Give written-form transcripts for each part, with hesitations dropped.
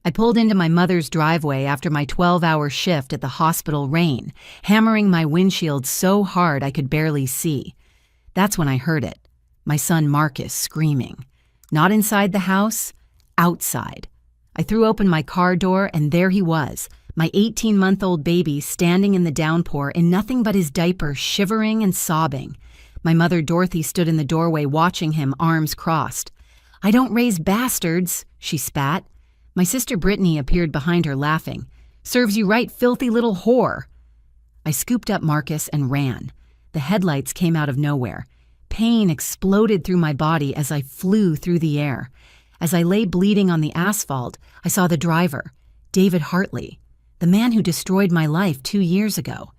I pulled into my mother's driveway after my 12-hour shift at the hospital rain, hammering my windshield so hard I could barely see. That's when I heard it. My son Marcus screaming. Not inside the house, outside. I threw open my car door and there he was, my 18-month-old baby standing in the downpour in nothing but his diaper, shivering and sobbing. My mother Dorothy stood in the doorway watching him, arms crossed. "I don't raise bastards," she spat. My sister Brittany appeared behind her laughing. "Serves you right, filthy little whore." I scooped up Marcus and ran. The headlights came out of nowhere. Pain exploded through my body as I flew through the air. As I lay bleeding on the asphalt, I saw the driver, David Hartley, the man who destroyed my life 2 years ago.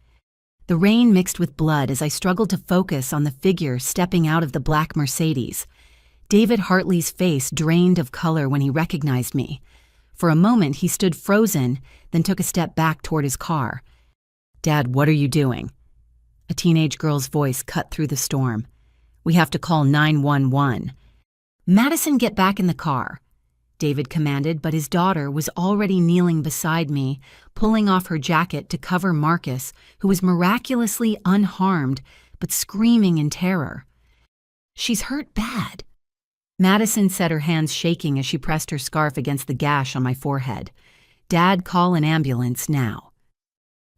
The rain mixed with blood as I struggled to focus on the figure stepping out of the black Mercedes. David Hartley's face drained of color when he recognized me. For a moment, he stood frozen, then took a step back toward his car. "Dad, what are you doing?" A teenage girl's voice cut through the storm. "We have to call 911. "Madison, get back in the car," David commanded, but his daughter was already kneeling beside me, pulling off her jacket to cover Marcus, who was miraculously unharmed, but screaming in terror. "She's hurt bad." Madison said, her hands shaking as she pressed her scarf against the gash on my forehead. "Dad, call an ambulance now."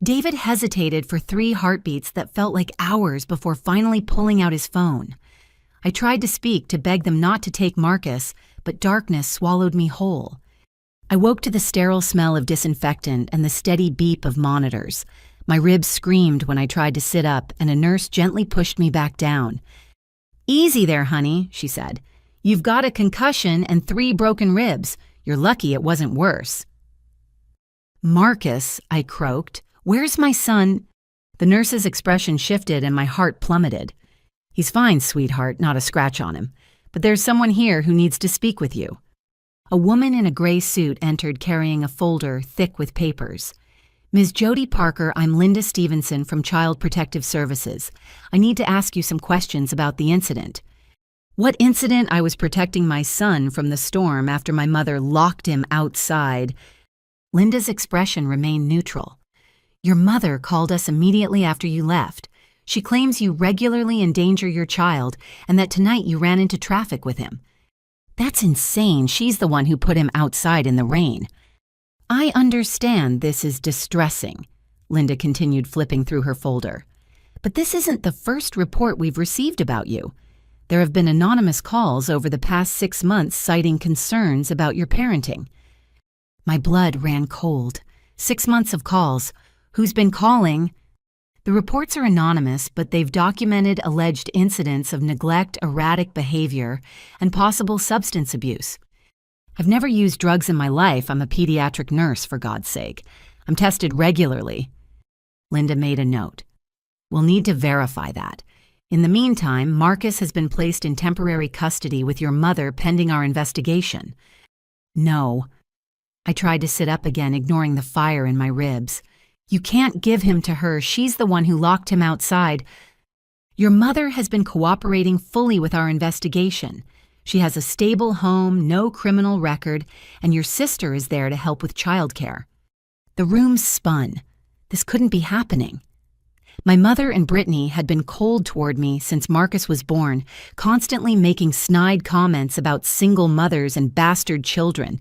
David hesitated for 3 heartbeats that felt like hours before finally pulling out his phone. I tried to speak to beg them not to take Marcus, but darkness swallowed me whole. I woke to the sterile smell of disinfectant and the steady beep of monitors. My ribs screamed when I tried to sit up, and a nurse gently pushed me back down. "Easy there, honey," she said. "You've got a concussion and 3 broken ribs. You're lucky it wasn't worse." "Marcus," I croaked. "Where's my son?" The nurse's expression shifted and my heart plummeted. "He's fine, sweetheart, not a scratch on him. But there's someone here who needs to speak with you." A woman in a gray suit entered carrying a folder thick with papers. "Ms. Jody Parker, I'm Linda Stevenson from Child Protective Services. I need to ask you some questions about the incident." "What incident?" I was protecting my son from the storm after my mother locked him outside. Linda's expression remained neutral. "Your mother called us immediately after you left. She claims you regularly endanger your child and that tonight you ran into traffic with him." "That's insane. She's the one who put him outside in the rain." "I understand this is distressing," Linda continued flipping through her folder. "But this isn't the first report we've received about you. There have been anonymous calls over the past 6 months citing concerns about your parenting." My blood ran cold. 6 months of calls. Who's been calling? The reports are anonymous, but they've documented alleged incidents of neglect, erratic behavior, and possible substance abuse. I've never used drugs in my life. I'm a pediatric nurse, for God's sake. I'm tested regularly. Linda made a note. We'll need to verify that. In the meantime, Marcus has been placed in temporary custody with your mother pending our investigation. No. I tried to sit up again, ignoring the fire in my ribs. You can't give him to her. She's the one who locked him outside. Your mother has been cooperating fully with our investigation. She has a stable home, no criminal record, and your sister is there to help with childcare. The room spun. This couldn't be happening. My mother and Brittany had been cold toward me since Marcus was born, constantly making snide comments about single mothers and bastard children,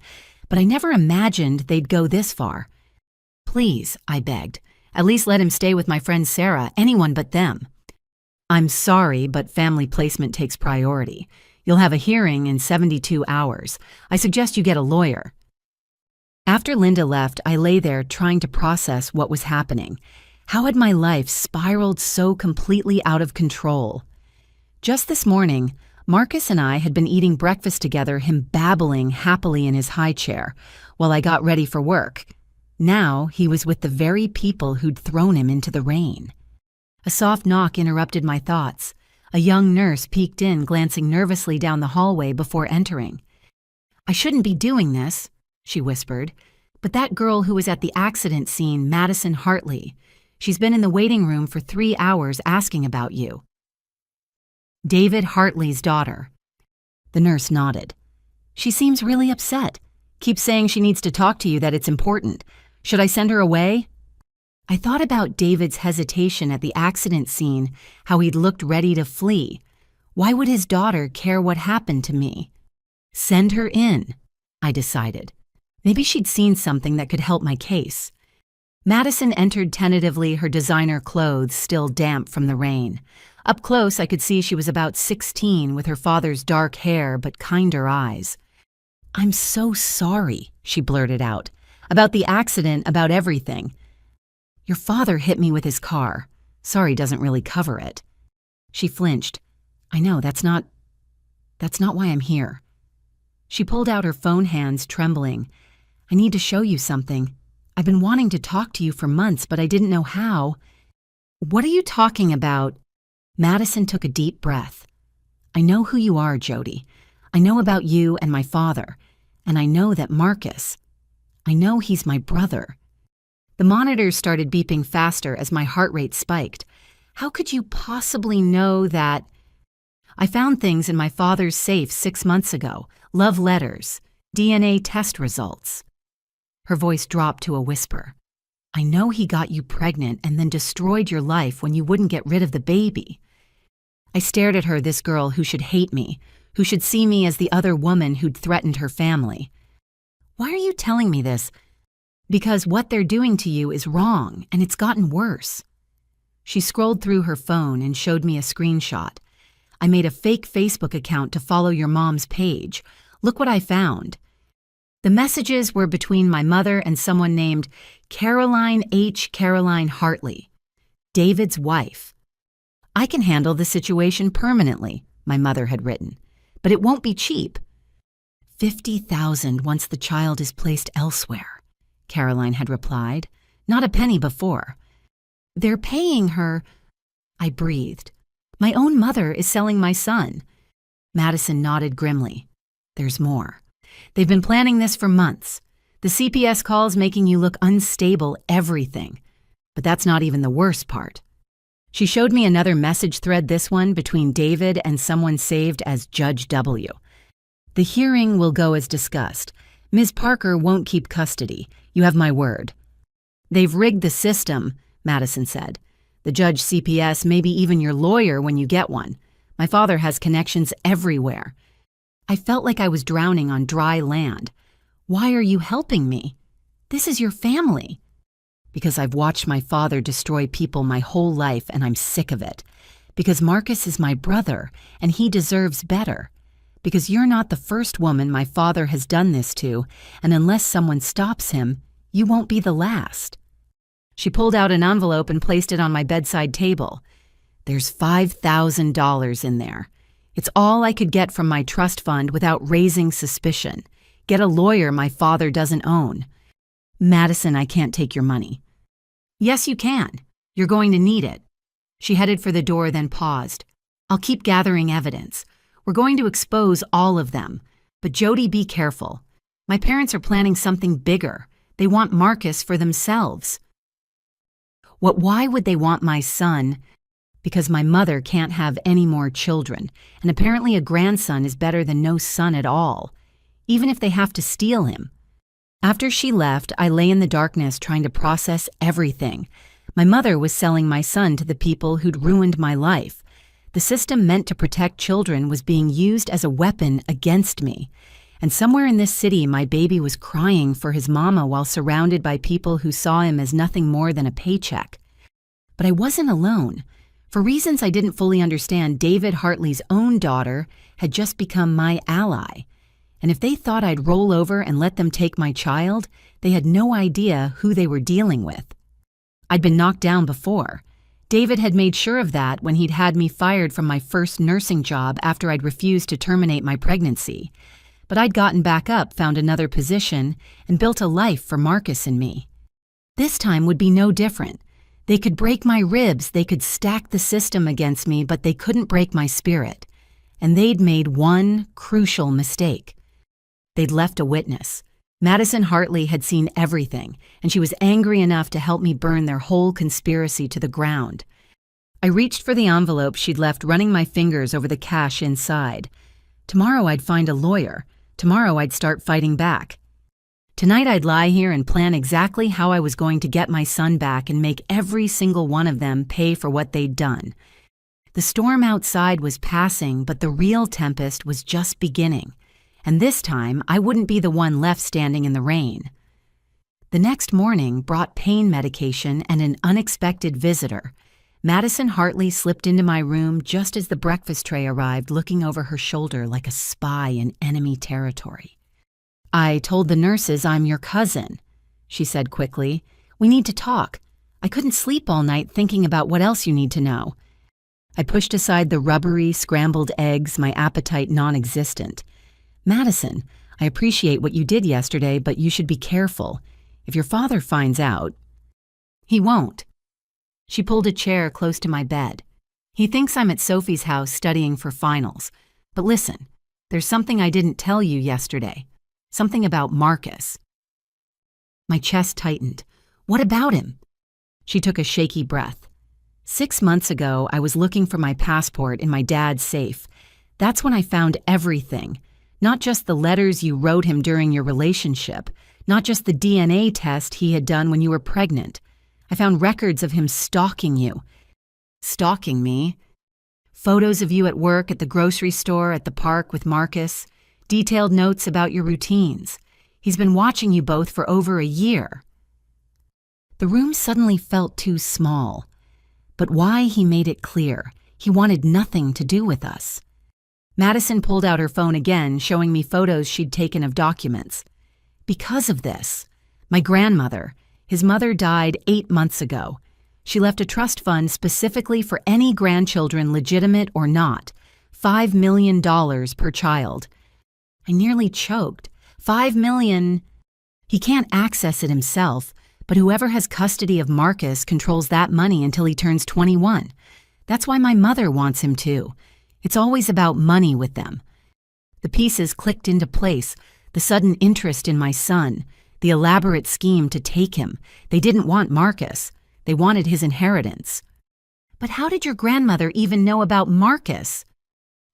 but I never imagined they'd go this far. Please, I begged, at least let him stay with my friend Sarah, anyone but them. I'm sorry, but family placement takes priority. You'll have a hearing in 72 hours. I suggest you get a lawyer. After Linda left, I lay there trying to process what was happening. How had my life spiraled so completely out of control? Just this morning, Marcus and I had been eating breakfast together, him babbling happily in his high chair, while I got ready for work. Now he was with the very people who'd thrown him into the rain. A soft knock interrupted my thoughts. A young nurse peeked in, glancing nervously down the hallway before entering. I shouldn't be doing this, she whispered, but that girl who was at the accident scene, Madison Hartley, she's been in the waiting room for 3 hours asking about you. David Hartley's daughter. The nurse nodded. She seems really upset. Keeps saying she needs to talk to you, that it's important. Should I send her away? I thought about David's hesitation at the accident scene, how he'd looked ready to flee. Why would his daughter care what happened to me? Send her in, I decided. Maybe she'd seen something that could help my case. Madison entered tentatively, her designer clothes still damp from the rain. Up close, I could see she was about 16 with her father's dark hair but kinder eyes. "I'm so sorry," she blurted out. "About the accident, about everything. Your father hit me with his car. Sorry doesn't really cover it." She flinched. "I know, that's not why I'm here." She pulled out her phone, hands trembling. "I need to show you something. I've been wanting to talk to you for months, but I didn't know how." "What are you talking about?" Madison took a deep breath. "I know who you are, Jody. I know about you and my father. And I know that Marcus. I know he's my brother." The monitors started beeping faster as my heart rate spiked. "How could you possibly know that?" "I found things in my father's safe 6 months ago. Love letters, DNA test results." Her voice dropped to a whisper. "I know he got you pregnant and then destroyed your life when you wouldn't get rid of the baby." I stared at her, this girl who should hate me, who should see me as the other woman who'd threatened her family. "Why are you telling me this?" "Because what they're doing to you is wrong, and it's gotten worse." She scrolled through her phone and showed me a screenshot. "I made a fake Facebook account to follow your mom's page. Look what I found." The messages were between my mother and someone named Caroline Hartley, David's wife. "I can handle the situation permanently," my mother had written, "but it won't be cheap." $50,000 once the child is placed elsewhere, Caroline had replied. "Not a penny before." "They're paying her," I breathed. "My own mother is selling my son." Madison nodded grimly. "There's more. They've been planning this for months. The CPS calls making you look unstable, everything. But that's not even the worst part." She showed me another message thread, this one between David and someone saved as Judge W. "The hearing will go as discussed. Ms. Parker won't keep custody. You have my word." "They've rigged the system," Madison said. "The judge, CPS, maybe even your lawyer when you get one. My father has connections everywhere." I felt like I was drowning on dry land. "Why are you helping me? This is your family." "Because I've watched my father destroy people my whole life and I'm sick of it. Because Marcus is my brother and he deserves better. Because you're not the first woman my father has done this to, and unless someone stops him, you won't be the last." She pulled out an envelope and placed it on my bedside table. "There's $5,000 in there. It's all I could get from my trust fund without raising suspicion. Get a lawyer my father doesn't own." "Madison, I can't take your money." "Yes, you can. You're going to need it." She headed for the door, then paused. "I'll keep gathering evidence. We're going to expose all of them. But Jody, be careful. My parents are planning something bigger. They want Marcus for themselves." Why would they want my son? Because my mother can't have any more children, and apparently a grandson is better than no son at all, even if they have to steal him. After she left, I lay in the darkness trying to process everything. My mother was selling my son to the people who'd ruined my life. The system meant to protect children was being used as a weapon against me. And somewhere in this city, my baby was crying for his mama while surrounded by people who saw him as nothing more than a paycheck. But I wasn't alone. For reasons I didn't fully understand, David Hartley's own daughter had just become my ally. And if they thought I'd roll over and let them take my child, they had no idea who they were dealing with. I'd been knocked down before. David had made sure of that when he'd had me fired from my first nursing job after I'd refused to terminate my pregnancy. But I'd gotten back up, found another position, and built a life for Marcus and me. This time would be no different. They could break my ribs, they could stack the system against me, but they couldn't break my spirit. And they'd made one crucial mistake. They'd left a witness. Madison Hartley had seen everything, and she was angry enough to help me burn their whole conspiracy to the ground. I reached for the envelope she'd left, running my fingers over the cash inside. Tomorrow I'd find a lawyer. Tomorrow I'd start fighting back. Tonight I'd lie here and plan exactly how I was going to get my son back and make every single one of them pay for what they'd done. The storm outside was passing, but the real tempest was just beginning. And this time, I wouldn't be the one left standing in the rain. The next morning brought pain medication and an unexpected visitor. Madison Hartley slipped into my room just as the breakfast tray arrived, looking over her shoulder like a spy in enemy territory. "I told the nurses I'm your cousin," she said quickly. "We need to talk. I couldn't sleep all night thinking about what else you need to know." I pushed aside the rubbery, scrambled eggs, my appetite non-existent. "Madison, I appreciate what you did yesterday, but you should be careful. If your father finds out—" "He won't." She pulled a chair close to my bed. "He thinks I'm at Sophie's house studying for finals. But listen, there's something I didn't tell you yesterday. Something about Marcus." My chest tightened. "What about him?" She took a shaky breath. 6 months ago, I was looking for my passport in my dad's safe. That's when I found everything. Not just the letters you wrote him during your relationship, not just the DNA test he had done when you were pregnant. I found records of him stalking you. Stalking me. Photos of you at work, at the grocery store, at the park with Marcus. Detailed notes about your routines. He's been watching you both for over a year. The room suddenly felt too small. But why, he made it clear. He wanted nothing to do with us. Madison pulled out her phone again, showing me photos she'd taken of documents. Because of this, my grandmother, his mother, died 8 months ago. She left a trust fund specifically for any grandchildren, legitimate or not. $5 million per child. I nearly choked. $5 million. He can't access it himself, but whoever has custody of Marcus controls that money until he turns 21. That's why my mother wants him too. It's always about money with them. The pieces clicked into place, the sudden interest in my son, the elaborate scheme to take him. They didn't want Marcus. They wanted his inheritance. "But how did your grandmother even know about Marcus?"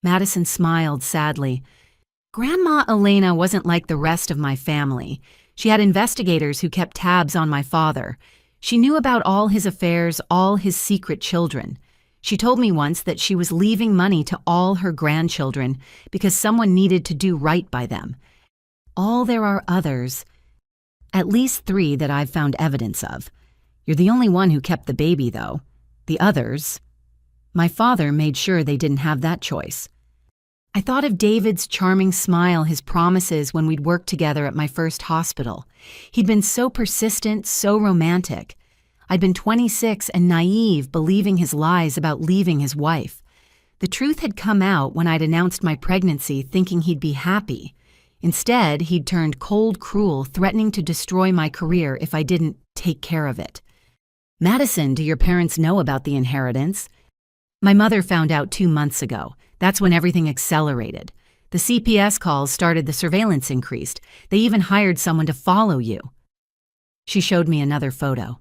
Madison smiled sadly. "Grandma Elena wasn't like the rest of my family. She had investigators who kept tabs on my father. She knew about all his affairs, all his secret children. She told me once that she was leaving money to all her grandchildren because someone needed to do right by them. There are others, at least 3 that I've found evidence of. You're the only one who kept the baby, though. The others, my father made sure they didn't have that choice." I thought of David's charming smile, his promises when we'd worked together at my first hospital. He'd been so persistent, so romantic. I'd been 26 and naive, believing his lies about leaving his wife. The truth had come out when I'd announced my pregnancy, thinking he'd be happy. Instead, he'd turned cold, cruel, threatening to destroy my career if I didn't take care of it. "Madison, do your parents know about the inheritance?" "My mother found out 2 months ago. That's when everything accelerated. The CPS calls started, the surveillance increased. They even hired someone to follow you." She showed me another photo.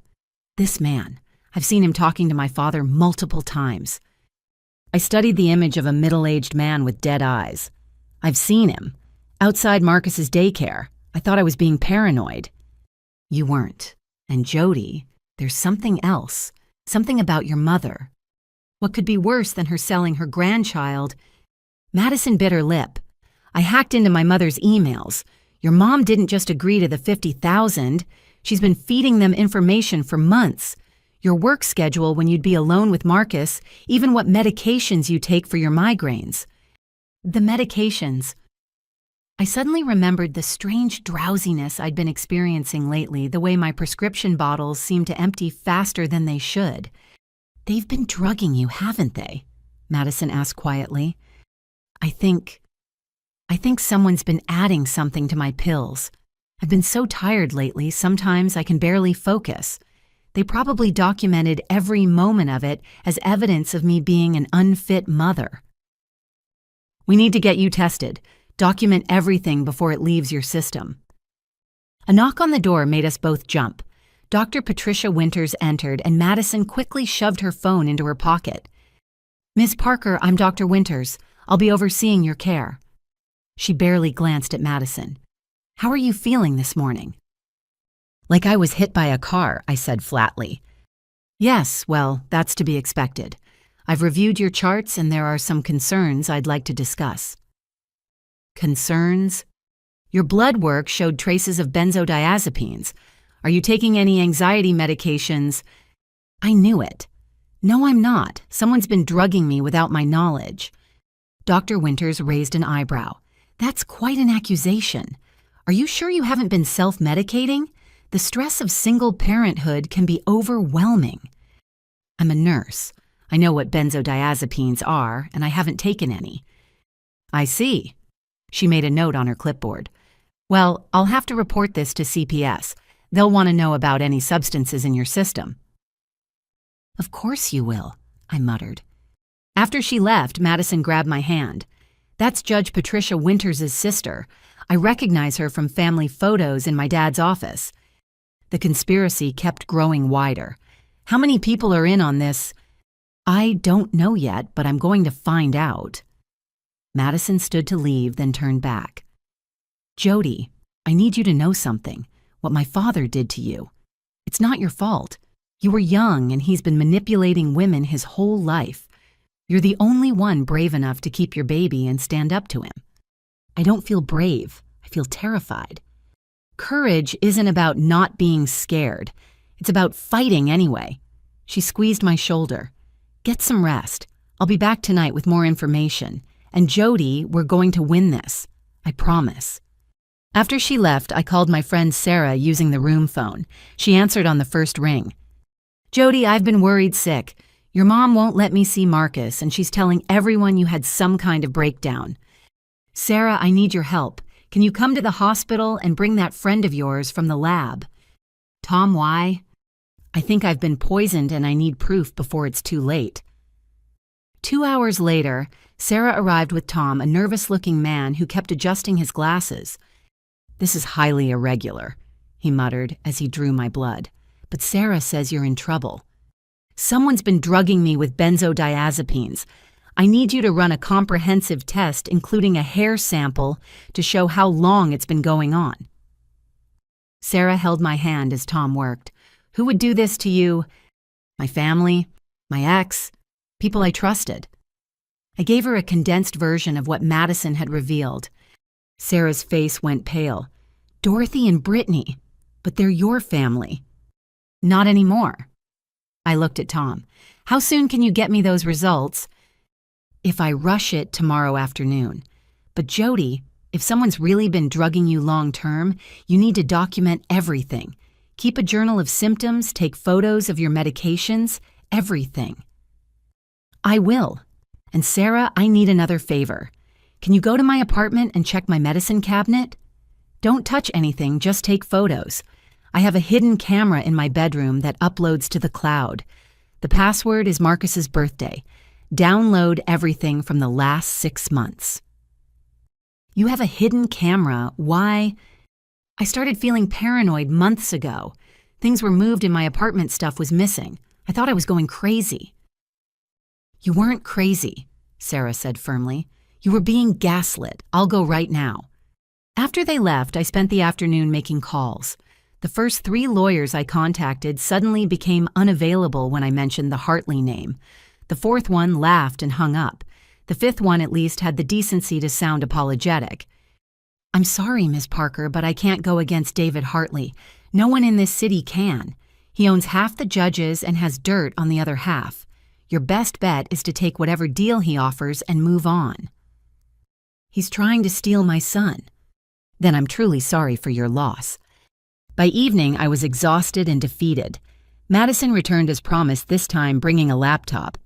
"This man, I've seen him talking to my father multiple times." I studied the image of a middle-aged man with dead eyes. "I've seen him. Outside Marcus's daycare. I thought I was being paranoid." "You weren't. And Jody, there's something else. Something about your mother. What could be worse than her selling her grandchild?" Madison bit her lip. "I hacked into my mother's emails. Your mom didn't just agree to the $50,000. She's been feeding them information for months. Your work schedule when you'd be alone with Marcus, even what medications you take for your migraines." The medications. I suddenly remembered the strange drowsiness I'd been experiencing lately, the way my prescription bottles seemed to empty faster than they should. "They've been drugging you, haven't they?" Madison asked quietly. I think someone's been adding something to my pills. I've been so tired lately, sometimes I can barely focus. They probably documented every moment of it as evidence of me being an unfit mother." "We need to get you tested. Document everything before it leaves your system." A knock on the door made us both jump. Dr. Patricia Winters entered, and Madison quickly shoved her phone into her pocket. "Ms. Parker, I'm Dr. Winters. I'll be overseeing your care." She barely glanced at Madison. How are you feeling this morning?" "Like I was hit by a car," I said flatly. "Yes, well, that's to be expected. I've reviewed your charts and there are some concerns I'd like to discuss." "Concerns?" "Your blood work showed traces of benzodiazepines. Are you taking any anxiety medications?" I knew it. "No, I'm not. Someone's been drugging me without my knowledge." Dr. Winters raised an eyebrow. "That's quite an accusation. Are you sure you haven't been self-medicating? The stress of single parenthood can be overwhelming." "I'm a nurse. I know what benzodiazepines are, and I haven't taken any." "I see." She made a note on her clipboard. "Well, I'll have to report this to CPS. They'll want to know about any substances in your system." "Of course you will," I muttered. After she left, Madison grabbed my hand. "That's Judge Patricia Winters' sister. I recognize her from family photos in my dad's office." The conspiracy kept growing wider. "How many people are in on this?" "I don't know yet, but I'm going to find out." Madison stood to leave, then turned back. "Jody, I need you to know something. What my father did to you. It's not your fault. You were young and he's been manipulating women his whole life. You're the only one brave enough to keep your baby and stand up to him." "I don't feel brave. I feel terrified." "Courage isn't about not being scared. It's about fighting anyway." She squeezed my shoulder. "Get some rest. I'll be back tonight with more information. And Jody, we're going to win this. I promise." After she left, I called my friend Sarah using the room phone. She answered on the first ring. "Jody, I've been worried sick. Your mom won't let me see Marcus, and she's telling everyone you had some kind of breakdown. Sarah, I need your help. Can you come to the hospital and bring that friend of yours from the lab?" "Tom, why?" "I think I've been poisoned and I need proof before it's too late." 2 hours later, Sarah arrived with Tom, a nervous-looking man who kept adjusting his glasses. "This is highly irregular," he muttered as he drew my blood. "But Sarah says you're in trouble." "Someone's been drugging me with benzodiazepines. I need you to run a comprehensive test, including a hair sample, to show how long it's been going on." Sarah held my hand as Tom worked. "Who would do this to you?" "My family, my ex, people I trusted." I gave her a condensed version of what Madison had revealed. Sarah's face went pale. "Dorothy and Brittany, but they're your family." "Not anymore." I looked at Tom. "How soon can you get me those results?" "If I rush it, tomorrow afternoon. But Jody, if someone's really been drugging you long-term, you need to document everything. Keep a journal of symptoms, take photos of your medications, everything." "I will. And Sarah, I need another favor. Can you go to my apartment and check my medicine cabinet? Don't touch anything, just take photos. I have a hidden camera in my bedroom that uploads to the cloud. The password is Marcus's birthday. Download everything from the last 6 months." "You have a hidden camera? Why?" "I started feeling paranoid months ago. Things were moved and my apartment stuff was missing. I thought I was going crazy." "You weren't crazy," Sarah said firmly. "You were being gaslit. I'll go right now." After they left, I spent the afternoon making calls. The first 3 lawyers I contacted suddenly became unavailable when I mentioned the Hartley name. The 4th one laughed and hung up. The 5th one at least had the decency to sound apologetic. "I'm sorry, Ms. Parker, but I can't go against David Hartley. No one in this city can. He owns half the judges and has dirt on the other half. Your best bet is to take whatever deal he offers and move on." "He's trying to steal my son." "Then I'm truly sorry for your loss." By evening, I was exhausted and defeated. Madison returned as promised, this time bringing a laptop.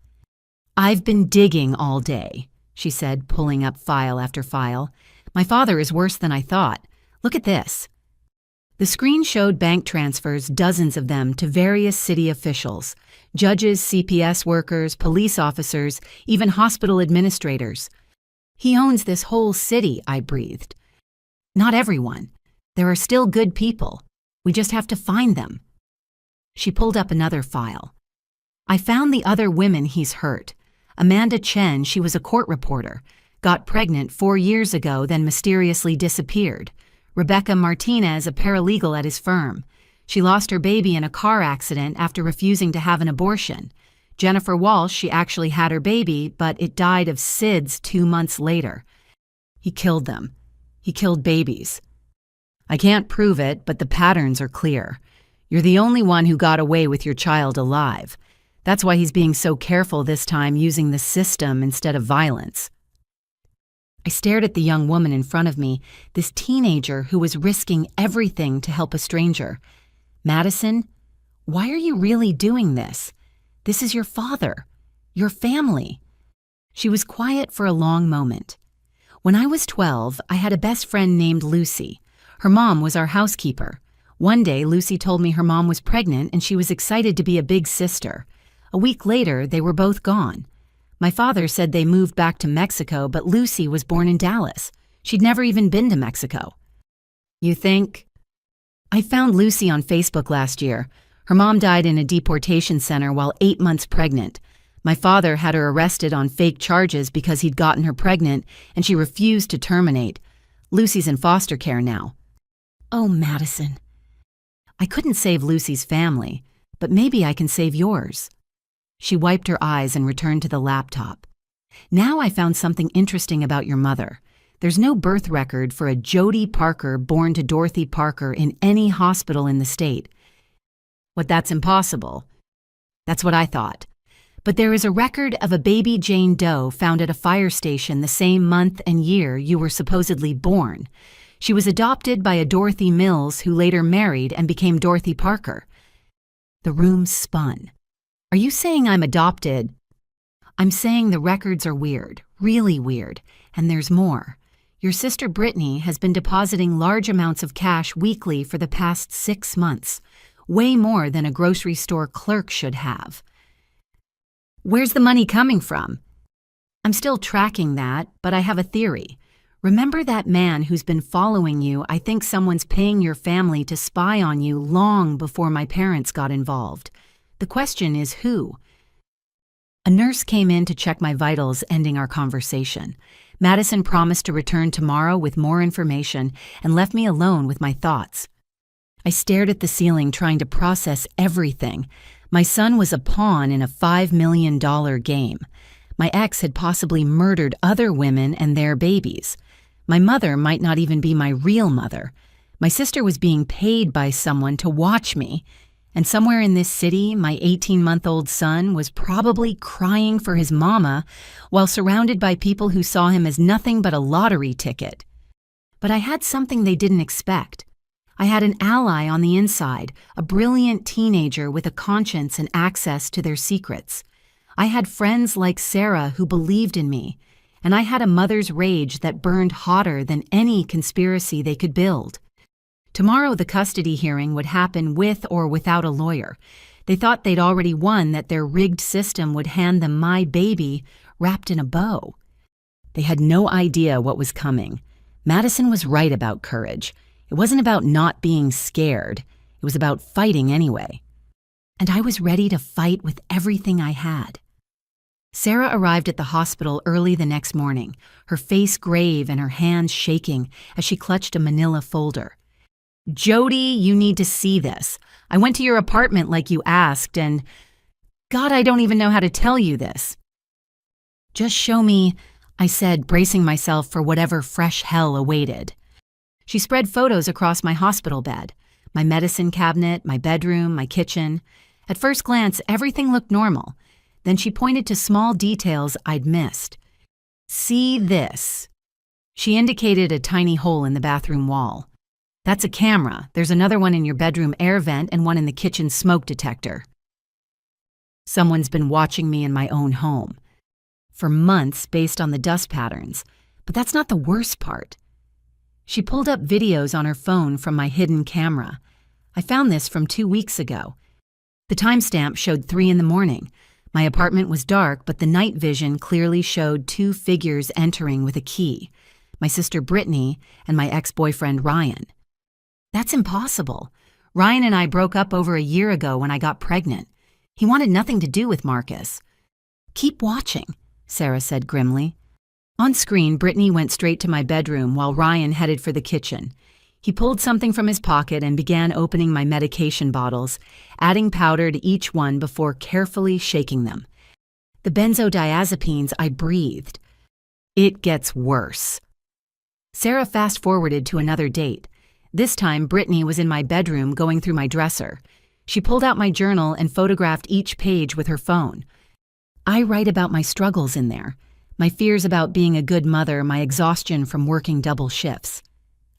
"I've been digging all day," she said, pulling up file after file. "My father is worse than I thought. Look at this." The screen showed bank transfers, dozens of them, to various city officials, judges, CPS workers, police officers, even hospital administrators. "He owns this whole city," I breathed. "Not everyone. There are still good people. We just have to find them." She pulled up another file. "I found the other women he's hurt. Amanda Chen, she was a court reporter, got pregnant 4 years ago, then mysteriously disappeared. Rebecca Martinez, a paralegal at his firm. She lost her baby in a car accident after refusing to have an abortion. Jennifer Walsh, she actually had her baby, but it died of SIDS 2 months later. He killed them. He killed babies. I can't prove it, but the patterns are clear. You're the only one who got away with your child alive. That's why he's being so careful this time, using the system instead of violence. I stared at the young woman in front of me, this teenager who was risking everything to help a stranger. Madison, why are you really doing this? This is your father, your family. She was quiet for a long moment. When I was 12, I had a best friend named Lucy. Her mom was our housekeeper. One day, Lucy told me her mom was pregnant and she was excited to be a big sister. A week later, they were both gone. My father said they moved back to Mexico, but Lucy was born in Dallas. She'd never even been to Mexico. You think? I found Lucy on Facebook last year. Her mom died in a deportation center while 8 months pregnant. My father had her arrested on fake charges because he'd gotten her pregnant, and she refused to terminate. Lucy's in foster care now. Oh, Madison. I couldn't save Lucy's family, but maybe I can save yours. She wiped her eyes and returned to the laptop. Now I found something interesting about your mother. There's no birth record for a Jody Parker born to Dorothy Parker in any hospital in the state. What, that's impossible? That's what I thought. But there is a record of a baby Jane Doe found at a fire station the same month and year you were supposedly born. She was adopted by a Dorothy Mills who later married and became Dorothy Parker. The room spun. Are you saying I'm adopted? I'm saying the records are weird, really weird, and there's more. Your sister Brittany has been depositing large amounts of cash weekly for the past 6 months, way more than a grocery store clerk should have. Where's the money coming from? I'm still tracking that, but I have a theory. Remember that man who's been following you? I think someone's paying your family to spy on you long before my parents got involved. The question is who? A nurse came in to check my vitals, ending our conversation. Madison promised to return tomorrow with more information and left me alone with my thoughts. I stared at the ceiling, trying to process everything. My son was a pawn in a $5 million game. My ex had possibly murdered other women and their babies. My mother might not even be my real mother. My sister was being paid by someone to watch me. And somewhere in this city, my 18-month-old son was probably crying for his mama while surrounded by people who saw him as nothing but a lottery ticket. But I had something they didn't expect. I had an ally on the inside, a brilliant teenager with a conscience and access to their secrets. I had friends like Sarah who believed in me, and I had a mother's rage that burned hotter than any conspiracy they could build. Tomorrow the custody hearing would happen with or without a lawyer. They thought they'd already won, that their rigged system would hand them my baby wrapped in a bow. They had no idea what was coming. Madison was right about courage. It wasn't about not being scared. It was about fighting anyway. And I was ready to fight with everything I had. Sarah arrived at the hospital early the next morning, her face grave and her hands shaking as she clutched a manila folder. Jody, you need to see this. I went to your apartment like you asked, and God, I don't even know how to tell you this. Just show me, I said, bracing myself for whatever fresh hell awaited. She spread photos across my hospital bed, my medicine cabinet, my bedroom, my kitchen. At first glance, everything looked normal. Then she pointed to small details I'd missed. See this. She indicated a tiny hole in the bathroom wall. That's a camera. There's another one in your bedroom air vent and one in the kitchen smoke detector. Someone's been watching me in my own home. For months, based on the dust patterns. But that's not the worst part. She pulled up videos on her phone from my hidden camera. I found this from 2 weeks ago. The timestamp showed 3 a.m. My apartment was dark, but the night vision clearly showed 2 figures entering with a key. My sister Brittany and my ex-boyfriend Ryan. That's impossible. Ryan and I broke up over a year ago when I got pregnant. He wanted nothing to do with Marcus. Keep watching, Sarah said grimly. On screen, Brittany went straight to my bedroom while Ryan headed for the kitchen. He pulled something from his pocket and began opening my medication bottles, adding powder to each one before carefully shaking them. The benzodiazepines, I breathed. It gets worse. Sarah fast-forwarded to another date. This time, Brittany was in my bedroom going through my dresser. She pulled out my journal and photographed each page with her phone. I write about my struggles in there, my fears about being a good mother, my exhaustion from working double shifts.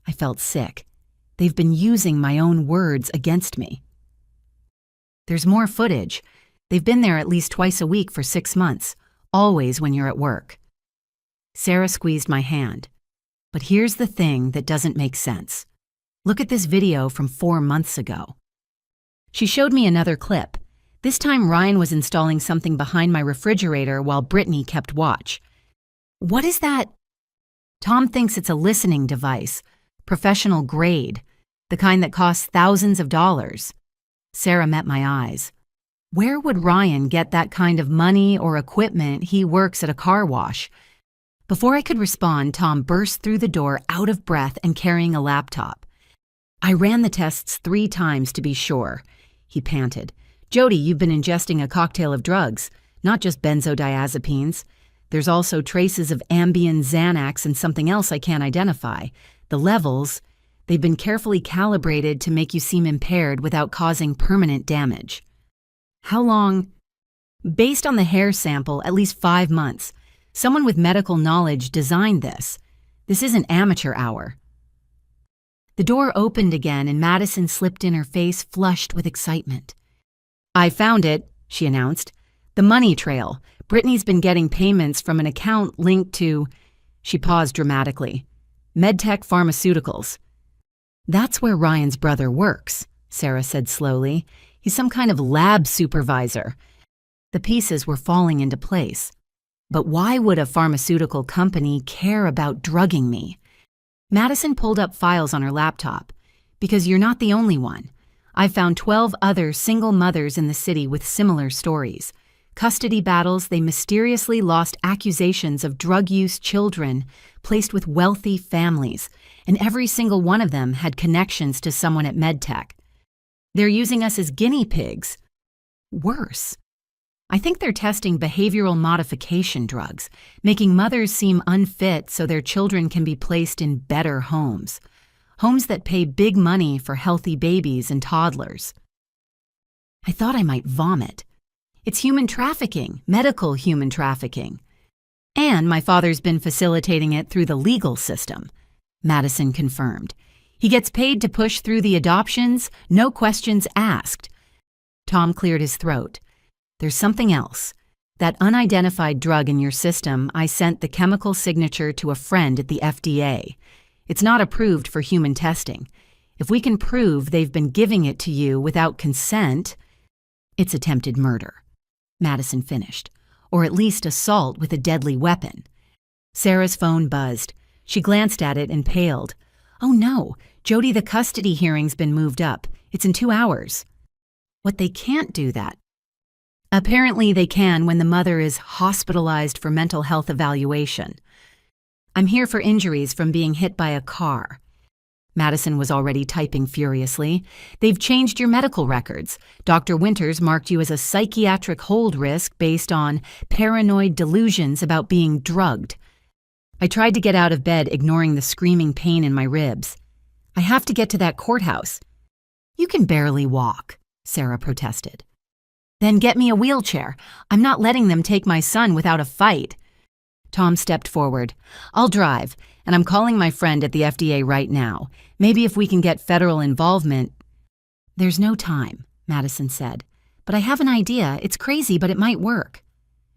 I felt sick. They've been using my own words against me. There's more footage. They've been there at least twice a week for 6 months, always when you're at work. Sarah squeezed my hand. But here's the thing that doesn't make sense. Look at this video from 4 months ago. She showed me another clip. This time Ryan was installing something behind my refrigerator while Brittany kept watch. What is that? Tom thinks it's a listening device, professional grade, the kind that costs thousands of dollars. Sarah met my eyes. Where would Ryan get that kind of money or equipment? He works at a car wash. Before I could respond, Tom burst through the door out of breath and carrying a laptop. I ran the tests 3 times to be sure. He panted. Jody, you've been ingesting a cocktail of drugs, not just benzodiazepines. There's also traces of Ambien, Xanax, and something else I can't identify. The levels, they've been carefully calibrated to make you seem impaired without causing permanent damage. How long? Based on the hair sample, at least 5 months. Someone with medical knowledge designed this. This isn't amateur hour. The door opened again and Madison slipped in, her face flushed with excitement. I found it, she announced. The money trail. Brittany's been getting payments from an account linked to, she paused dramatically, MedTech Pharmaceuticals. That's where Ryan's brother works, Sarah said slowly. He's some kind of lab supervisor. The pieces were falling into place. But why would a pharmaceutical company care about drugging me? Madison pulled up files on her laptop. Because you're not the only one. I've found 12 other single mothers in the city with similar stories. Custody battles, they mysteriously lost accusations of drug use children placed with wealthy families, and every single one of them had connections to someone at MedTech. They're using us as guinea pigs. Worse. I think they're testing behavioral modification drugs, making mothers seem unfit so their children can be placed in better homes. Homes that pay big money for healthy babies and toddlers. I thought I might vomit. It's human trafficking, medical human trafficking. And my father's been facilitating it through the legal system, Madison confirmed. He gets paid to push through the adoptions, no questions asked. Tom cleared his throat. There's something else. That unidentified drug in your system, I sent the chemical signature to a friend at the FDA. It's not approved for human testing. If we can prove they've been giving it to you without consent, it's attempted murder. Madison finished. Or at least assault with a deadly weapon. Sarah's phone buzzed. She glanced at it and paled. Oh no, Jody, the custody hearing's been moved up. It's in 2 hours. What they can't do that. Apparently they can when the mother is hospitalized for mental health evaluation. I'm here for injuries from being hit by a car. Madison was already typing furiously. They've changed your medical records. Dr. Winters marked you as a psychiatric hold risk based on paranoid delusions about being drugged. I tried to get out of bed, ignoring the screaming pain in my ribs. I have to get to that courthouse. You can barely walk, Sarah protested. Then get me a wheelchair. I'm not letting them take my son without a fight. Tom stepped forward. I'll drive, and I'm calling my friend at the FDA right now. Maybe if we can get federal involvement. There's no time, Madison said. But I have an idea. It's crazy, but it might work.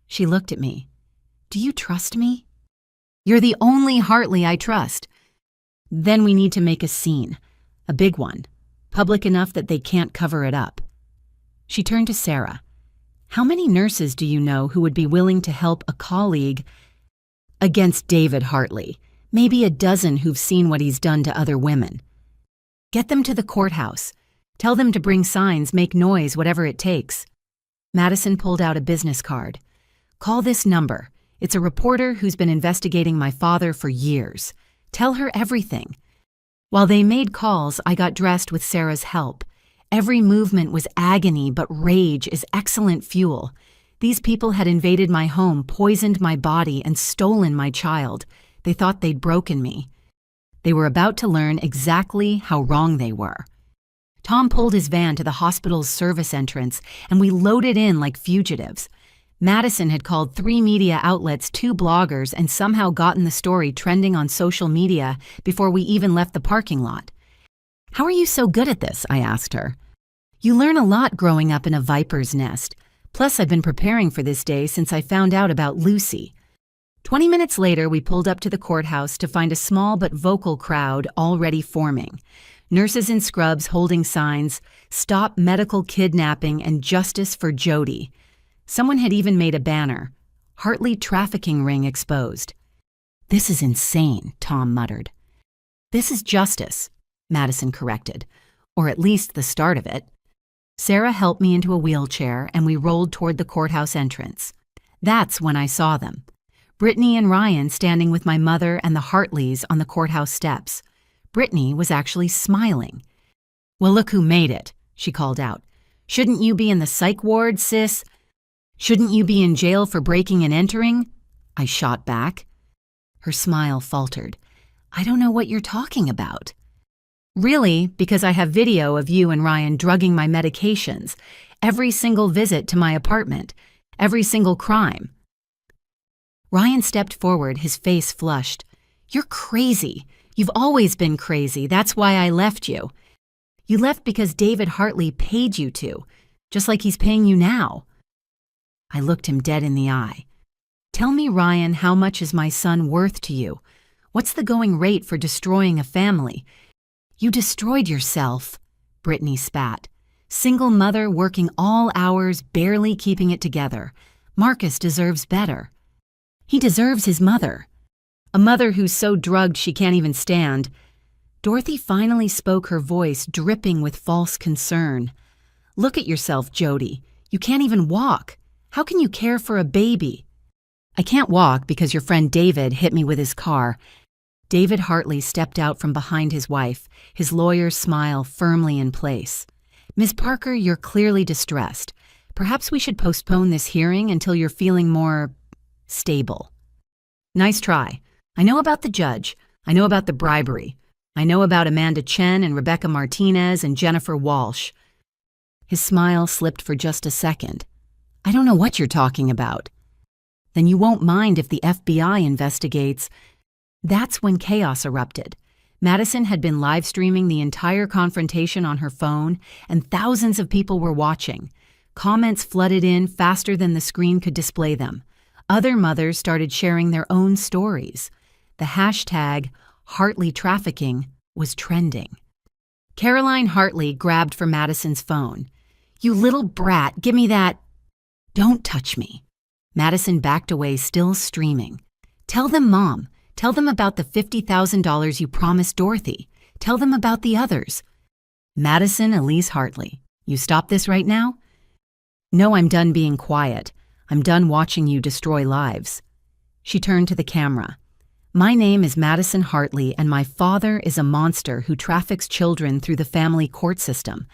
She looked at me. Do you trust me? You're the only Hartley I trust. Then we need to make a scene. A big one. Public enough that they can't cover it up. She turned to Sarah. How many nurses do you know who would be willing to help a colleague against David Hartley? Maybe a dozen who've seen what he's done to other women. Get them to the courthouse. Tell them to bring signs, make noise, whatever it takes. Madison pulled out a business card. Call this number. It's a reporter who's been investigating my father for years. Tell her everything. While they made calls, I got dressed with Sarah's help. Every movement was agony, but rage is excellent fuel. These people had invaded my home, poisoned my body, and stolen my child. They thought they'd broken me. They were about to learn exactly how wrong they were. Tom pulled his van to the hospital's service entrance, and we loaded in like fugitives. Madison had called 3 media outlets, 2 bloggers, and somehow gotten the story trending on social media before we even left the parking lot. "How are you so good at this?" I asked her. "You learn a lot growing up in a viper's nest. Plus, I've been preparing for this day since I found out about Lucy." 20 minutes later, we pulled up to the courthouse to find a small but vocal crowd already forming. Nurses in scrubs holding signs, "Stop medical kidnapping" and "Justice for Jody." Someone had even made a banner, "Hartley trafficking ring exposed." "This is insane," Tom muttered. "This is justice," Madison corrected, "or at least the start of it." Sarah helped me into a wheelchair and we rolled toward the courthouse entrance. That's when I saw them. Brittany and Ryan standing with my mother and the Hartleys on the courthouse steps. Brittany was actually smiling. "Well, look who made it," she called out. "Shouldn't you be in the psych ward, sis? Shouldn't you be in jail for breaking and entering?" I shot back. Her smile faltered. "I don't know what you're talking about." "Really, because I have video of you and Ryan drugging my medications, every single visit to my apartment, every single crime." Ryan stepped forward, his face flushed. "You're crazy. You've always been crazy. That's why I left you. You left because David Hartley paid you to, just like he's paying you now." I looked him dead in the eye. "Tell me, Ryan, how much is my son worth to you? What's the going rate for destroying a family?" "You destroyed yourself," Brittany spat. "Single mother working all hours, barely keeping it together. Marcus deserves better." "He deserves his mother. A mother who's so drugged she can't even stand." Dorothy finally spoke, her voice dripping with false concern. "Look at yourself, Jody. You can't even walk. How can you care for a baby?" "I can't walk because your friend David hit me with his car." David Hartley stepped out from behind his wife, his lawyer's smile firmly in place. "Ms. Parker, you're clearly distressed. Perhaps we should postpone this hearing until you're feeling more stable." "Nice try. I know about the judge. I know about the bribery. I know about Amanda Chen and Rebecca Martinez and Jennifer Walsh." His smile slipped for just a second. "I don't know what you're talking about." "Then you won't mind if the FBI investigates." That's when chaos erupted. Madison had been live streaming the entire confrontation on her phone, and thousands of people were watching. Comments flooded in faster than the screen could display them. Other mothers started sharing their own stories. The hashtag Hartley trafficking was trending. Caroline Hartley grabbed for Madison's phone. "You little brat, give me that." "Don't touch me." Madison backed away, still streaming. "Tell them, Mom. Tell them about the $50,000 you promised Dorothy. Tell them about the others." "Madison Elise Hartley, you stop this right now?" "No, I'm done being quiet. I'm done watching you destroy lives." She turned to the camera. "My name is Madison Hartley, and my father is a monster who traffics children through the family court system.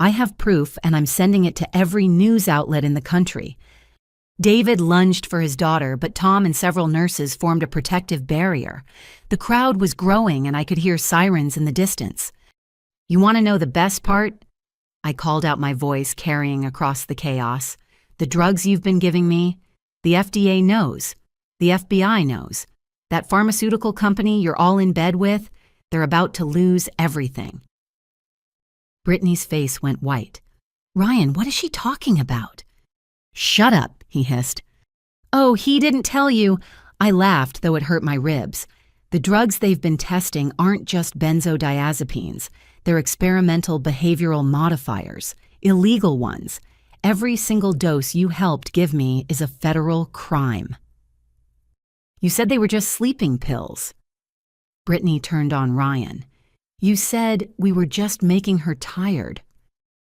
I have proof, and I'm sending it to every news outlet in the country." David lunged for his daughter, but Tom and several nurses formed a protective barrier. The crowd was growing, and I could hear sirens in the distance. "You want to know the best part?" I called out, my voice carrying across the chaos. "The drugs you've been giving me, the FDA knows. The FBI knows. That pharmaceutical company you're all in bed with, they're about to lose everything." Brittany's face went white. "Ryan, what is she talking about?" "Shut up," he hissed. "Oh, he didn't tell you." I laughed, though it hurt my ribs. "The drugs they've been testing aren't just benzodiazepines. They're experimental behavioral modifiers, illegal ones. Every single dose you helped give me is a federal crime." "You said they were just sleeping pills." Brittany turned on Ryan. "You said we were just making her tired."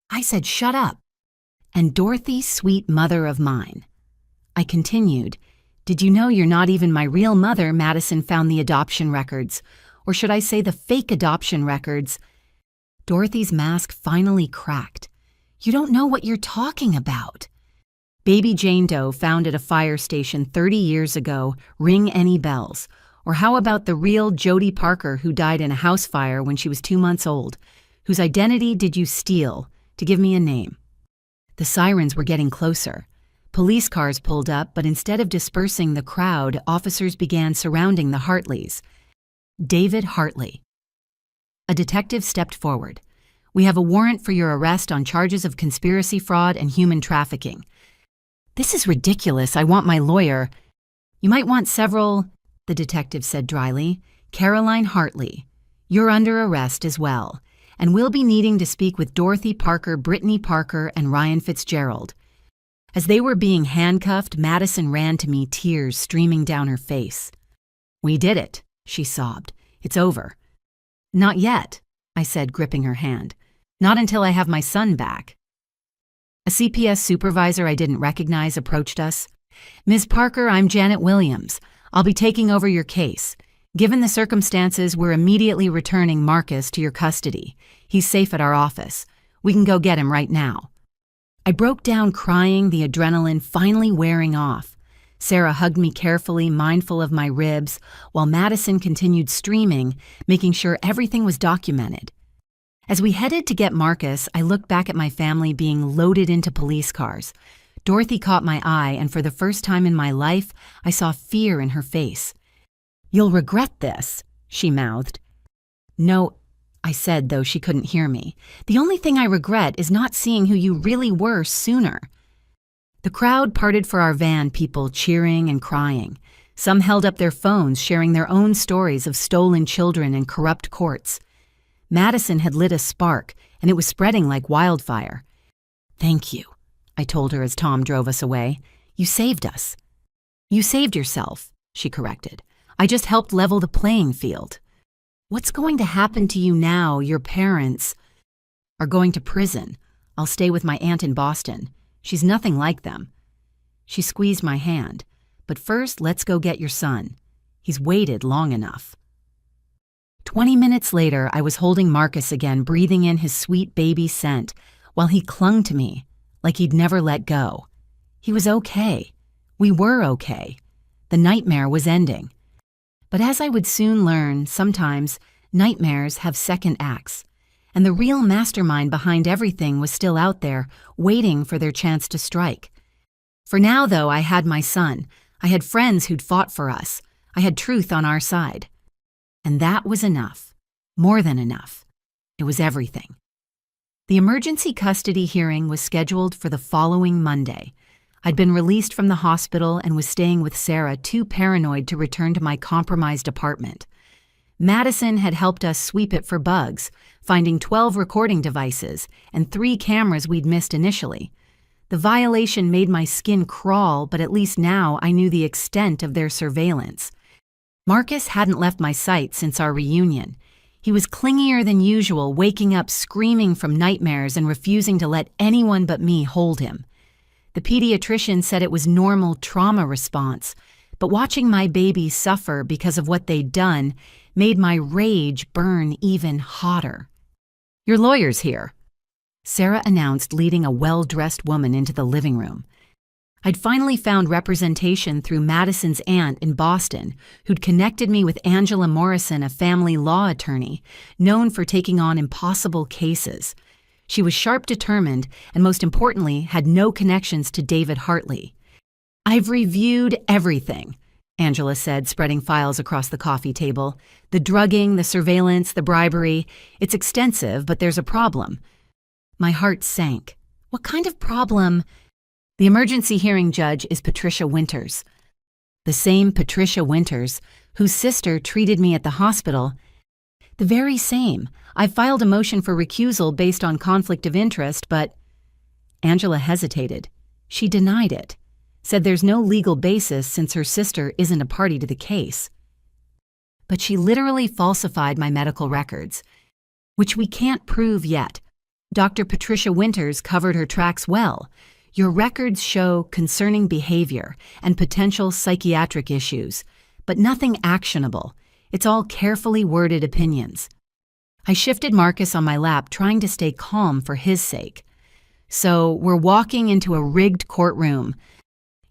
I said, "Shut up." "And Dorothy, sweet mother of mine." I continued, "Did you know you're not even my real mother? Madison found the adoption records. Or should I say the fake adoption records? Dorothy's mask finally cracked. You don't know what you're talking about. Baby Jane Doe found at a fire station 30 years ago, ring any bells? Or how about the real Jody Parker who died in a house fire when she was 2 months old? Whose identity did you steal? To give me a name. The sirens were getting closer. Police cars pulled up, but instead of dispersing the crowd, officers began surrounding the Hartleys. David Hartley. A detective stepped forward. We have a warrant for your arrest on charges of conspiracy fraud and human trafficking. This is ridiculous. I want my lawyer. You might want several, the detective said dryly. Caroline Hartley. You're under arrest as well, and we'll be needing to speak with Dorothy Parker, Brittany Parker, and Ryan Fitzgerald. As they were being handcuffed, Madison ran to me, tears streaming down her face. We did it, she sobbed. It's over. Not yet, I said, gripping her hand. Not until I have my son back. A CPS supervisor I didn't recognize approached us. Ms. Parker, I'm Janet Williams. I'll be taking over your case. Given the circumstances, we're immediately returning Marcus to your custody. He's safe at our office. We can go get him right now. I broke down crying, the adrenaline finally wearing off. Sarah hugged me carefully, mindful of my ribs, while Madison continued streaming, making sure everything was documented. As we headed to get Marcus, I looked back at my family being loaded into police cars. Dorothy caught my eye, and for the first time in my life, I saw fear in her face. You'll regret this, she mouthed. No, I said, though she couldn't hear me. The only thing I regret is not seeing who you really were sooner. The crowd parted for our van, people cheering and crying. Some held up their phones, sharing their own stories of stolen children and corrupt courts. Madison had lit a spark, and it was spreading like wildfire. Thank you, I told her as Tom drove us away. You saved us. You saved yourself, she corrected. I just helped level the playing field. What's going to happen to you now? Your parents are going to prison. I'll stay with my aunt in Boston. She's nothing like them. She squeezed my hand. But first, let's go get your son. He's waited long enough. 20 minutes later, I was holding Marcus again, breathing in his sweet baby scent, while he clung to me, like he'd never let go. He was okay. We were okay. The nightmare was ending. But as I would soon learn, sometimes nightmares have second acts, and the real mastermind behind everything was still out there, waiting for their chance to strike. For now, though, I had my son. I had friends who'd fought for us. I had truth on our side. And that was enough. More than enough. It was everything. The emergency custody hearing was scheduled for the following Monday. I'd been released from the hospital and was staying with Sarah, too paranoid to return to my compromised apartment. Madison had helped us sweep it for bugs, finding 12 recording devices and 3 cameras we'd missed initially. The violation made my skin crawl, but at least now I knew the extent of their surveillance. Marcus hadn't left my sight since our reunion. He was clingier than usual, waking up screaming from nightmares and refusing to let anyone but me hold him. The pediatrician said it was normal trauma response, but watching my baby suffer because of what they'd done made my rage burn even hotter. Your lawyer's here, Sarah announced, leading a well-dressed woman into the living room. I'd finally found representation through Madison's aunt in Boston, who'd connected me with Angela Morrison, a family law attorney, known for taking on impossible cases. She was sharp determined and, most importantly, had no connections to David Hartley. I've reviewed everything, Angela said, spreading files across the coffee table. The drugging, the surveillance, the bribery. It's extensive, but there's a problem. My heart sank. What kind of problem? The emergency hearing judge is Patricia Winters. The same Patricia Winters whose sister treated me at the hospital. The very same. I filed a motion for recusal based on conflict of interest, but Angela hesitated. She denied it, said there's no legal basis since her sister isn't a party to the case. But she literally falsified my medical records, which we can't prove yet. Dr. Patricia Winters covered her tracks well. Your records show concerning behavior and potential psychiatric issues, but nothing actionable. It's all carefully worded opinions. I shifted Marcus on my lap, trying to stay calm for his sake. So, we're walking into a rigged courtroom.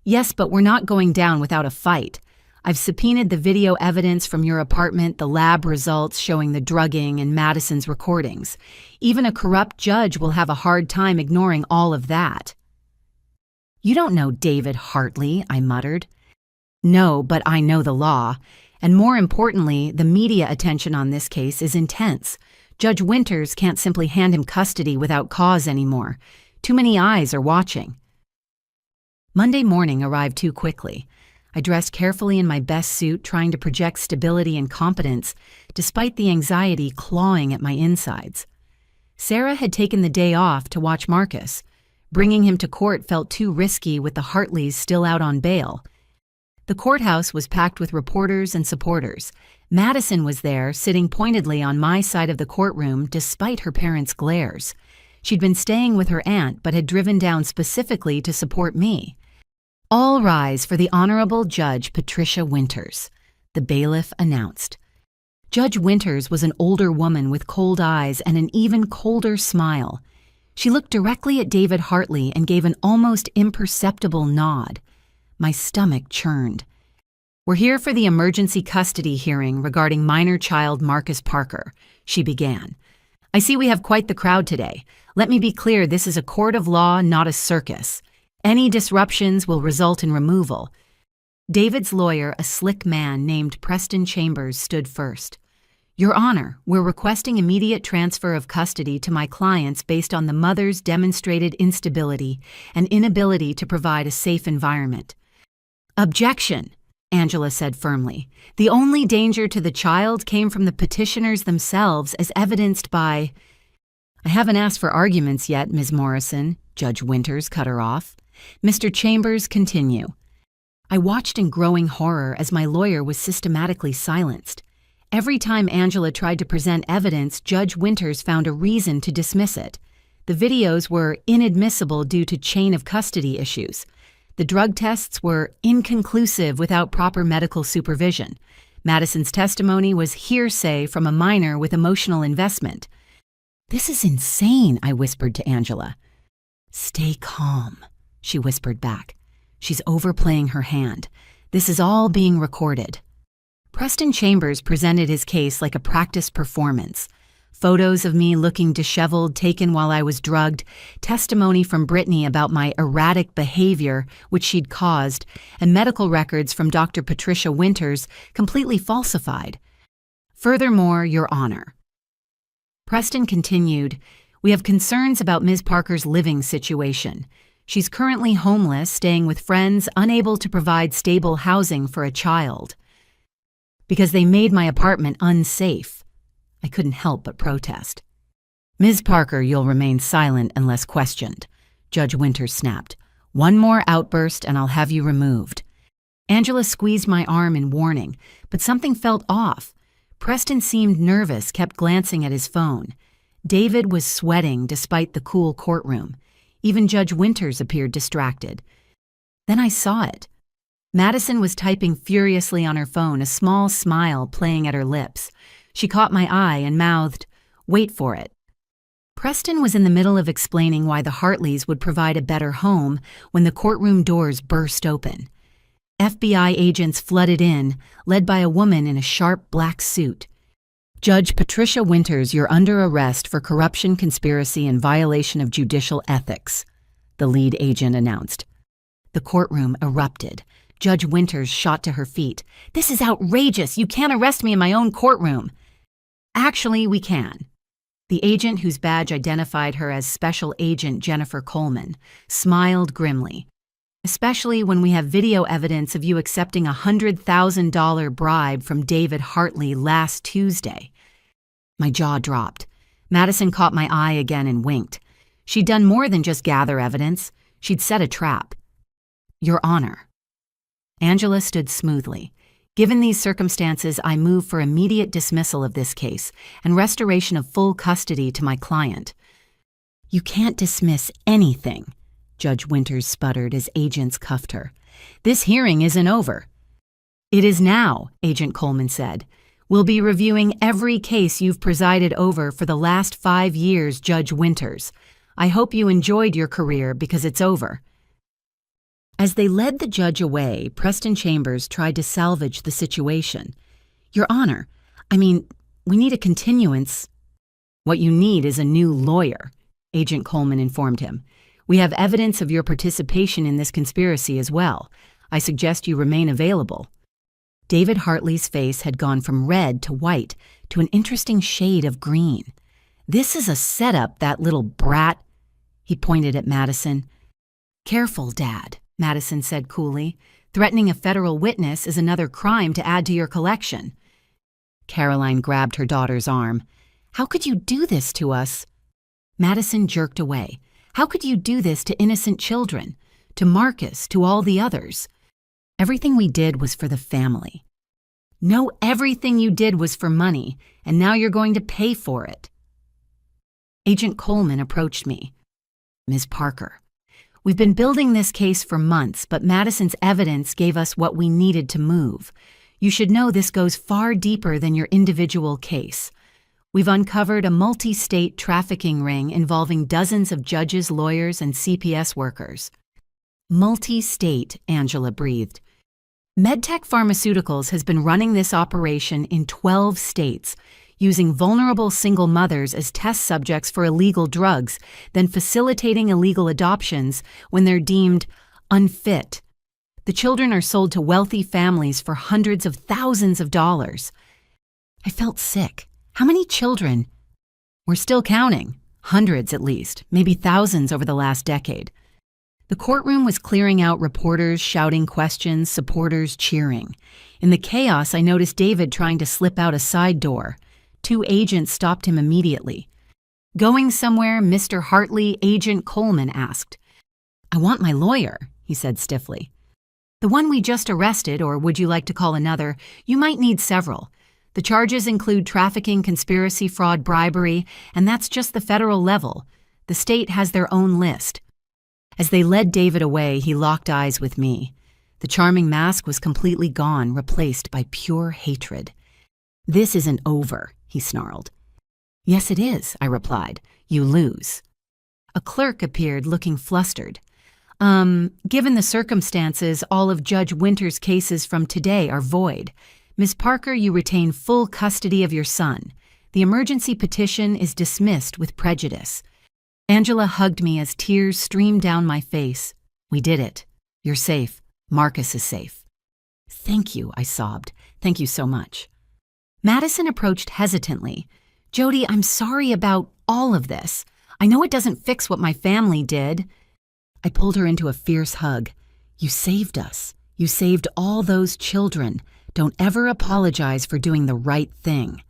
Yes, but we're not going down without a fight. I've subpoenaed the video evidence from your apartment, the lab results showing the drugging and Madison's recordings. Even a corrupt judge will have a hard time ignoring all of that. You don't know David Hartley, I muttered. No, but I know the law. And more importantly, the media attention on this case is intense. Judge Winters can't simply hand him custody without cause anymore. Too many eyes are watching. Monday morning arrived too quickly. I dressed carefully in my best suit, trying to project stability and competence, despite the anxiety clawing at my insides. Sarah had taken the day off to watch Marcus. Bringing him to court felt too risky with the Hartleys still out on bail. The courthouse was packed with reporters and supporters. Madison was there, sitting pointedly on my side of the courtroom despite her parents' glares. She'd been staying with her aunt but had driven down specifically to support me. All rise for the Honorable Judge Patricia Winters, the bailiff announced. Judge Winters was an older woman with cold eyes and an even colder smile. She looked directly at David Hartley and gave an almost imperceptible nod. My stomach churned. We're here for the emergency custody hearing regarding minor child Marcus Parker, she began. I see we have quite the crowd today. Let me be clear, this is a court of law, not a circus. Any disruptions will result in removal. David's lawyer, a slick man named Preston Chambers, stood first. Your Honor, we're requesting immediate transfer of custody to my clients based on the mother's demonstrated instability and inability to provide a safe environment. Objection, Angela said firmly. The only danger to the child came from the petitioners themselves, as evidenced by— I haven't asked for arguments yet, Ms. Morrison, Judge Winters cut her off. Mr. Chambers, continue. I watched in growing horror as my lawyer was systematically silenced. Every time Angela tried to present evidence, Judge Winters found a reason to dismiss it. The videos were inadmissible due to chain of custody issues. The drug tests were inconclusive without proper medical supervision. Madison's testimony was hearsay from a minor with emotional investment. This is insane, I whispered to Angela. Stay calm, she whispered back. She's overplaying her hand. This is all being recorded. Preston Chambers presented his case like a practice performance. Photos of me looking disheveled taken while I was drugged, testimony from Brittany about my erratic behavior, which she'd caused, and medical records from Dr. Patricia Winters completely falsified. Furthermore, Your Honor. Preston continued, we have concerns about Ms. Parker's living situation. She's currently homeless, staying with friends, unable to provide stable housing for a child. Because they made my apartment unsafe. I couldn't help but protest. Ms. Parker, you'll remain silent unless questioned, Judge Winters snapped. One more outburst and I'll have you removed. Angela squeezed my arm in warning, but something felt off. Preston seemed nervous, kept glancing at his phone. David was sweating despite the cool courtroom. Even Judge Winters appeared distracted. Then I saw it. Madison was typing furiously on her phone, a small smile playing at her lips. She caught my eye and mouthed, "Wait for it." Preston was in the middle of explaining why the Hartleys would provide a better home when the courtroom doors burst open. FBI agents flooded in, led by a woman in a sharp black suit. Judge Patricia Winters, you're under arrest for corruption, conspiracy, and violation of judicial ethics, the lead agent announced. The courtroom erupted. Judge Winters shot to her feet. This is outrageous. You can't arrest me in my own courtroom. Actually, we can. The agent, whose badge identified her as Special Agent Jennifer Coleman, smiled grimly. Especially when we have video evidence of you accepting a $100,000 bribe from David Hartley last Tuesday. My jaw dropped. Madison caught my eye again and winked. She'd done more than just gather evidence. She'd set a trap. Your Honor. Angela stood smoothly. Given these circumstances, I move for immediate dismissal of this case and restoration of full custody to my client. You can't dismiss anything, Judge Winters sputtered as agents cuffed her. This hearing isn't over. It is now, Agent Coleman said. We'll be reviewing every case you've presided over for the last 5 years, Judge Winters. I hope you enjoyed your career because it's over." As they led the judge away, Preston Chambers tried to salvage the situation. "Your Honor, we need a continuance." "What you need is a new lawyer," Agent Coleman informed him. "We have evidence of your participation in this conspiracy as well. I suggest you remain available." David Hartley's face had gone from red to white to an interesting shade of green. "This is a setup, that little brat." He pointed at Madison. "Careful, Dad," Madison said coolly. "Threatening a federal witness is another crime to add to your collection." Caroline grabbed her daughter's arm. "How could you do this to us?" Madison jerked away. "How could you do this to innocent children? To Marcus, to all the others? Everything we did was for the family." "No, everything you did was for money, and now you're going to pay for it." Agent Coleman approached me. "Ms. Parker, we've been building this case for months, but Madison's evidence gave us what we needed to move. You should know this goes far deeper than your individual case. We've uncovered a multi-state trafficking ring involving dozens of judges, lawyers, and CPS workers." "Multi-state," Angela breathed. "MedTech Pharmaceuticals has been running this operation in 12 states, using vulnerable single mothers as test subjects for illegal drugs, then facilitating illegal adoptions when they're deemed unfit. The children are sold to wealthy families for hundreds of thousands of dollars." I felt sick. How many children? "We're still counting. Hundreds at least, maybe thousands over the last decade." The courtroom was clearing out, reporters shouting questions, supporters cheering. In the chaos, I noticed David trying to slip out a side door. 2 agents stopped him immediately. "Going somewhere, Mr. Hartley?" Agent Coleman asked. "I want my lawyer," he said stiffly. "The one we just arrested, or would you like to call another? You might need several. The charges include trafficking, conspiracy, fraud, bribery, and that's just the federal level. The state has their own list." As they led David away, he locked eyes with me. The charming mask was completely gone, replaced by pure hatred. "This isn't over," he snarled. "Yes, it is," I replied. "You lose." A clerk appeared, looking flustered. Given the circumstances, all of Judge Winters' cases from today are void. Ms. Parker, you retain full custody of your son. The emergency petition is dismissed with prejudice." Angela hugged me as tears streamed down my face. "We did it. You're safe. Marcus is safe." "Thank you," I sobbed. "Thank you so much." Madison approached hesitantly. "Jody, I'm sorry about all of this. I know it doesn't fix what my family did." I pulled her into a fierce hug. "You saved us. You saved all those children. Don't ever apologize for doing the right thing."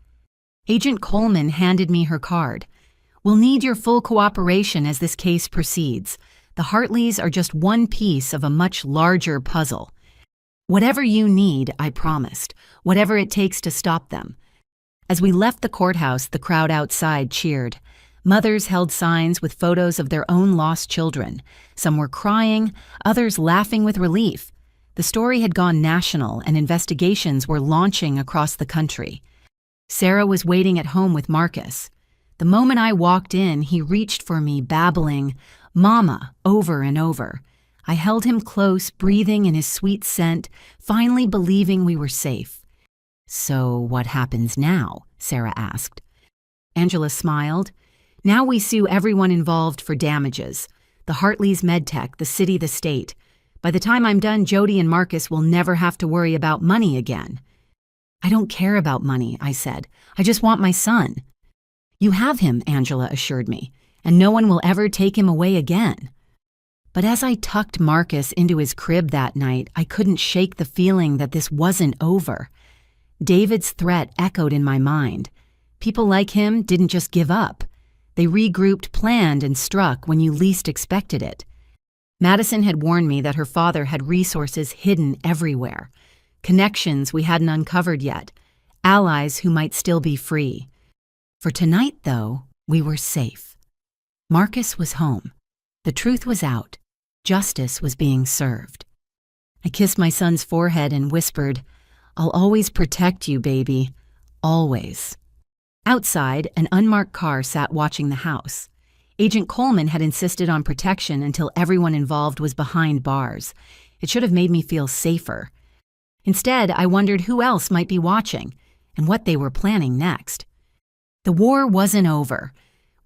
Agent Coleman handed me her card. "We'll need your full cooperation as this case proceeds. The Hartleys are just one piece of a much larger puzzle. Whatever you need, I promised. Whatever it takes to stop them." As we left the courthouse, the crowd outside cheered. Mothers held signs with photos of their own lost children. Some were crying, others laughing with relief. The story had gone national, and investigations were launching across the country. Sarah was waiting at home with Marcus. The moment I walked in, he reached for me, babbling, "Mama," over and over. I held him close, breathing in his sweet scent, finally believing we were safe. "So what happens now?" Sarah asked. Angela smiled. "Now we sue everyone involved for damages. The Hartleys, MedTech, the city, the state. By the time I'm done, Jody and Marcus will never have to worry about money again." "I don't care about money," I said. "I just want my son." "You have him," Angela assured me, "and no one will ever take him away again." But as I tucked Marcus into his crib that night, I couldn't shake the feeling that this wasn't over. David's threat echoed in my mind. People like him didn't just give up. They regrouped, planned, and struck when you least expected it. Madison had warned me that her father had resources hidden everywhere. Connections we hadn't uncovered yet. Allies who might still be free. For tonight, though, we were safe. Marcus was home. The truth was out. Justice was being served. I kissed my son's forehead and whispered, "I'll always protect you, baby. Always. Outside, an unmarked car sat watching the house. Agent Coleman had insisted on protection until everyone involved was behind bars. It should have made me feel safer. Instead, I wondered who else might be watching and what they were planning next. The war wasn't over.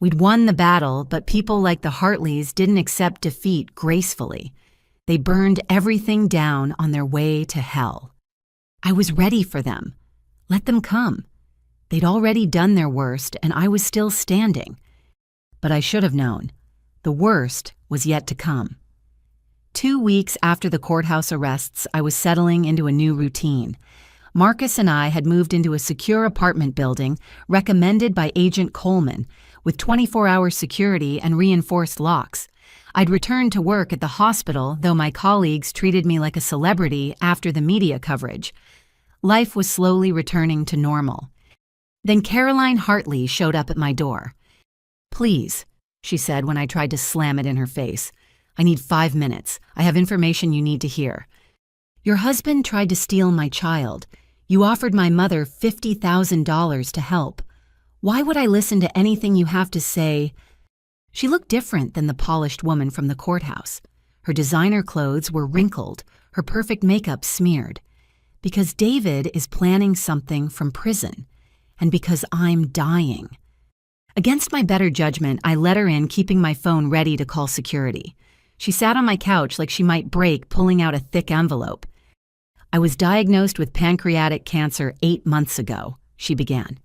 We'd won the battle, but people like the Hartleys didn't accept defeat gracefully. They burned everything down on their way to hell. I was ready for them. Let them come. They'd already done their worst, and I was still standing. But I should have known. The worst was yet to come. 2 weeks after the courthouse arrests, I was settling into a new routine. Marcus and I had moved into a secure apartment building recommended by Agent Coleman, with 24-hour security and reinforced locks. I'd returned to work at the hospital, though my colleagues treated me like a celebrity after the media coverage. Life was slowly returning to normal. Then Caroline Hartley showed up at my door. "Please," she said when I tried to slam it in her face. "I need 5 minutes. I have information you need to hear. Your husband tried to steal my child. You offered my mother $50,000 to help. Why would I listen to anything you have to say?" She looked different than the polished woman from the courthouse. Her designer clothes were wrinkled, her perfect makeup smeared. "Because David is planning something from prison, and because I'm dying." Against my better judgment, I let her in, keeping my phone ready to call security. She sat on my couch like she might break, pulling out a thick envelope. "I was diagnosed with pancreatic cancer 8 months ago," she began.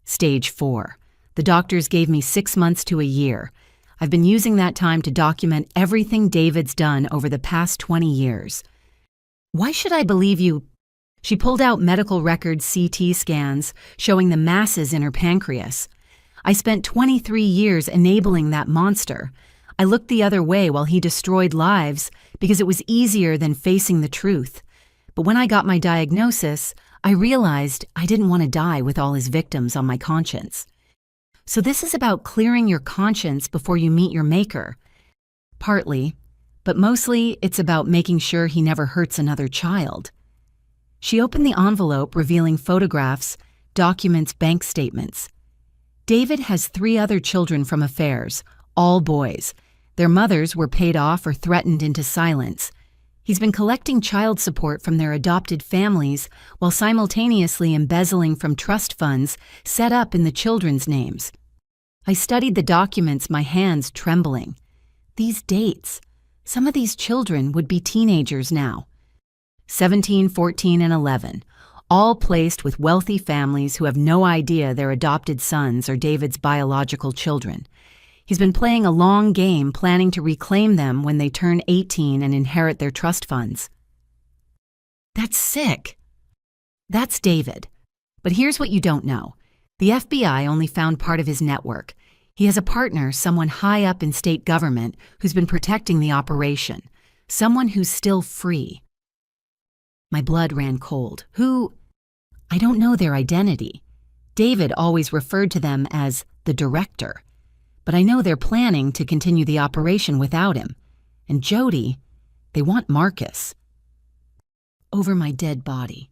"Stage 4. The doctors gave me 6 months to a year. I've been using that time to document everything David's done over the past 20 years. Why should I believe you?" She pulled out medical record CT scans showing the masses in her pancreas. "I spent 23 years enabling that monster. I looked the other way while he destroyed lives because it was easier than facing the truth. But when I got my diagnosis, I realized I didn't want to die with all his victims on my conscience. So this is about clearing your conscience before you meet your maker. Partly, but mostly it's about making sure he never hurts another child." She opened the envelope, revealing photographs, documents, bank statements. "David has 3 other children from affairs, all boys. Their mothers were paid off or threatened into silence. He's been collecting child support from their adopted families while simultaneously embezzling from trust funds set up in the children's names." I studied the documents, my hands trembling. These dates. Some of these children would be teenagers now. 17, 14, and 11. All placed with wealthy families who have no idea their adopted sons are David's biological children. He's been playing a long game, planning to reclaim them when they turn 18 and inherit their trust funds. That's sick. That's David. But here's what you don't know. The FBI only found part of his network. He has a partner, someone high up in state government, who's been protecting the operation. Someone who's still free. My blood ran cold. Who? I don't know their identity. David always referred to them as the director. But I know they're planning to continue the operation without him. And Jody, they want Marcus. Over my dead body.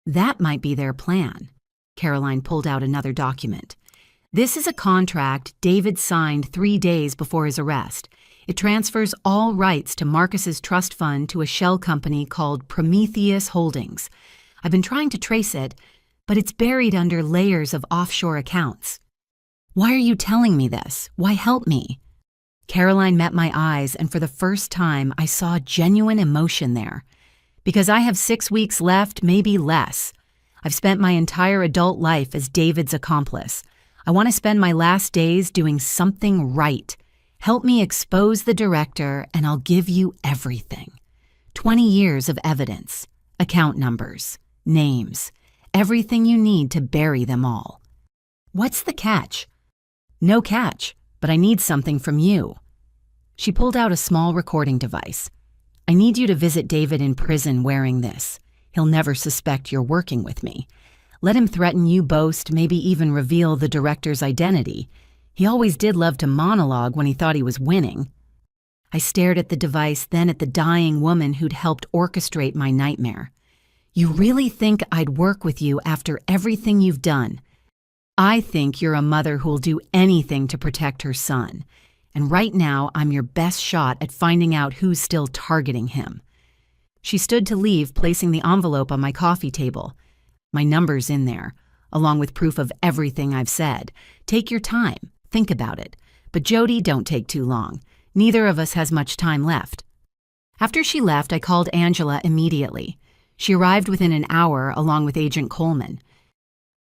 That might be their plan. Caroline pulled out another document. This is a contract David signed 3 days before his arrest. It transfers all rights to Marcus's trust fund to a shell company called Prometheus Holdings. I've been trying to trace it, but it's buried under layers of offshore accounts. Why are you telling me this? Why help me? Caroline met my eyes, and for the first time, I saw genuine emotion there. Because I have 6 weeks left, maybe less. I've spent my entire adult life as David's accomplice. I want to spend my last days doing something right. Help me expose the director, and I'll give you everything. 20 years of evidence, account numbers, names, everything you need to bury them all. What's the catch? No catch, but I need something from you. She pulled out a small recording device. I need you to visit David in prison wearing this. He'll never suspect you're working with me. Let him threaten you, boast, maybe even reveal the director's identity. He always did love to monologue when he thought he was winning. I stared at the device, then at the dying woman who'd helped orchestrate my nightmare. You really think I'd work with you after everything you've done? I think you're a mother who'll do anything to protect her son. And right now, I'm your best shot at finding out who's still targeting him." She stood to leave, placing the envelope on my coffee table. "My number's in there, along with proof of everything I've said. Take your time. Think about it. But Jody, don't take too long. Neither of us has much time left." After she left, I called Angela immediately. She arrived within an hour along with Agent Coleman.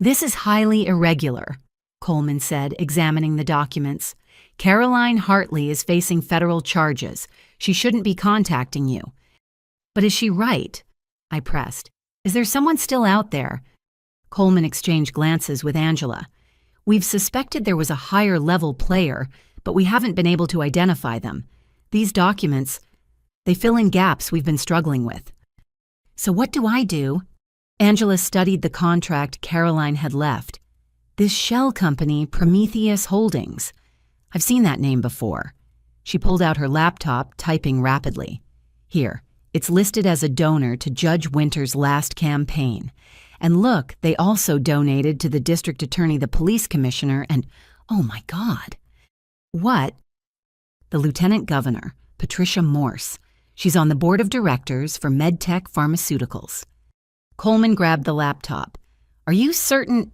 "This is highly irregular," Coleman said, examining the documents. "Caroline Hartley is facing federal charges. She shouldn't be contacting you." "But is she right?" I pressed. "Is there someone still out there?" Coleman exchanged glances with Angela. "We've suspected there was a higher-level player, but we haven't been able to identify them. These documents, they fill in gaps we've been struggling with." "So what do I do?" Angela studied the contract Caroline had left. "This shell company, Prometheus Holdings. I've seen that name before." She pulled out her laptop, typing rapidly. "Here, it's listed as a donor to Judge Winter's last campaign. And look, they also donated to the district attorney, the police commissioner, and oh my God." "What?" "The lieutenant governor, Patricia Morse. She's on the board of directors for MedTech Pharmaceuticals." Coleman grabbed the laptop. "Are you certain?"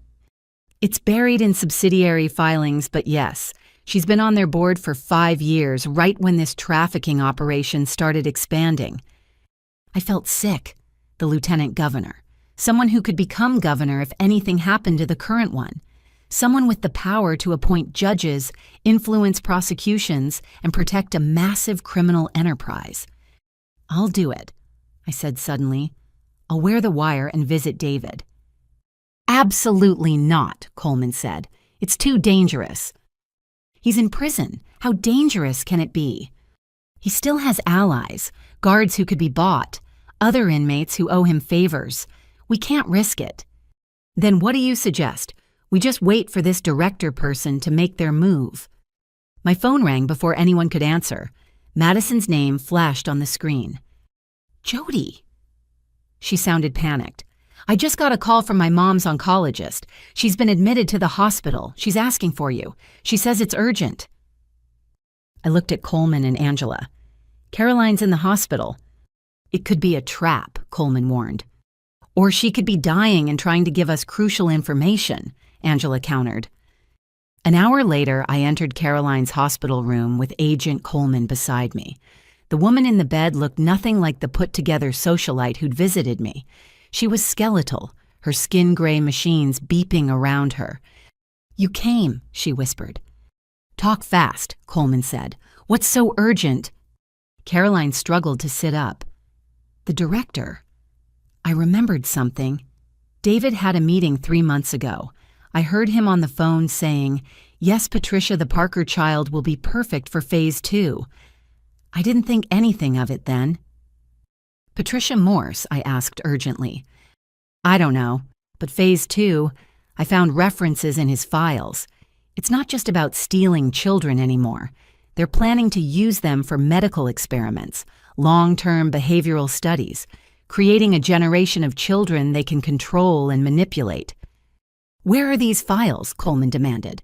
"It's buried in subsidiary filings, but yes, she's been on their board for 5 years, right when this trafficking operation started expanding." I felt sick. The lieutenant governor. Someone who could become governor if anything happened to the current one. Someone with the power to appoint judges, influence prosecutions, and protect a massive criminal enterprise. "I'll do it," I said suddenly. "I'll wear the wire and visit David." "Absolutely not," Coleman said. "It's too dangerous." "He's in prison. How dangerous can it be?" "He still has allies, guards who could be bought, other inmates who owe him favors. We can't risk it." "Then what do you suggest? We just wait for this director person to make their move." My phone rang before anyone could answer. Madison's name flashed on the screen. "Jody." She sounded panicked. "I just got a call from my mom's oncologist. She's been admitted to the hospital. She's asking for you. She says it's urgent." I looked at Coleman and Angela. "Caroline's in the hospital." "It could be a trap," Coleman warned. "Or she could be dying and trying to give us crucial information," Angela countered. An hour later, I entered Caroline's hospital room with Agent Coleman beside me. The woman in the bed looked nothing like the put-together socialite who'd visited me. She was skeletal, her skin-gray machines beeping around her. "You came," she whispered. "Talk fast," Coleman said. "What's so urgent?" Caroline struggled to sit up. "The director." I remembered something. David had a meeting 3 months ago. I heard him on the phone saying, "Yes, Patricia, the Parker child will be perfect for phase 2. I didn't think anything of it then. "Patricia Morse?" I asked urgently. "I don't know, but phase 2, I found references in his files. It's not just about stealing children anymore. They're planning to use them for medical experiments, long-term behavioral studies, creating a generation of children they can control and manipulate." "Where are these files?" Coleman demanded.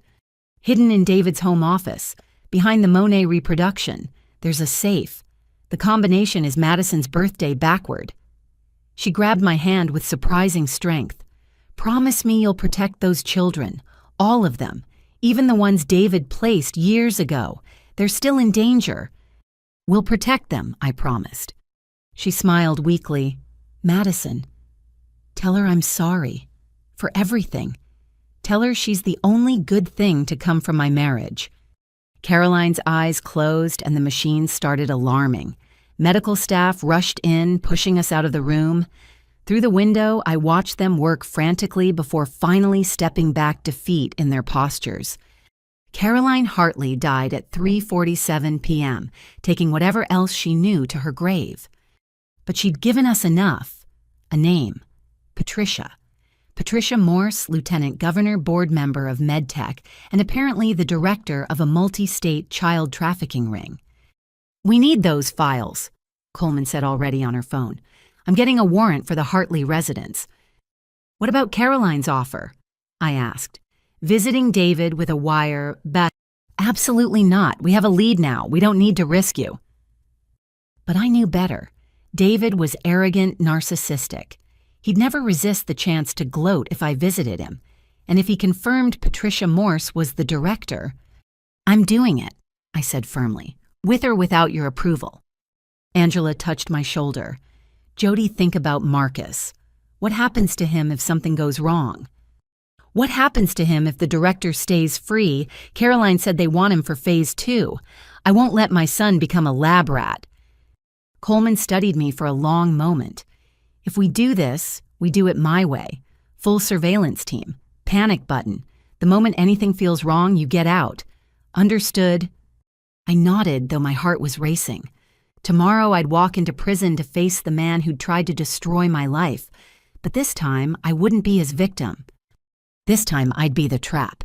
"Hidden in David's home office, behind the Monet reproduction. There's a safe. The combination is Madison's birthday backward." She grabbed my hand with surprising strength. "Promise me you'll protect those children, all of them, even the ones David placed years ago. They're still in danger." "We'll protect them," I promised. She smiled weakly. "Madison, tell her I'm sorry. For everything. Tell her she's the only good thing to come from my marriage." Caroline's eyes closed and the machine started alarming. Medical staff rushed in, pushing us out of the room. Through the window, I watched them work frantically before finally stepping back defeat in their postures. Caroline Hartley died at 3:47 p.m., taking whatever else she knew to her grave. But she'd given us enough. A name. Patricia. Patricia Morse, Lieutenant Governor, board member of MedTech, and apparently the director of a multi-state child trafficking ring. "We need those files," Coleman said already on her phone. I'm getting a warrant for the Hartley residence. What about Caroline's offer? I asked. Visiting David with a wire, but absolutely not. We have a lead now. We don't need to risk you. But I knew better. David was arrogant, narcissistic. He'd never resist the chance to gloat if I visited him. And if he confirmed Patricia Morse was the director, I'm doing it, I said firmly, with or without your approval. Angela touched my shoulder. Jody, think about Marcus. What happens to him if something goes wrong? What happens to him if the director stays free? Caroline said they want him for phase 2. I won't let my son become a lab rat. Coleman studied me for a long moment. If we do this, we do it my way. Full surveillance team. Panic button. The moment anything feels wrong, you get out. Understood? I nodded, though my heart was racing. Tomorrow I'd walk into prison to face the man who'd tried to destroy my life. But this time, I wouldn't be his victim. This time, I'd be the trap.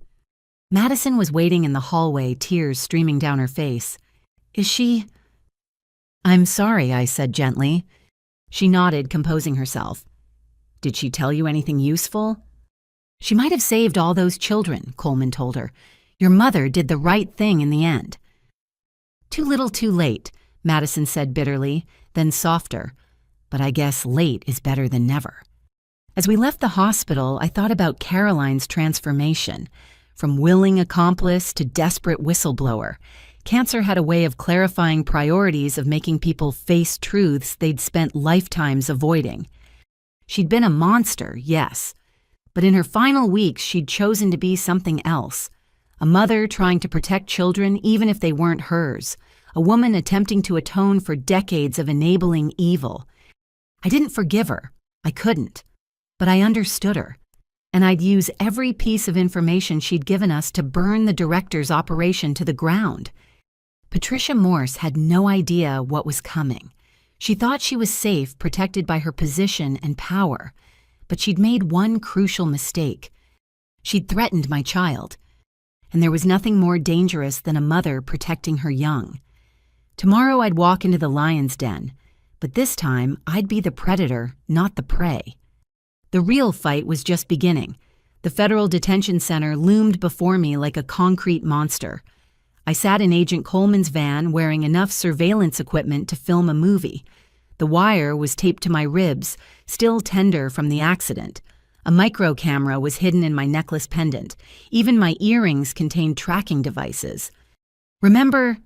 Madison was waiting in the hallway, tears streaming down her face. Is she... I'm sorry, I said gently. She nodded, composing herself. Did she tell you anything useful? She might have saved all those children, Coleman told her. Your mother did the right thing in the end. Too little too late, Madison said bitterly, then softer. But I guess late is better than never. As we left the hospital, I thought about Caroline's transformation. From willing accomplice to desperate whistleblower, cancer had a way of clarifying priorities, of making people face truths they'd spent lifetimes avoiding. She'd been a monster, yes, but in her final weeks she'd chosen to be something else. A mother trying to protect children even if they weren't hers. A woman attempting to atone for decades of enabling evil. I didn't forgive her. I couldn't. But I understood her. And I'd use every piece of information she'd given us to burn the director's operation to the ground. Patricia Morse had no idea what was coming. She thought she was safe, protected by her position and power. But she'd made one crucial mistake. She'd threatened my child. And there was nothing more dangerous than a mother protecting her young. Tomorrow I'd walk into the lion's den, but this time I'd be the predator, not the prey. The real fight was just beginning. The federal detention center loomed before me like a concrete monster. I sat in Agent Coleman's van wearing enough surveillance equipment to film a movie. The wire was taped to my ribs, still tender from the accident. A micro camera was hidden in my necklace pendant. Even my earrings contained tracking devices. Remember,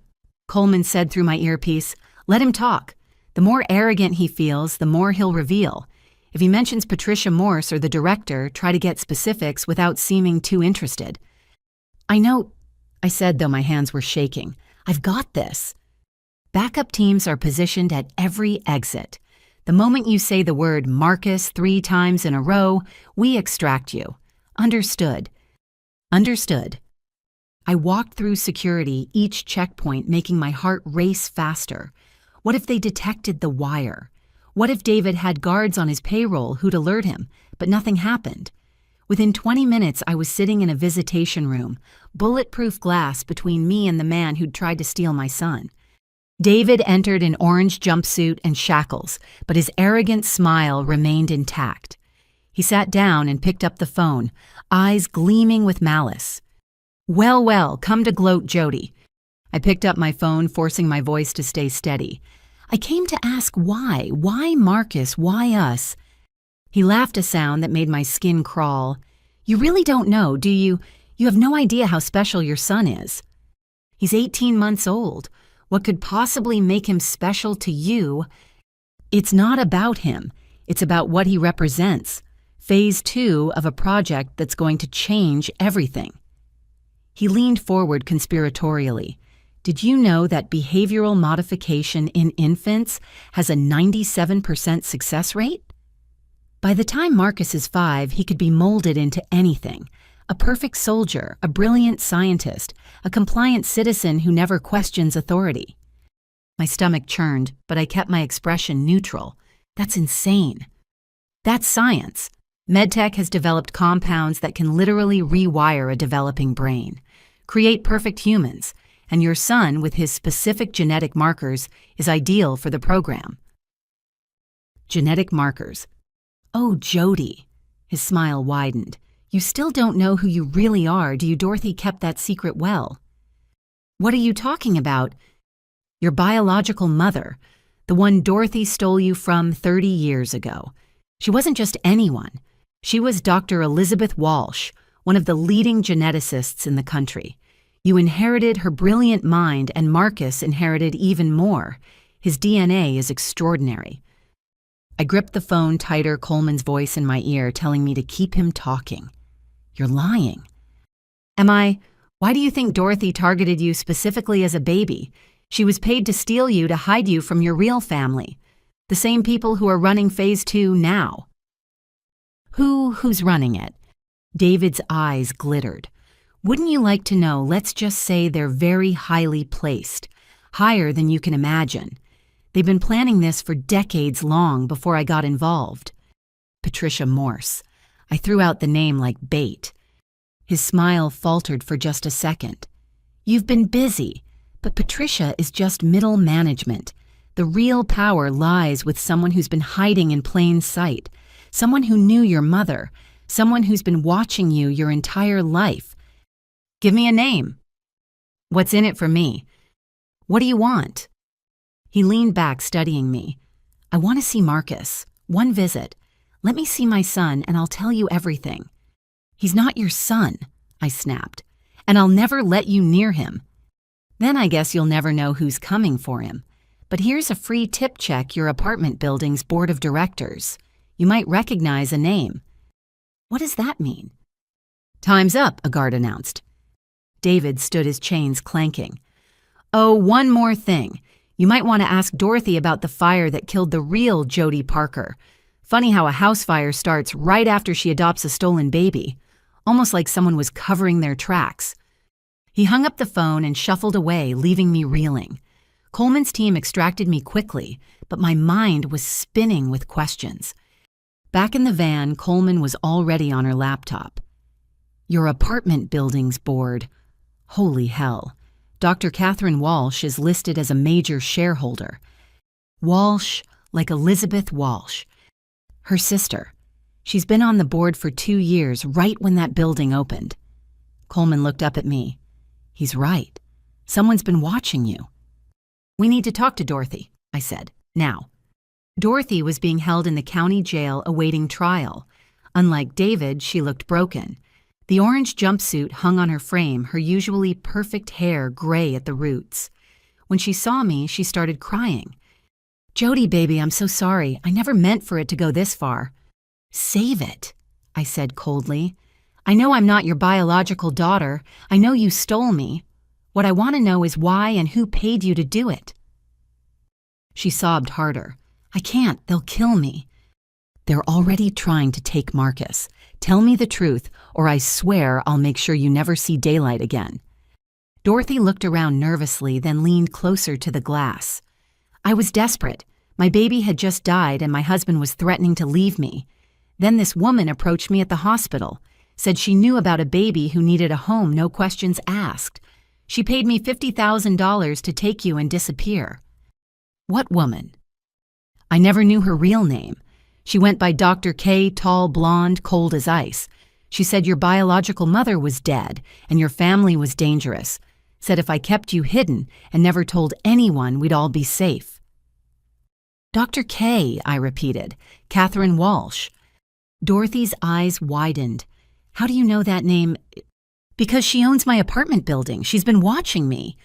Coleman said through my earpiece, let him talk. The more arrogant he feels, the more he'll reveal. If he mentions Patricia Morse or the director, try to get specifics without seeming too interested. I know, I said, though my hands were shaking. I've got this. Backup teams are positioned at every exit. The moment you say the word Marcus 3 times in a row, we extract you. Understood. Understood. I walked through security, each checkpoint making my heart race faster. What if they detected the wire? What if David had guards on his payroll who'd alert him, but nothing happened? Within 20 minutes, I was sitting in a visitation room, bulletproof glass between me and the man who'd tried to steal my son. David entered in orange jumpsuit and shackles, but his arrogant smile remained intact. He sat down and picked up the phone, eyes gleaming with malice. Well, well, come to gloat, Jody. I picked up my phone, forcing my voice to stay steady. I came to ask why. Why Marcus? Why us? He laughed a sound that made my skin crawl. You really don't know, do you? You have no idea how special your son is. He's 18 months old. What could possibly make him special to you? It's not about him. It's about what he represents. Phase 2 of a project that's going to change everything. He leaned forward conspiratorially. Did you know that behavioral modification in infants has a 97% success rate? By the time Marcus is 5, he could be molded into anything. A perfect soldier, a brilliant scientist, a compliant citizen who never questions authority. My stomach churned, but I kept my expression neutral. That's insane. That's science. MedTech has developed compounds that can literally rewire a developing brain, create perfect humans, and your son, with his specific genetic markers, is ideal for the program. Genetic markers. Oh, Jody. His smile widened. You still don't know who you really are, do you? Dorothy kept that secret well. What are you talking about? Your biological mother, the one Dorothy stole you from 30 years ago. She wasn't just anyone. She was Dr. Elizabeth Walsh, one of the leading geneticists in the country. You inherited her brilliant mind, and Marcus inherited even more. His DNA is extraordinary. I gripped the phone tighter, Coleman's voice in my ear telling me to keep him talking. You're lying. Am I? Why do you think Dorothy targeted you specifically as a baby? She was paid to steal you to hide you from your real family. The same people who are running Phase 2 now. Who's running it? David's eyes glittered. Wouldn't you like to know? Let's just say they're very highly placed. Higher than you can imagine. They've been planning this for decades long before I got involved. Patricia Morse. I threw out the name like bait. His smile faltered for just a second. You've been busy, but Patricia is just middle management. The real power lies with someone who's been hiding in plain sight, someone who knew your mother, someone who's been watching you your entire life. Give me a name. What's in it for me? What do you want? He leaned back, studying me. I want to see Marcus. One visit. Let me see my son, and I'll tell you everything. He's not your son, I snapped, and I'll never let you near him. Then I guess you'll never know who's coming for him. But here's a free tip. Check your apartment building's board of directors. You might recognize a name. What does that mean? Time's up, a guard announced. David stood, his chains clanking. Oh, one more thing. You might want to ask Dorothy about the fire that killed the real Jody Parker. Funny how a house fire starts right after she adopts a stolen baby. Almost like someone was covering their tracks. He hung up the phone and shuffled away, leaving me reeling. Coleman's team extracted me quickly, but my mind was spinning with questions. Back in the van, Coleman was already on her laptop. Your apartment building's board. Holy hell. Dr. Catherine Walsh is listed as a major shareholder. Walsh, like Elizabeth Walsh. Her sister. She's been on the board for 2 years, right when that building opened. Coleman looked up at me. He's right. Someone's been watching you. We need to talk to Dorothy, I said. Now. Dorothy was being held in the county jail awaiting trial. Unlike David, she looked broken. The orange jumpsuit hung on her frame, her usually perfect hair gray at the roots. When she saw me, she started crying. Jody, baby, I'm so sorry. I never meant for it to go this far. Save it, I said coldly. I know I'm not your biological daughter. I know you stole me. What I want to know is why and who paid you to do it. She sobbed harder. I can't. They'll kill me. They're already trying to take Marcus. Tell me the truth, or I swear I'll make sure you never see daylight again. Dorothy looked around nervously, then leaned closer to the glass. I was desperate. My baby had just died, and my husband was threatening to leave me. Then this woman approached me at the hospital, said she knew about a baby who needed a home, no questions asked. She paid me $50,000 to take you and disappear. What woman? I never knew her real name. She went by Dr. K, tall, blonde, cold as ice. She said your biological mother was dead and your family was dangerous. Said if I kept you hidden and never told anyone, we'd all be safe. Dr. K, I repeated. Catherine Walsh. Dorothy's eyes widened. How do you know that name? Because she owns my apartment building. She's been watching me.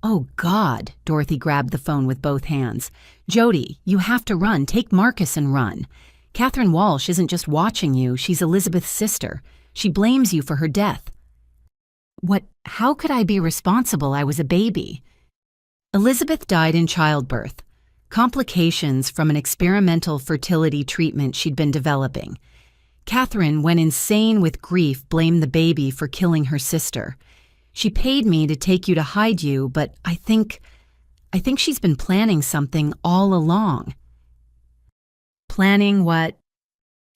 Oh, God, Dorothy grabbed the phone with both hands. Jody, you have to run. Take Marcus and run. Catherine Walsh isn't just watching you. She's Elizabeth's sister. She blames you for her death. What? How could I be responsible? I was a baby. Elizabeth died in childbirth. Complications from an experimental fertility treatment she'd been developing. Catherine went insane with grief, blamed the baby for killing her sister. She paid me to take you to hide you, but I think she's been planning something all along. Planning what?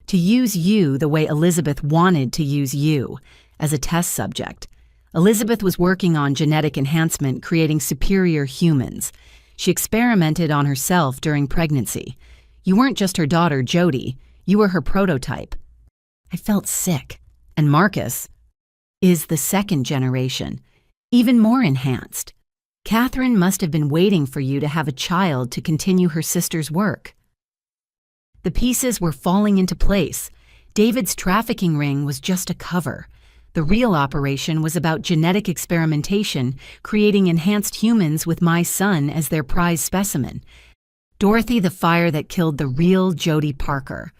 To use you the way Elizabeth wanted to use you, as a test subject. Elizabeth was working on genetic enhancement, creating superior humans. She experimented on herself during pregnancy. You weren't just her daughter, Jody. You were her prototype. I felt sick. And Marcus is the second generation, even more enhanced. Catherine must have been waiting for you to have a child to continue her sister's work. The pieces were falling into place. David's trafficking ring was just a cover. The real operation was about genetic experimentation, creating enhanced humans with my son as their prize specimen. Dorothy, the fire that killed the real Jody Parker.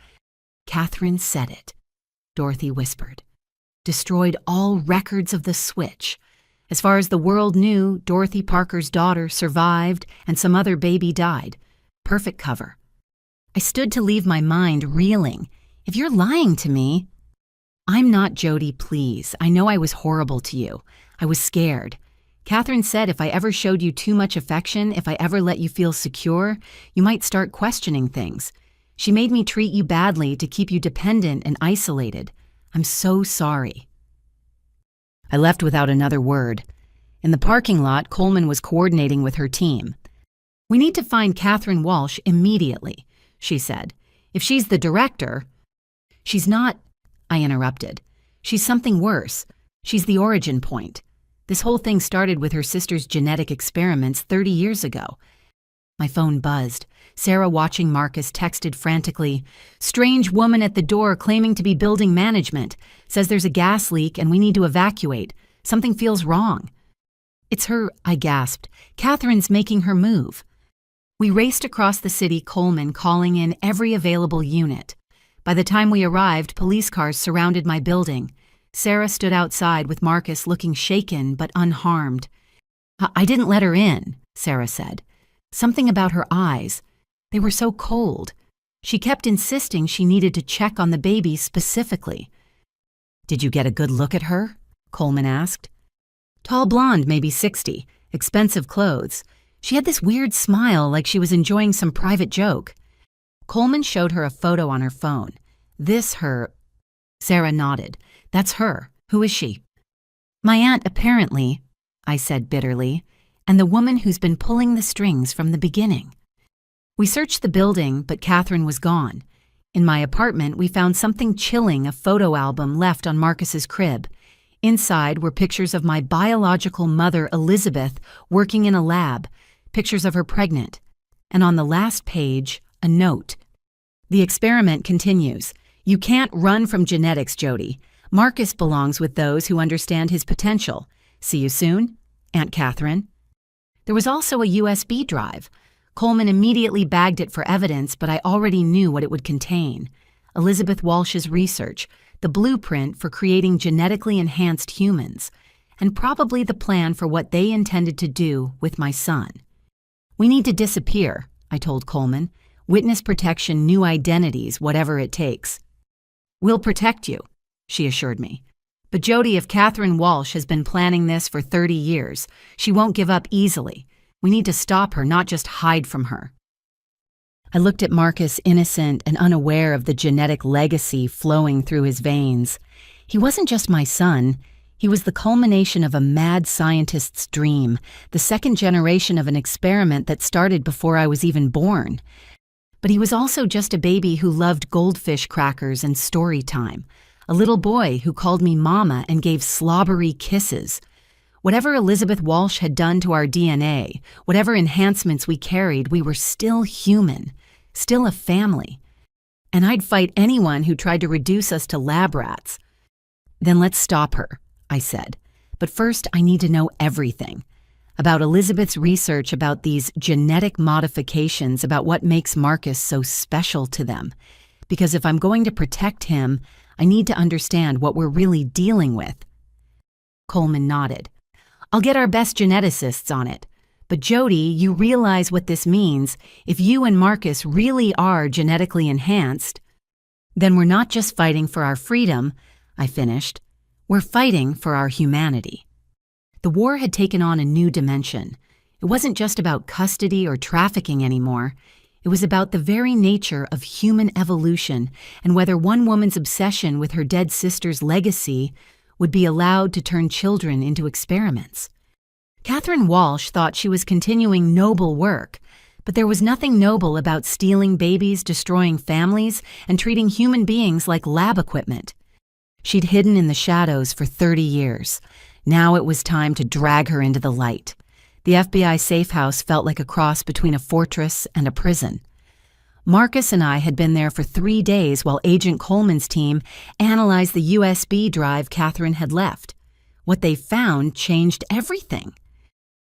Catherine said it. Dorothy whispered. Destroyed all records of the switch. As far as the world knew, Dorothy Parker's daughter survived and some other baby died. Perfect cover. I stood to leave my mind reeling. If you're lying to me... I'm not Jody, please. I know I was horrible to you. I was scared. Catherine said if I ever showed you too much affection, if I ever let you feel secure, you might start questioning things. She made me treat you badly to keep you dependent and isolated. I'm so sorry. I left without another word. In the parking lot, Coleman was coordinating with her team. We need to find Catherine Walsh immediately, she said. If she's the director... She's not... I interrupted. She's something worse. She's the origin point. This whole thing started with her sister's genetic experiments 30 years ago. My phone buzzed. Sarah, watching Marcus, texted frantically, "Strange woman at the door claiming to be building management. Says there's a gas leak and we need to evacuate. Something feels wrong." "It's her," I gasped. "Catherine's making her move." We raced across the city, Coleman calling in every available unit. By the time we arrived, police cars surrounded my building. Sarah stood outside with Marcus looking shaken but unharmed. "I didn't let her in," Sarah said. "Something about her eyes. They were so cold. She kept insisting she needed to check on the baby specifically." "Did you get a good look at her?" Coleman asked. "Tall blonde, maybe 60, expensive clothes. She had this weird smile like she was enjoying some private joke." Coleman showed her a photo on her phone. "This her..." Sarah nodded. "That's her. Who is she?" "My aunt, apparently," I said bitterly, "and the woman who's been pulling the strings from the beginning." We searched the building, but Catherine was gone. In my apartment, we found something chilling, a photo album left on Marcus's crib. Inside were pictures of my biological mother, Elizabeth, working in a lab, pictures of her pregnant, and on the last page, a note. "The experiment continues. You can't run from genetics, Jody. Marcus belongs with those who understand his potential. See you soon, Aunt Catherine." There was also a USB drive. Coleman immediately bagged it for evidence, but I already knew what it would contain. Elizabeth Walsh's research, the blueprint for creating genetically enhanced humans, and probably the plan for what they intended to do with my son. "We need to disappear," I told Coleman. "Witness protection, new identities, whatever it takes." "We'll protect you," she assured me. "But Jody, if Catherine Walsh has been planning this for 30 years, she won't give up easily. We need to stop her, not just hide from her." I looked at Marcus, innocent and unaware of the genetic legacy flowing through his veins. He wasn't just my son. He was the culmination of a mad scientist's dream, the second generation of an experiment that started before I was even born. But he was also just a baby who loved goldfish crackers and story time, a little boy who called me Mama and gave slobbery kisses. Whatever Elizabeth Walsh had done to our DNA, whatever enhancements we carried, we were still human, still a family. And I'd fight anyone who tried to reduce us to lab rats. "Then let's stop her," I said. "But first I need to know everything. About Elizabeth's research, about these genetic modifications, about what makes Marcus so special to them. Because if I'm going to protect him, I need to understand what we're really dealing with." Coleman nodded. "I'll get our best geneticists on it. But Jody, you realize what this means. If you and Marcus really are genetically enhanced, then we're not just fighting for our freedom," I finished. "We're fighting for our humanity." The war had taken on a new dimension. It wasn't just about custody or trafficking anymore. It was about the very nature of human evolution and whether one woman's obsession with her dead sister's legacy would be allowed to turn children into experiments. Catherine Walsh thought she was continuing noble work, But there was nothing noble about stealing babies, destroying families, and treating human beings like lab equipment. She'd hidden in the shadows for 30 years. Now it was time to drag her into the light. The FBI safe house felt like a cross between a fortress and a prison. Marcus and I had been there for 3 days while Agent Coleman's team analyzed the USB drive Catherine had left. What they found changed everything.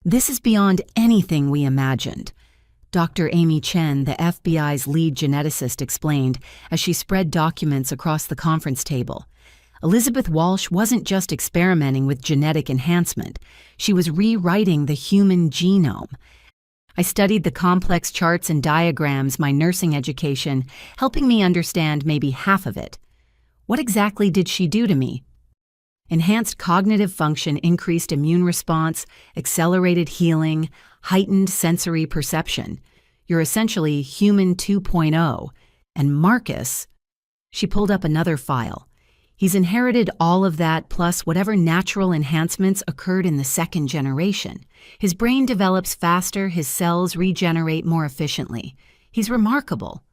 This is beyond anything we imagined. Dr. Amy Chen, the FBI's lead geneticist, explained as she spread documents across the conference table. Elizabeth Walsh wasn't just experimenting with genetic enhancement. She was rewriting the human genome. I studied the complex charts and diagrams my nursing education, helping me understand maybe half of it. What exactly did she do to me? Enhanced cognitive function, increased immune response, accelerated healing, heightened sensory perception. You're essentially human 2.0. And Marcus, she pulled up another file. He's inherited all of that plus whatever natural enhancements occurred in the second generation. His brain develops faster, his cells regenerate more efficiently. He's remarkable.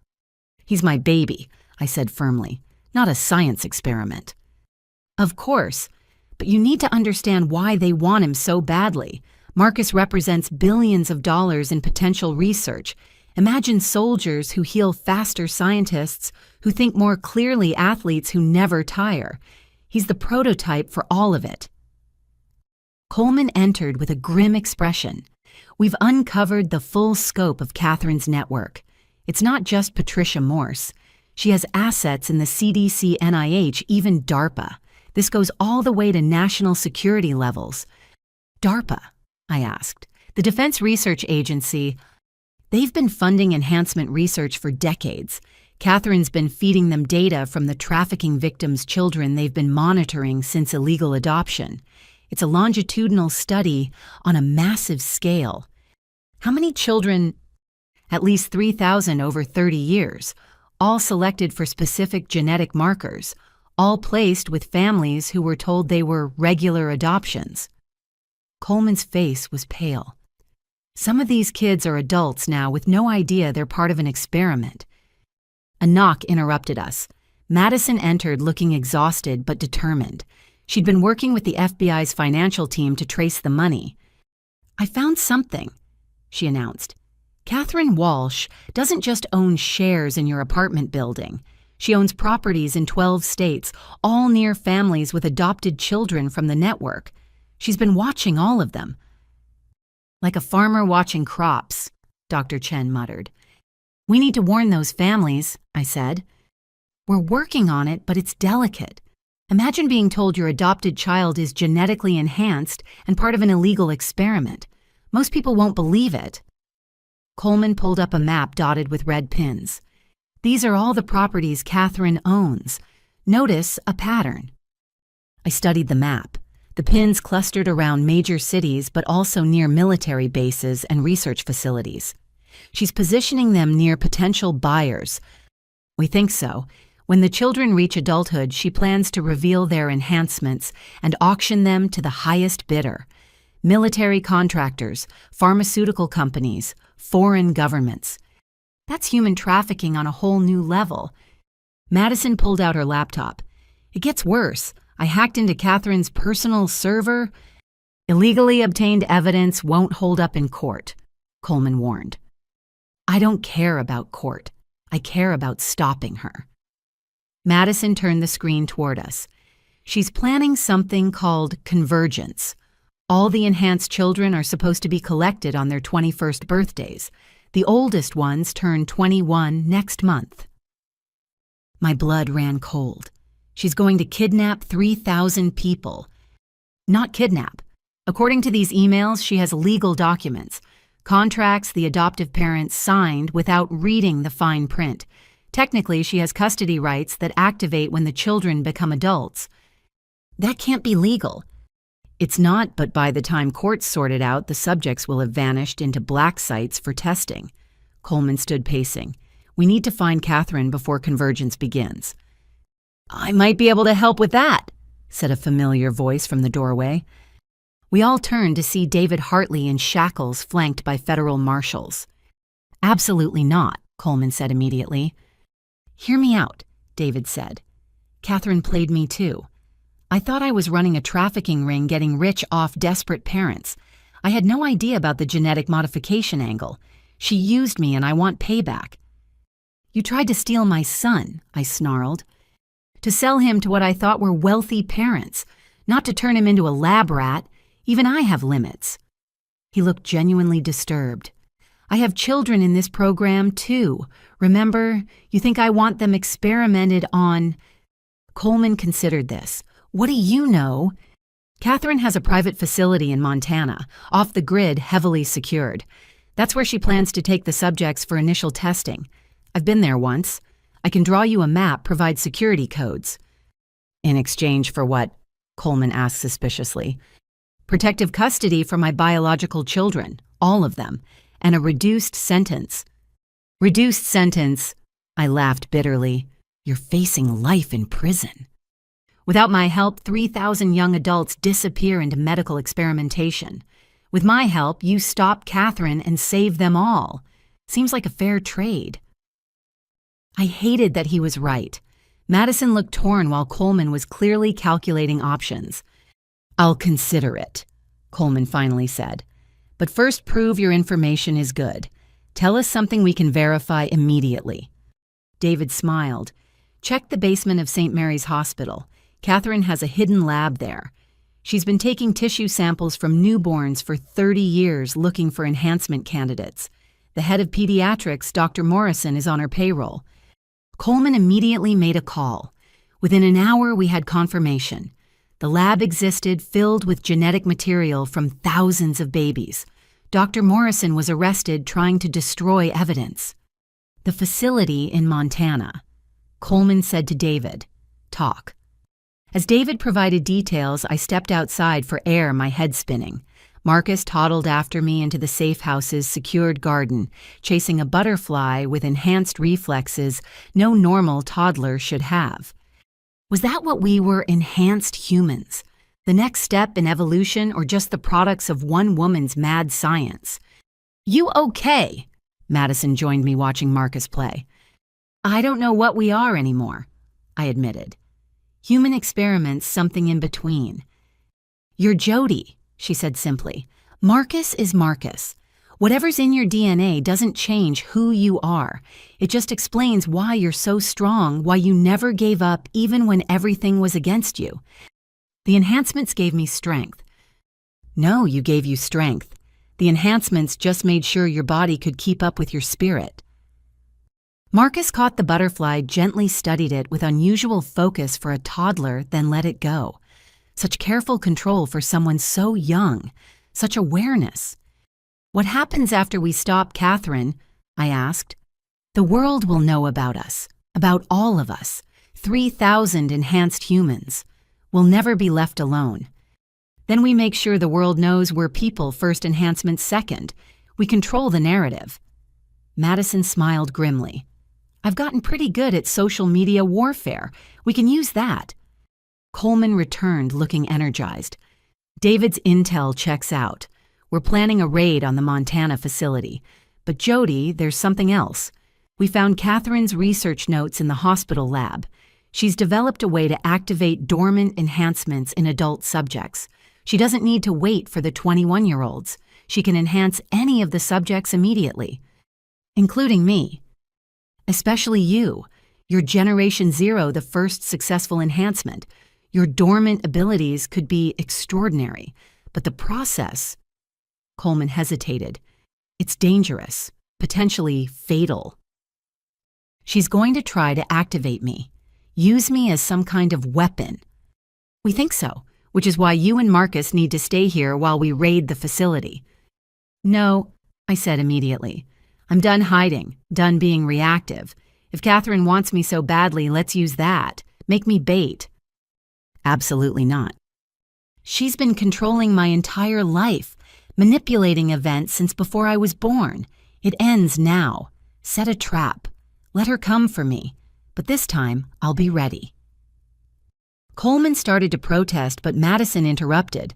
He's my baby, I said firmly, not a science experiment. Of course, but you need to understand why they want him so badly. Marcus represents billions of dollars in potential research. Imagine soldiers who heal faster, scientists who think more clearly, athletes who never tire. He's the prototype for all of it. Coleman entered with a grim expression. We've uncovered the full scope of Catherine's network. It's not just Patricia Morse. She has assets in the CDC, NIH, even DARPA. This goes all the way to national security levels. DARPA, I asked. The Defense Research Agency. They've been funding enhancement research for decades. Catherine's been feeding them data from the trafficking victims' children they've been monitoring since illegal adoption. It's a longitudinal study on a massive scale. How many children? At least 3,000 over 30 years, all selected for specific genetic markers, all placed with families who were told they were regular adoptions. Coleman's face was pale. Some of these kids are adults now with no idea they're part of an experiment. A knock interrupted us. Madison entered looking exhausted but determined. She'd been working with the FBI's financial team to trace the money. I found something, she announced. Catherine Walsh doesn't just own shares in your apartment building. She owns properties in 12 states, all near families with adopted children from the network. She's been watching all of them. Like a farmer watching crops, Dr. Chen muttered. We need to warn those families, I said. We're working on it, but it's delicate. Imagine being told your adopted child is genetically enhanced and part of an illegal experiment. Most people won't believe it. Coleman pulled up a map dotted with red pins. These are all the properties Catherine owns. Notice a pattern. I studied the map. The pins clustered around major cities but also near military bases and research facilities. She's positioning them near potential buyers. We think so. When the children reach adulthood, she plans to reveal their enhancements and auction them to the highest bidder. Military contractors, pharmaceutical companies, foreign governments. That's human trafficking on a whole new level. Madison pulled out her laptop. It gets worse. I hacked into Catherine's personal server. Illegally obtained evidence won't hold up in court, Coleman warned. I don't care about court. I care about stopping her. Madison turned the screen toward us. She's planning something called convergence. All the enhanced children are supposed to be collected on their 21st birthdays. The oldest ones turn 21 next month. My blood ran cold. She's going to kidnap 3,000 people. Not kidnap. According to these emails, she has legal documents, contracts the adoptive parents signed without reading the fine print. Technically, she has custody rights that activate when the children become adults. That can't be legal. It's not, but by the time courts sort it out, the subjects will have vanished into black sites for testing. Coleman stood pacing. We need to find Catherine before convergence begins. I might be able to help with that, said a familiar voice from the doorway. We all turned to see David Hartley in shackles flanked by federal marshals. Absolutely not, Coleman said immediately. Hear me out, David said. Catherine played me too. I thought I was running a trafficking ring getting rich off desperate parents. I had no idea about the genetic modification angle. She used me and I want payback. You tried to steal my son, I snarled. To sell him to what I thought were wealthy parents, not to turn him into a lab rat. Even I have limits. He looked genuinely disturbed. I have children in this program too. Remember, you think I want them experimented on. Coleman considered this. What do you know? Catherine has a private facility in Montana, off the grid, heavily secured. That's where she plans to take the subjects for initial testing. I've been there once. I can draw you a map, provide security codes. In exchange for what? Coleman asked suspiciously. Protective custody for my biological children, all of them, and a reduced sentence. Reduced sentence, I laughed bitterly. You're facing life in prison. Without my help, 3,000 young adults disappear into medical experimentation. With my help, you stop Catherine and save them all. Seems like a fair trade. I hated that he was right. Madison looked torn while Coleman was clearly calculating options. I'll consider it, Coleman finally said. But first prove your information is good. Tell us something we can verify immediately. David smiled. Check the basement of St. Mary's Hospital. Catherine has a hidden lab there. She's been taking tissue samples from newborns for 30 years looking for enhancement candidates. The head of pediatrics, Dr. Morrison, is on her payroll. Coleman immediately made a call. Within an hour, we had confirmation. The lab existed, filled with genetic material from thousands of babies. Dr. Morrison was arrested trying to destroy evidence. The facility in Montana. Coleman said to David, "Talk." As David provided details, I stepped outside for air, my head spinning. Marcus toddled after me into the safe house's secured garden, chasing a butterfly with enhanced reflexes no normal toddler should have. Was that what we were, enhanced humans? The next step in evolution, or just the products of one woman's mad science? You okay? Madison joined me watching Marcus play. I don't know what we are anymore, I admitted. Human experiments, something in between. You're Jody, she said simply. Marcus is Marcus. Whatever's in your DNA doesn't change who you are. It just explains why you're so strong, why you never gave up even when everything was against you. The enhancements gave me strength. No, you gave you strength. The enhancements just made sure your body could keep up with your spirit. Marcus caught the butterfly, gently studied it with unusual focus for a toddler, then let it go. Such careful control for someone so young, such awareness. What happens after we stop Catherine? I asked. The world will know about us, about all of us, 3,000 enhanced humans. We'll never be left alone. Then we make sure the world knows we're people first, enhancement second. We control the narrative. Madison smiled grimly. I've gotten pretty good at social media warfare. We can use that. Coleman returned, looking energized. David's intel checks out. We're planning a raid on the Montana facility. But Jody, there's something else. We found Catherine's research notes in the hospital lab. She's developed a way to activate dormant enhancements in adult subjects. She doesn't need to wait for the 21-year-olds. She can enhance any of the subjects immediately, including me. Especially you. You're Generation Zero, the first successful enhancement. Your dormant abilities could be extraordinary, but the process... Coleman hesitated. It's dangerous, potentially fatal. She's going to try to activate me, use me as some kind of weapon. We think so, which is why you and Marcus need to stay here while we raid the facility. No, I said immediately. I'm done hiding, done being reactive. If Catherine wants me so badly, let's use that. Make me bait. Absolutely not. She's been controlling my entire life, manipulating events since before I was born. It ends now. Set a trap. Let her come for me. But this time, I'll be ready. Coleman started to protest, but Madison interrupted.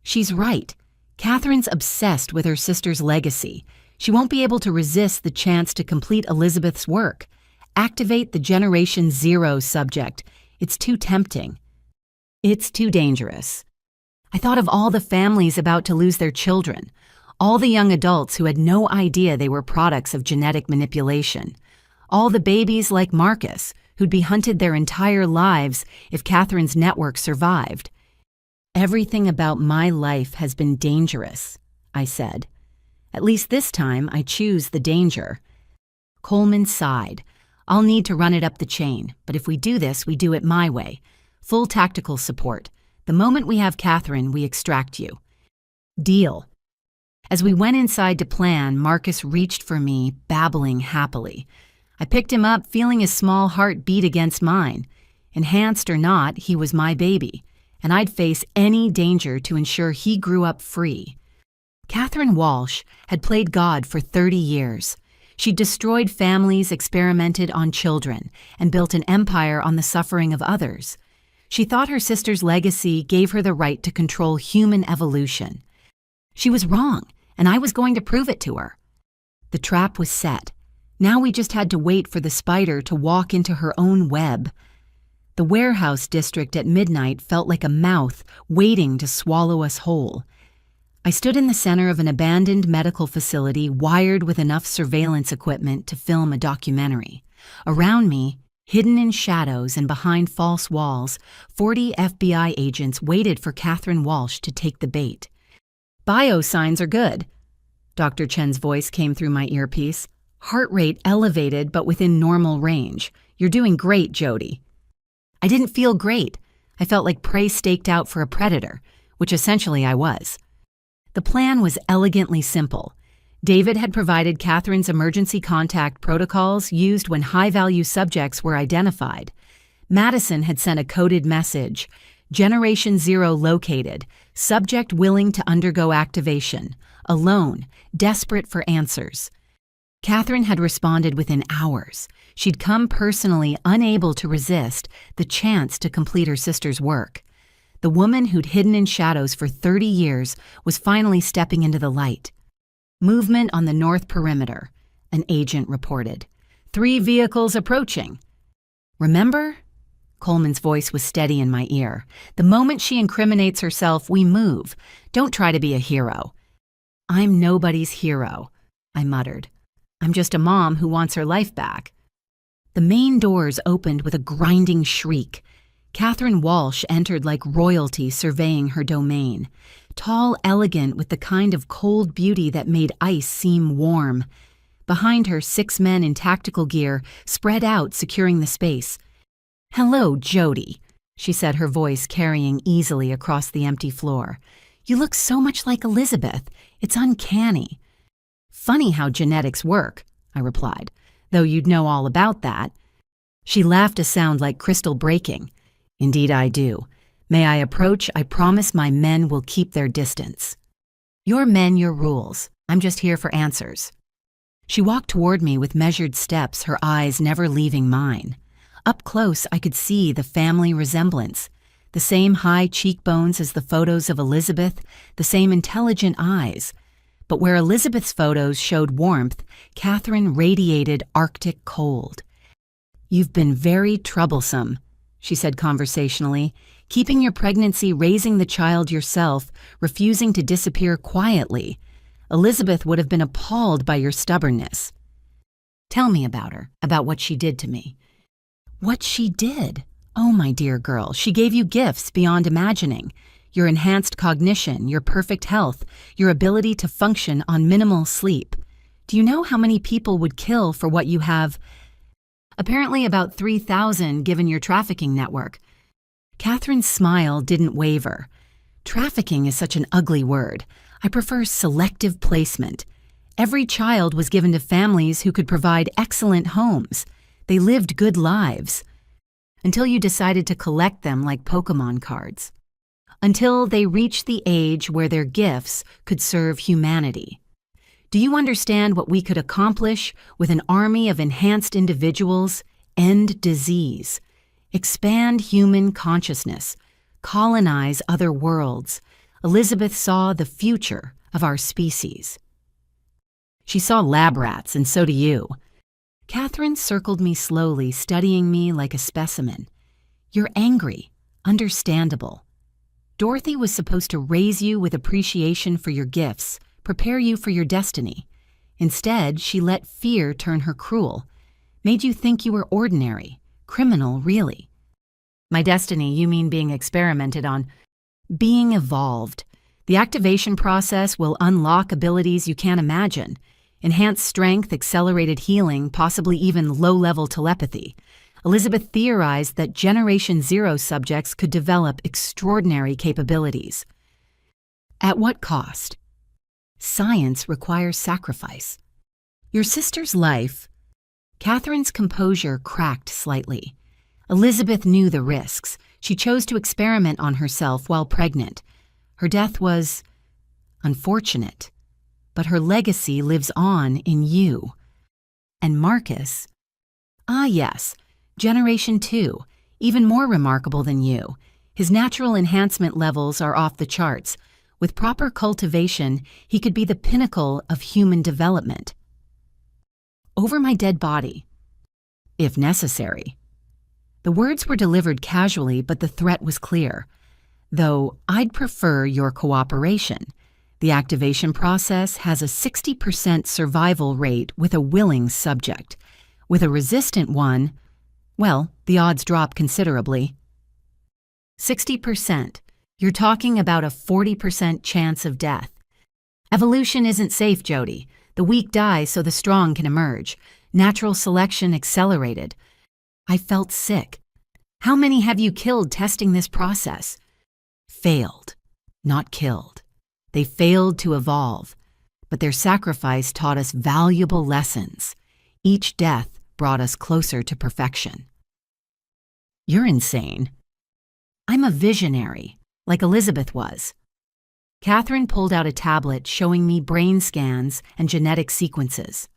She's right. Catherine's obsessed with her sister's legacy. She won't be able to resist the chance to complete Elizabeth's work. Activate the Generation Zero subject. It's too tempting. It's too dangerous. I thought of all the families about to lose their children, all the young adults who had no idea they were products of genetic manipulation, all the babies like Marcus who'd be hunted their entire lives if Catherine's network survived. Everything about my life has been dangerous, I said. At least this time I choose the danger. Coleman sighed. I'll need to run it up the chain, but if we do this, we do it my way. Full tactical support. The moment we have Catherine, we extract you. Deal. As we went inside to plan, Marcus reached for me, babbling happily. I picked him up, feeling his small heart beat against mine. Enhanced or not, he was my baby, and I'd face any danger to ensure he grew up free. Catherine Walsh had played God for 30 years. She destroyed families, experimented on children, and built an empire on the suffering of others. She thought her sister's legacy gave her the right to control human evolution. She was wrong, and I was going to prove it to her. The trap was set. Now we just had to wait for the spider to walk into her own web. The warehouse district at midnight felt like a mouth waiting to swallow us whole. I stood in the center of an abandoned medical facility wired with enough surveillance equipment to film a documentary. Around me, hidden in shadows and behind false walls, 40 FBI agents waited for Catherine Walsh to take the bait. Bio signs are good. Dr. Chen's voice came through my earpiece. Heart rate elevated but within normal range. You're doing great, Jody. I didn't feel great. I felt like prey staked out for a predator, which essentially I was. The plan was elegantly simple. David had provided Catherine's emergency contact protocols used when high-value subjects were identified. Madison had sent a coded message, Generation Zero located, subject willing to undergo activation, alone, desperate for answers. Catherine had responded within hours. She'd come personally, unable to resist the chance to complete her sister's work. The woman who'd hidden in shadows for 30 years was finally stepping into the light. Movement on the north perimeter, an agent reported. 3 vehicles approaching. Remember? Coleman's voice was steady in my ear. The moment she incriminates herself, we move. Don't try to be a hero. I'm nobody's hero, I muttered. I'm just a mom who wants her life back. The main doors opened with a grinding shriek. Catherine Walsh entered like royalty surveying her domain. Tall, elegant, with the kind of cold beauty that made ice seem warm. Behind her, 6 men in tactical gear spread out, securing the space. "Hello, Jody," she said, her voice carrying easily across the empty floor. "You look so much like Elizabeth. It's uncanny." "Funny how genetics work," I replied, "though you'd know all about that." She laughed a sound like crystal breaking. "Indeed I do. May I approach? I promise my men will keep their distance." "Your men, your rules. I'm just here for answers." She walked toward me with measured steps, her eyes never leaving mine. Up close, I could see the family resemblance. The same high cheekbones as the photos of Elizabeth, the same intelligent eyes. But where Elizabeth's photos showed warmth, Catherine radiated Arctic cold. "You've been very troublesome," she said conversationally, "keeping your pregnancy, raising the child yourself, refusing to disappear quietly. Elizabeth would have been appalled by your stubbornness." "Tell me about her, about what she did to me." "What she did? Oh, my dear girl, she gave you gifts beyond imagining. Your enhanced cognition, your perfect health, your ability to function on minimal sleep. Do you know how many people would kill for what you have? Apparently about 3,000 given your trafficking network." Catherine's smile didn't waver. "Trafficking is such an ugly word. I prefer selective placement. Every child was given to families who could provide excellent homes. They lived good lives. Until you decided to collect them like Pokemon cards. Until they reached the age where their gifts could serve humanity. Do you understand what we could accomplish with an army of enhanced individuals? End disease. Expand human consciousness. Colonize other worlds. Elizabeth saw the future of our species." She saw lab rats, and so do you. Catherine circled me slowly, studying me like a specimen. You're angry. Understandable. Dorothy was supposed to raise you with appreciation for your gifts, prepare you for your destiny. Instead, she let fear turn her cruel, made you think you were ordinary, criminal, really. My destiny, you mean being experimented on. Being evolved. The activation process will unlock abilities you can't imagine. Enhanced strength, accelerated healing, possibly even low-level telepathy. Elizabeth theorized that Generation Zero subjects could develop extraordinary capabilities. At what cost? Science requires sacrifice. Your sister's life. Catherine's composure cracked slightly. Elizabeth knew the risks. She chose to experiment on herself while pregnant. Her death was unfortunate, but her legacy lives on in you. And Marcus? Ah, yes, Generation 2, even more remarkable than you. His natural enhancement levels are off the charts. With proper cultivation, he could be the pinnacle of human development. Over my dead body, if necessary. The words were delivered casually, but the threat was clear. Though I'd prefer your cooperation. The activation process has a 60% survival rate with a willing subject. With a resistant one, well, the odds drop considerably. 60%. You're talking about a 40% chance of death. Evolution isn't safe, Jody. The weak die so the strong can emerge. Natural selection accelerated. I felt sick. How many have you killed testing this process? Failed, not killed. They failed to evolve, but their sacrifice taught us valuable lessons. Each death brought us closer to perfection. You're insane. I'm a visionary, like Elizabeth was. Catherine pulled out a tablet showing me brain scans and genetic sequences.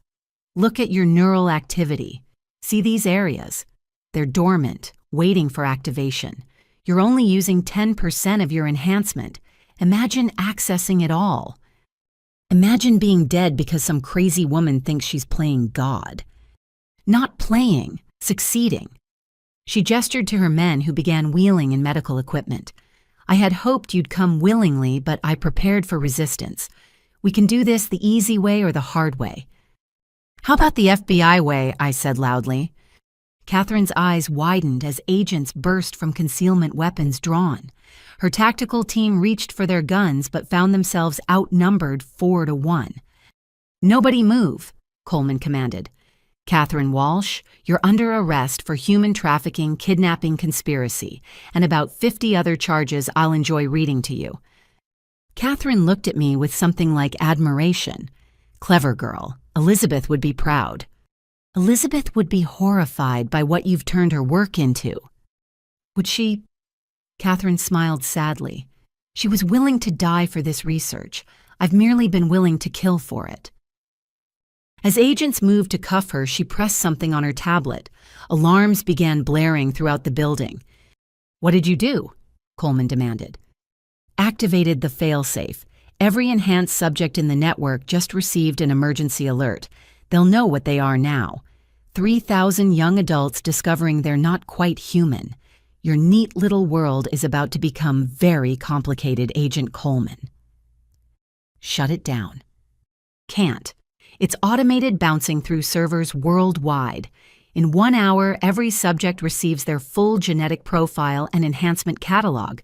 Look at your neural activity. See these areas? They're dormant, waiting for activation. You're only using 10% of your enhancement. Imagine accessing it all. Imagine being dead because some crazy woman thinks she's playing God. Not playing, succeeding. She gestured to her men who began wheeling in medical equipment. I had hoped you'd come willingly, but I prepared for resistance. We can do this the easy way or the hard way. How about the FBI way? I said loudly. Catherine's eyes widened as agents burst from concealment weapons drawn. Her tactical team reached for their guns but found themselves outnumbered 4-1. Nobody move, Coleman commanded. Catherine Walsh, you're under arrest for human trafficking, kidnapping conspiracy, and about 50 other charges I'll enjoy reading to you. Catherine looked at me with something like admiration. Clever girl. Elizabeth would be proud. Elizabeth would be horrified by what you've turned her work into. Would she? Catherine smiled sadly. She was willing to die for this research. I've merely been willing to kill for it. As agents moved to cuff her, she pressed something on her tablet. Alarms began blaring throughout the building. What did you do? Coleman demanded. Activated the failsafe. Every enhanced subject in the network just received an emergency alert. They'll know what they are now. 3,000 young adults discovering they're not quite human. Your neat little world is about to become very complicated, Agent Coleman. Shut it down. Can't. It's automated, bouncing through servers worldwide. In 1 hour, every subject receives their full genetic profile and enhancement catalog.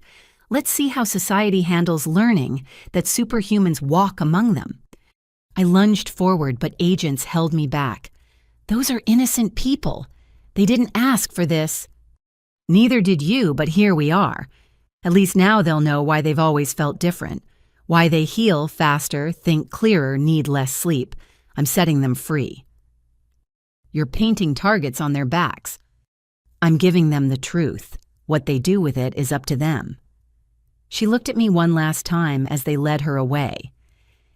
Let's see how society handles learning that superhumans walk among them. I lunged forward, but agents held me back. Those are innocent people. They didn't ask for this. Neither did you, but here we are. At least now they'll know why they've always felt different. Why they heal faster, think clearer, need less sleep. I'm setting them free. You're painting targets on their backs. I'm giving them the truth. What they do with it is up to them. She looked at me one last time as they led her away.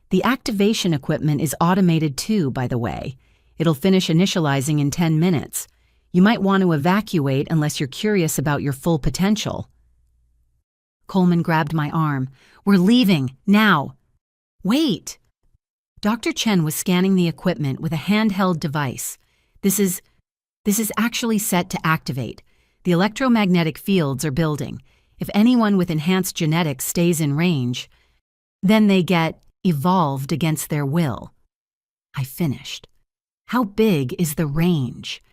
The activation equipment is automated too, by the way. It'll finish initializing in 10 minutes. You might want to evacuate unless you're curious about your full potential. Coleman grabbed my arm. We're leaving, now. Wait. Dr. Chen was scanning the equipment with a handheld device. This is actually set to activate. The electromagnetic fields are building. If anyone with enhanced genetics stays in range, then they get evolved against their will. I finished. How big is the range?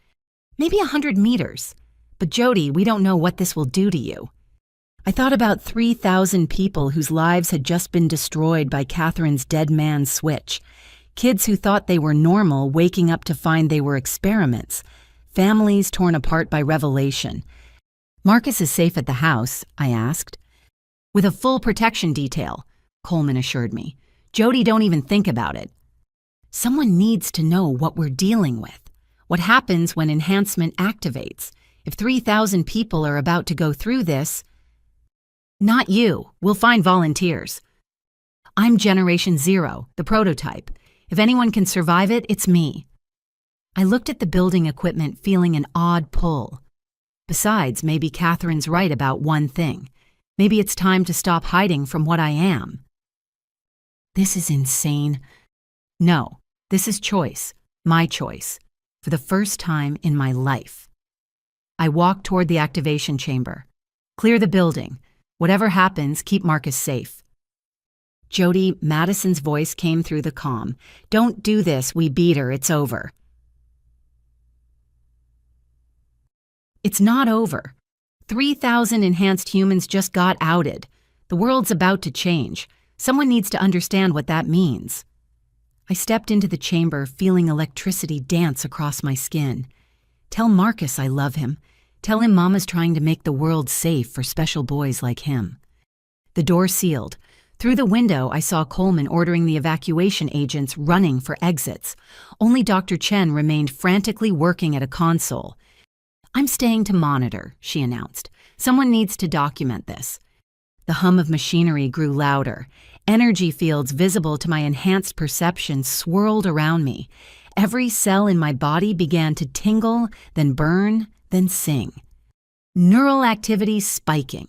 Maybe 100 meters. But Jody, we don't know what this will do to you. I thought about 3,000 people whose lives had just been destroyed by Catherine's dead man switch. Kids who thought they were normal waking up to find they were experiments. Families torn apart by revelation. Marcus is safe at the house, I asked. With a full protection detail, Coleman assured me. Jody, don't even think about it. Someone needs to know what we're dealing with. What happens when enhancement activates? If 3,000 people are about to go through this, not you. We'll find volunteers. I'm Generation Zero, the prototype. If anyone can survive it, it's me. I looked at the building equipment feeling an odd pull. Besides, maybe Catherine's right about one thing. Maybe it's time to stop hiding from what I am. This is insane. No, this is choice. My choice. For the first time in my life. I walked toward the activation chamber. Clear the building. Whatever happens, keep Marcus safe. Jody, Madison's voice came through the comm. Don't do this, we beat her, it's over. It's not over. 3,000 enhanced humans just got outed. The world's about to change. Someone needs to understand what that means. I stepped into the chamber, feeling electricity dance across my skin. Tell Marcus I love him. Tell him Mama's trying to make the world safe for special boys like him. The door sealed. Through the window, I saw Coleman ordering the evacuation agents running for exits. Only Dr. Chen remained frantically working at a console. I'm staying to monitor, she announced. Someone needs to document this. The hum of machinery grew louder. Energy fields visible to my enhanced perception swirled around me. Every cell in my body began to tingle, then burn, then sing. Neural activity spiking,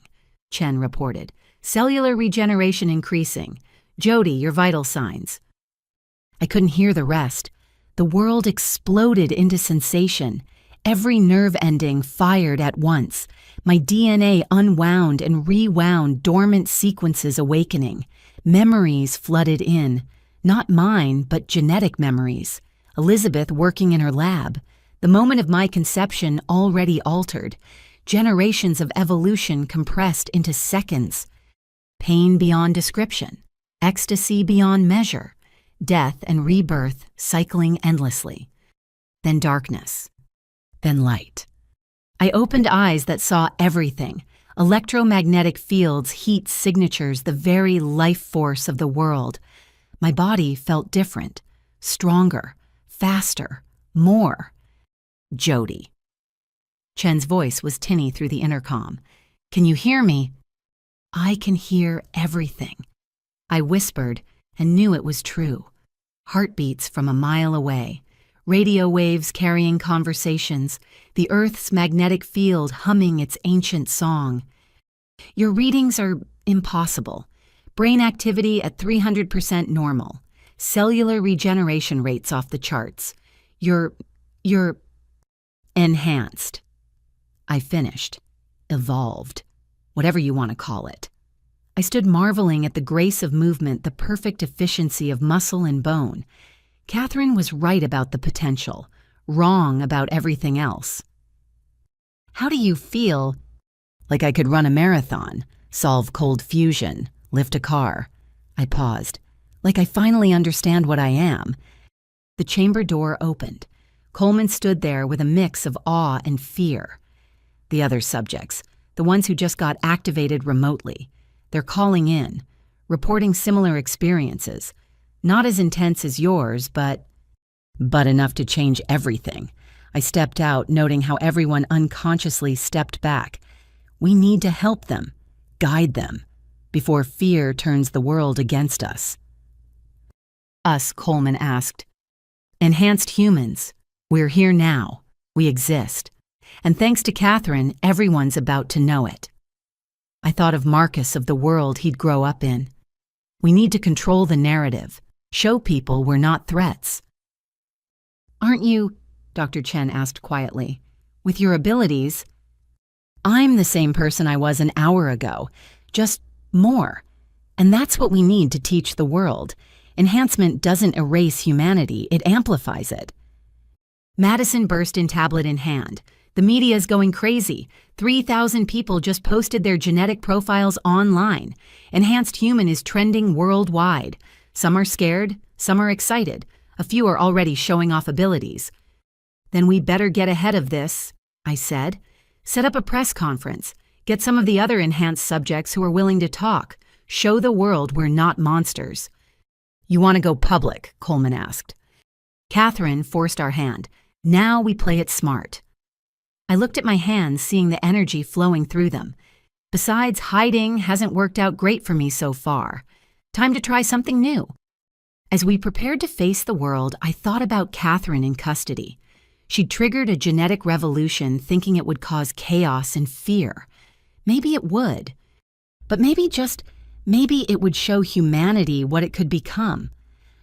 Chen reported. Cellular regeneration increasing. Jody, your vital signs. I couldn't hear the rest. The world exploded into sensation. Every nerve ending fired at once. My DNA unwound and rewound, dormant sequences awakening. Memories flooded in. Not mine, but genetic memories. Elizabeth working in her lab. The moment of my conception already altered. Generations of evolution compressed into seconds. Pain beyond description. Ecstasy beyond measure. Death and rebirth cycling endlessly. Then darkness. Then light. I opened eyes that saw everything. Electromagnetic fields, heat signatures, the very life force of the world. My body felt different. Stronger. Faster. More. Jody. Chen's voice was tinny through the intercom. Can you hear me? I can hear everything. I whispered and knew it was true. Heartbeats from a mile away. Radio waves carrying conversations. The Earth's magnetic field humming its ancient song. Your readings are impossible. Brain activity at 300% normal. Cellular regeneration rates off the charts. You're enhanced. I finished. Evolved. Whatever you want to call it. I stood marveling at the grace of movement, the perfect efficiency of muscle and bone. Catherine was right about the potential, wrong about everything else. How do you feel? Like I could run a marathon, solve cold fusion, lift a car. I paused. Like I finally understand what I am. The chamber door opened. Coleman stood there with a mix of awe and fear. The other subjects, the ones who just got activated remotely, they're calling in, reporting similar experiences. Not as intense as yours, but enough to change everything. I stepped out, noting how everyone unconsciously stepped back. We need to help them, guide them, before fear turns the world against us. Us, Coleman asked. Enhanced humans. We're here now. We exist. And thanks to Catherine, everyone's about to know it. I thought of Marcus, of the world he'd grow up in. We need to control the narrative. Show people we're not threats. Aren't you, Dr. Chen asked quietly, with your abilities? I'm the same person I was an hour ago, just more. And that's what we need to teach the world. Enhancement doesn't erase humanity, it amplifies it. Madison burst in, tablet in hand. The media's going crazy. 3,000 people just posted their genetic profiles online. Enhanced Human is trending worldwide. Some are scared, some are excited. A few are already showing off abilities. Then we better get ahead of this, I said. Set up a press conference. Get some of the other enhanced subjects who are willing to talk. Show the world we're not monsters. You want to go public? Coleman asked. Catherine forced our hand. Now we play it smart. I looked at my hands, seeing the energy flowing through them. Besides, hiding hasn't worked out great for me so far. Time to try something new. As we prepared to face the world, I thought about Catherine in custody. She'd triggered a genetic revolution thinking it would cause chaos and fear. Maybe it would. But maybe it would show humanity what it could become.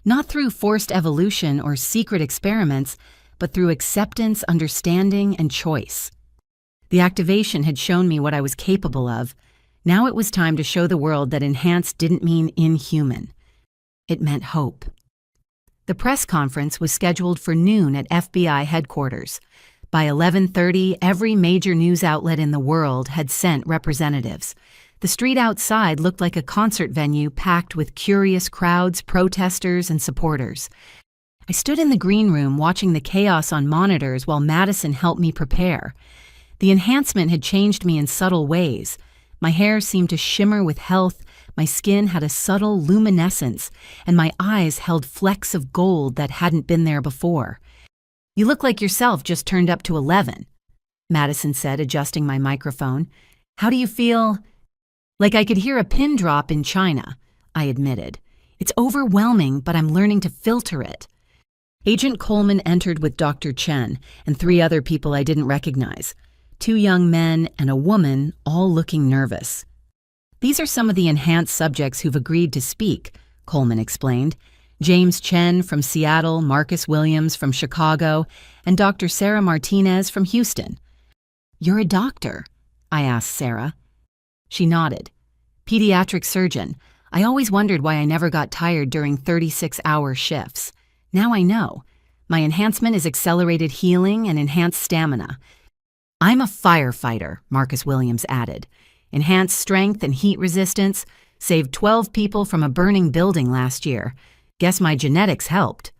Not through forced evolution or secret experiments, but through acceptance, understanding, and choice. The activation had shown me what I was capable of. Now it was time to show the world that enhanced didn't mean inhuman. It meant hope. The press conference was scheduled for noon at FBI headquarters. By 11:30, every major news outlet in the world had sent representatives. The street outside looked like a concert venue packed with curious crowds, protesters, and supporters. I stood in the green room watching the chaos on monitors while Madison helped me prepare. The enhancement had changed me in subtle ways. My hair seemed to shimmer with health, my skin had a subtle luminescence, and my eyes held flecks of gold that hadn't been there before. You look like yourself just turned up to 11, Madison said, adjusting my microphone. How do you feel? Like I could hear a pin drop in China, I admitted. It's overwhelming, but I'm learning to filter it. Agent Coleman entered with Dr. Chen and 3 other people I didn't recognize. 2 young men and a woman, all looking nervous. These are some of the enhanced subjects who've agreed to speak, Coleman explained. James Chen from Seattle, Marcus Williams from Chicago, and Dr. Sarah Martinez from Houston. You're a doctor? I asked Sarah. She nodded. Pediatric surgeon. I always wondered why I never got tired during 36-hour shifts. Now I know. My enhancement is accelerated healing and enhanced stamina. I'm a firefighter, Marcus Williams added. Enhanced strength and heat resistance. Saved 12 people from a burning building last year. Guess my genetics helped.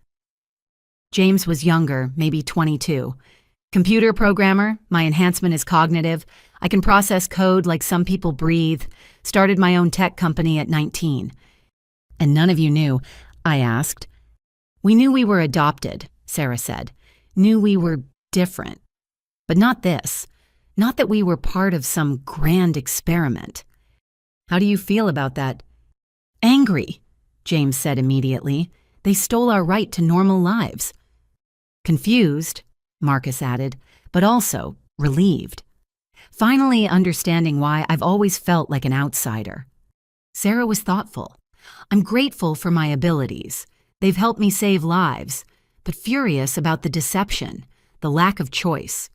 James was younger, maybe 22. Computer programmer, my enhancement is cognitive. I can process code like some people breathe. Started my own tech company at 19. And none of you knew, I asked. We knew we were adopted, Sarah said. Knew we were different. But not this. Not that we were part of some grand experiment. How do you feel about that? Angry, James said immediately. They stole our right to normal lives. Confused, Marcus added, but also relieved. Finally understanding why I've always felt like an outsider. Sarah was thoughtful. I'm grateful for my abilities. They've helped me save lives, but furious about the deception, the lack of choice.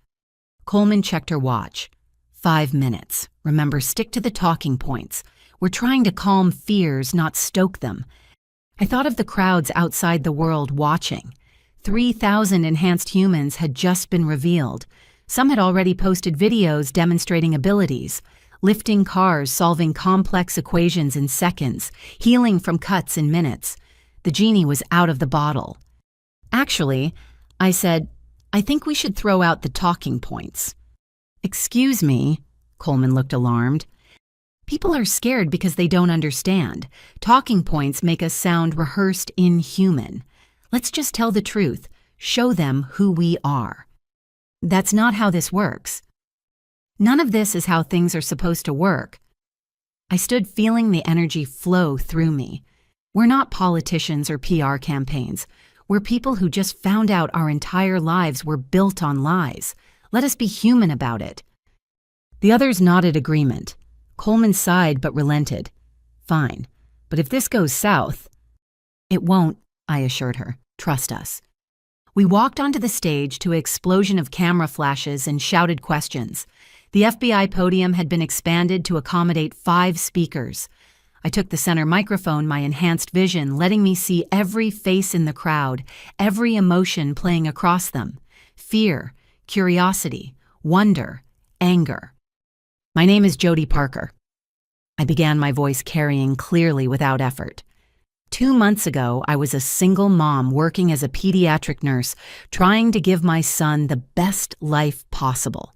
Coleman checked her watch. 5 minutes. Remember, stick to the talking points. We're trying to calm fears, not stoke them. I thought of the crowds outside the world watching. 3,000 enhanced humans had just been revealed. Some had already posted videos demonstrating abilities, lifting cars, solving complex equations in seconds, healing from cuts in minutes. The genie was out of the bottle. Actually, I said, I think we should throw out the talking points. Excuse me, Coleman looked alarmed. People are scared because they don't understand. Talking points make us sound rehearsed inhuman. Let's just tell the truth, show them who we are. That's not how this works. None of this is how things are supposed to work. I stood feeling the energy flow through me. We're not politicians or PR campaigns. We're people who just found out our entire lives were built on lies. Let us be human about it. The others nodded agreement. Coleman sighed but relented. Fine, but if this goes south... It won't, I assured her. Trust us. We walked onto the stage to an explosion of camera flashes and shouted questions. The FBI podium had been expanded to accommodate 5 speakers. I took the center microphone, my enhanced vision, letting me see every face in the crowd, every emotion playing across them. Fear, curiosity, wonder, anger. My name is Jodie Parker. I began, my voice carrying clearly without effort. 2 months ago, I was a single mom working as a pediatric nurse, trying to give my son the best life possible.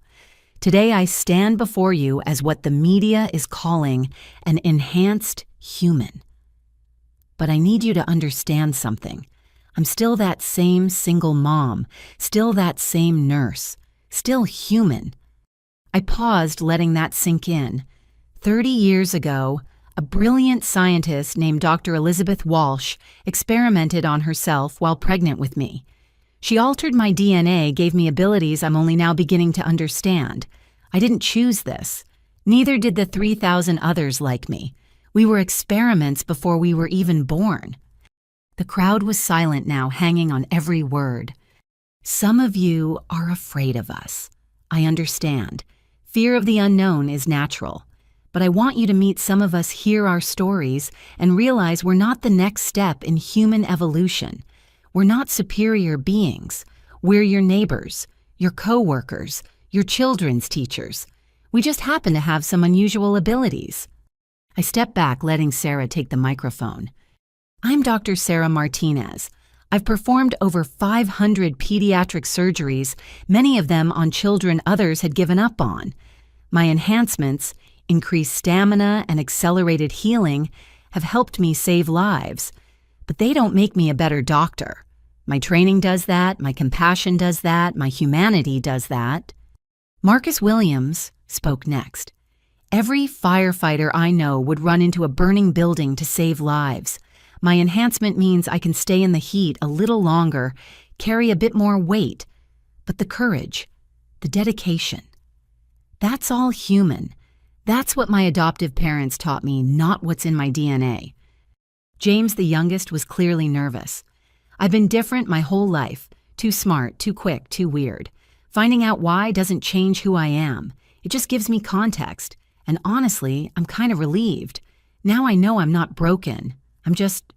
Today, I stand before you as what the media is calling an enhanced human. But I need you to understand something. I'm still that same single mom, still that same nurse, still human. I paused, letting that sink in. 30 years ago, a brilliant scientist named Dr. Elizabeth Walsh experimented on herself while pregnant with me. She altered my DNA, gave me abilities I'm only now beginning to understand. I didn't choose this. Neither did the 3,000 others like me. We were experiments before we were even born. The crowd was silent now, hanging on every word. Some of you are afraid of us. I understand. Fear of the unknown is natural. But I want you to meet some of us, hear our stories, and realize we're not the next step in human evolution. We're not superior beings. We're your neighbors, your co-workers, your children's teachers. We just happen to have some unusual abilities. I stepped back, letting Sarah take the microphone. I'm Dr. Sarah Martinez. I've performed over 500 pediatric surgeries, many of them on children others had given up on. My enhancements, increased stamina and accelerated healing, have helped me save lives. But they don't make me a better doctor. My training does that, my compassion does that, my humanity does that. Marcus Williams spoke next. Every firefighter I know would run into a burning building to save lives. My enhancement means I can stay in the heat a little longer, carry a bit more weight. But the courage, the dedication, that's all human. That's what my adoptive parents taught me, not what's in my DNA. James, the youngest, was clearly nervous. I've been different my whole life. Too smart, too quick, too weird. Finding out why doesn't change who I am. It just gives me context. And honestly, I'm kind of relieved. Now I know I'm not broken. I'm just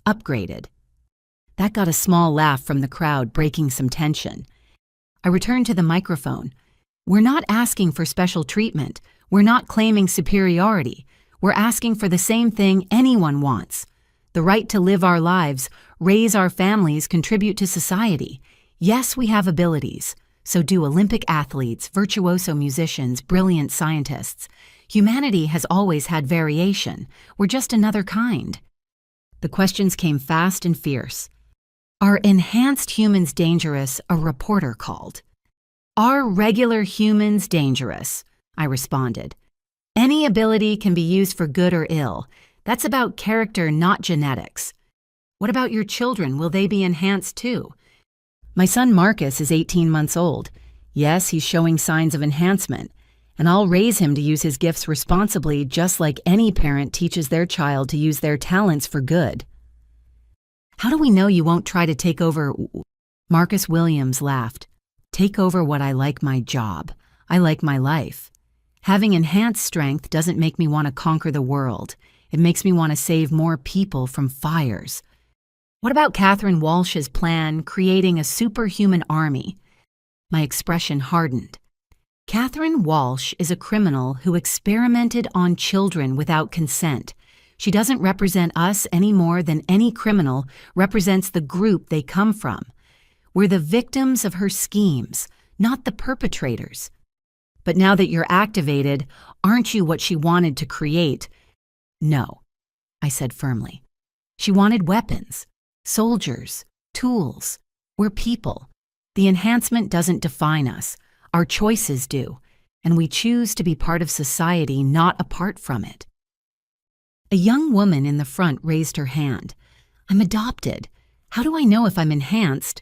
upgraded. That got a small laugh from the crowd, breaking some tension. I returned to the microphone. We're not asking for special treatment. We're not claiming superiority. We're asking for the same thing anyone wants. The right to live our lives, raise our families, contribute to society. Yes, we have abilities. So do Olympic athletes, virtuoso musicians, brilliant scientists. Humanity has always had variation. We're just another kind. The questions came fast and fierce. Are enhanced humans dangerous? A reporter called. Are regular humans dangerous? I responded. Any ability can be used for good or ill. That's about character, not genetics. What about your children? Will they be enhanced too? My son Marcus is 18 months old. Yes, he's showing signs of enhancement, and I'll raise him to use his gifts responsibly, just like any parent teaches their child to use their talents for good. How do we know you won't try to take over? Marcus Williams laughed. Take over what? I like my job. I like my life. Having enhanced strength doesn't make me want to conquer the world. It makes me want to save more people from fires. What about Catherine Walsh's plan, creating a superhuman army? My expression hardened. Catherine Walsh is a criminal who experimented on children without consent. She doesn't represent us any more than any criminal represents the group they come from. We're the victims of her schemes, not the perpetrators. But now that you're activated, aren't you what she wanted to create? No, I said firmly. She wanted weapons, soldiers, tools. We're people. The enhancement doesn't define us. Our choices do, and we choose to be part of society, not apart from it. A young woman in the front raised her hand. I'm adopted. How do I know if I'm enhanced?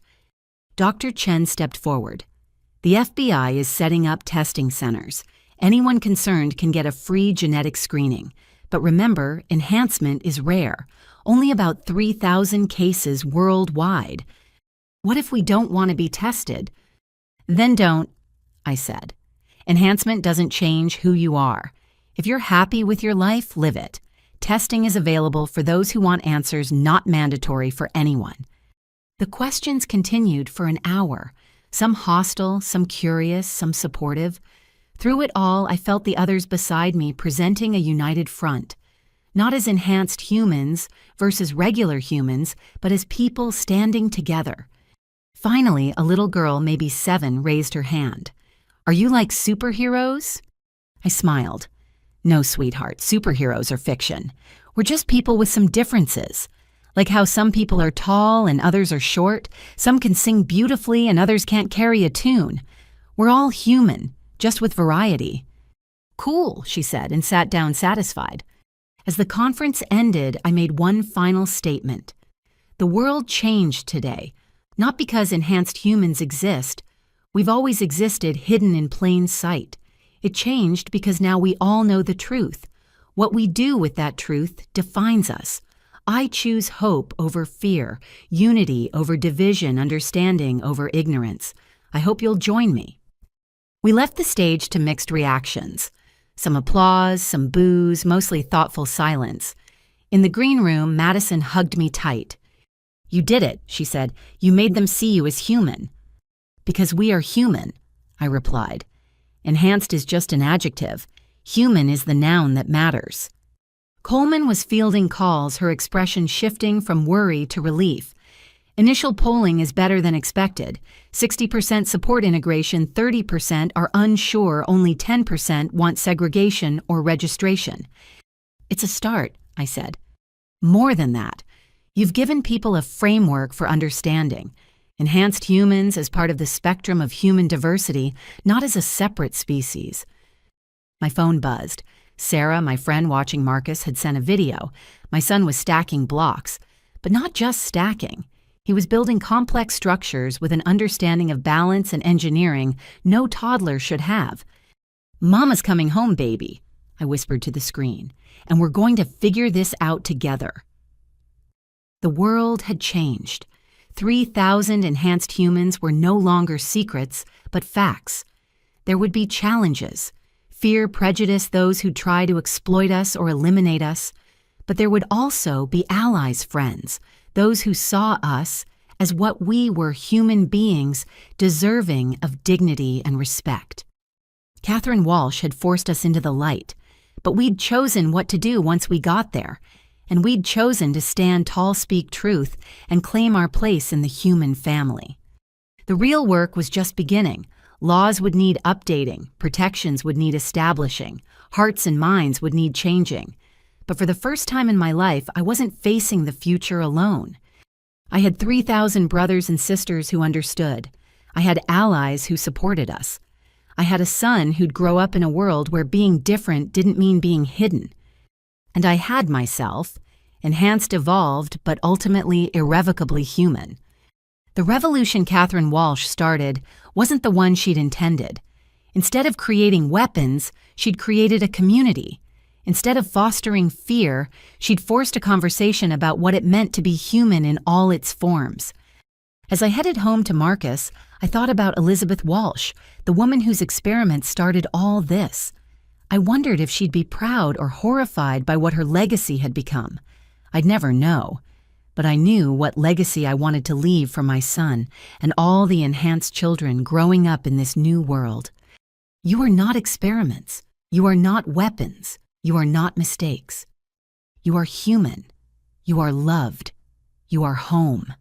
Dr. Chen stepped forward. The FBI is setting up testing centers. Anyone concerned can get a free genetic screening. But remember, enhancement is rare. only about 3,000 cases worldwide. What if we don't want to be tested? Then don't, I said. Enhancement doesn't change who you are. If you're happy with your life, live it. Testing is available for those who want answers, not mandatory for anyone. The questions continued for an hour, some hostile, some curious, some supportive. Through it all, I felt the others beside me presenting a united front, not as enhanced humans versus regular humans, but as people standing together. Finally, a little girl, maybe 7, raised her hand. "Are you like superheroes?" I smiled. "No, sweetheart, superheroes are fiction. We're just people with some differences. Like how some people are tall and others are short, some can sing beautifully and others can't carry a tune. We're all human, just with variety." "Cool," she said, and sat down satisfied. As the conference ended, I made one final statement. The world changed today, not because enhanced humans exist. We've always existed hidden in plain sight. It changed because now we all know the truth. What we do with that truth defines us. I choose hope over fear, unity over division, understanding over ignorance. I hope you'll join me. We left the stage to mixed reactions. Some applause, some boos, mostly thoughtful silence. In the green room, Madison hugged me tight. "You did it," she said. "You made them see you as human." "Because we are human," I replied. Enhanced is just an adjective. Human is the noun that matters. Coleman was fielding calls, her expression shifting from worry to relief. "Initial polling is better than expected. 60% support integration, 30% are unsure, only 10% want segregation or registration." "It's a start," I said. "More than that. You've given people a framework for understanding. Enhanced humans as part of the spectrum of human diversity, not as a separate species." My phone buzzed. Sarah, my friend watching Marcus, had sent a video. My son was stacking blocks, but not just stacking. He was building complex structures with an understanding of balance and engineering no toddler should have. "Mama's coming home, baby," I whispered to the screen, "and we're going to figure this out together." The world had changed. 3,000 enhanced humans were no longer secrets, but facts. There would be challenges. Fear, prejudice, those who try to exploit us or eliminate us. But there would also be allies, friends, those who saw us as what we were, human beings deserving of dignity and respect. Catherine Walsh had forced us into the light, but we'd chosen what to do once we got there, and we'd chosen to stand tall, speak truth, and claim our place in the human family. The real work was just beginning. Laws would need updating, protections would need establishing, hearts and minds would need changing. But for the first time in my life, I wasn't facing the future alone. I had 3,000 brothers and sisters who understood. I had allies who supported us. I had a son who'd grow up in a world where being different didn't mean being hidden. And I had myself, enhanced, evolved, but ultimately irrevocably human. The revolution Catherine Walsh started wasn't the one she'd intended. Instead of creating weapons, she'd created a community. Instead of fostering fear, she'd forced a conversation about what it meant to be human in all its forms. As I headed home to Marcus, I thought about Elizabeth Walsh, the woman whose experiment started all this. I wondered if she'd be proud or horrified by what her legacy had become. I'd never know. But I knew what legacy I wanted to leave for my son and all the enhanced children growing up in this new world. You are not experiments. You are not weapons. You are not mistakes. You are human. You are loved. You are home.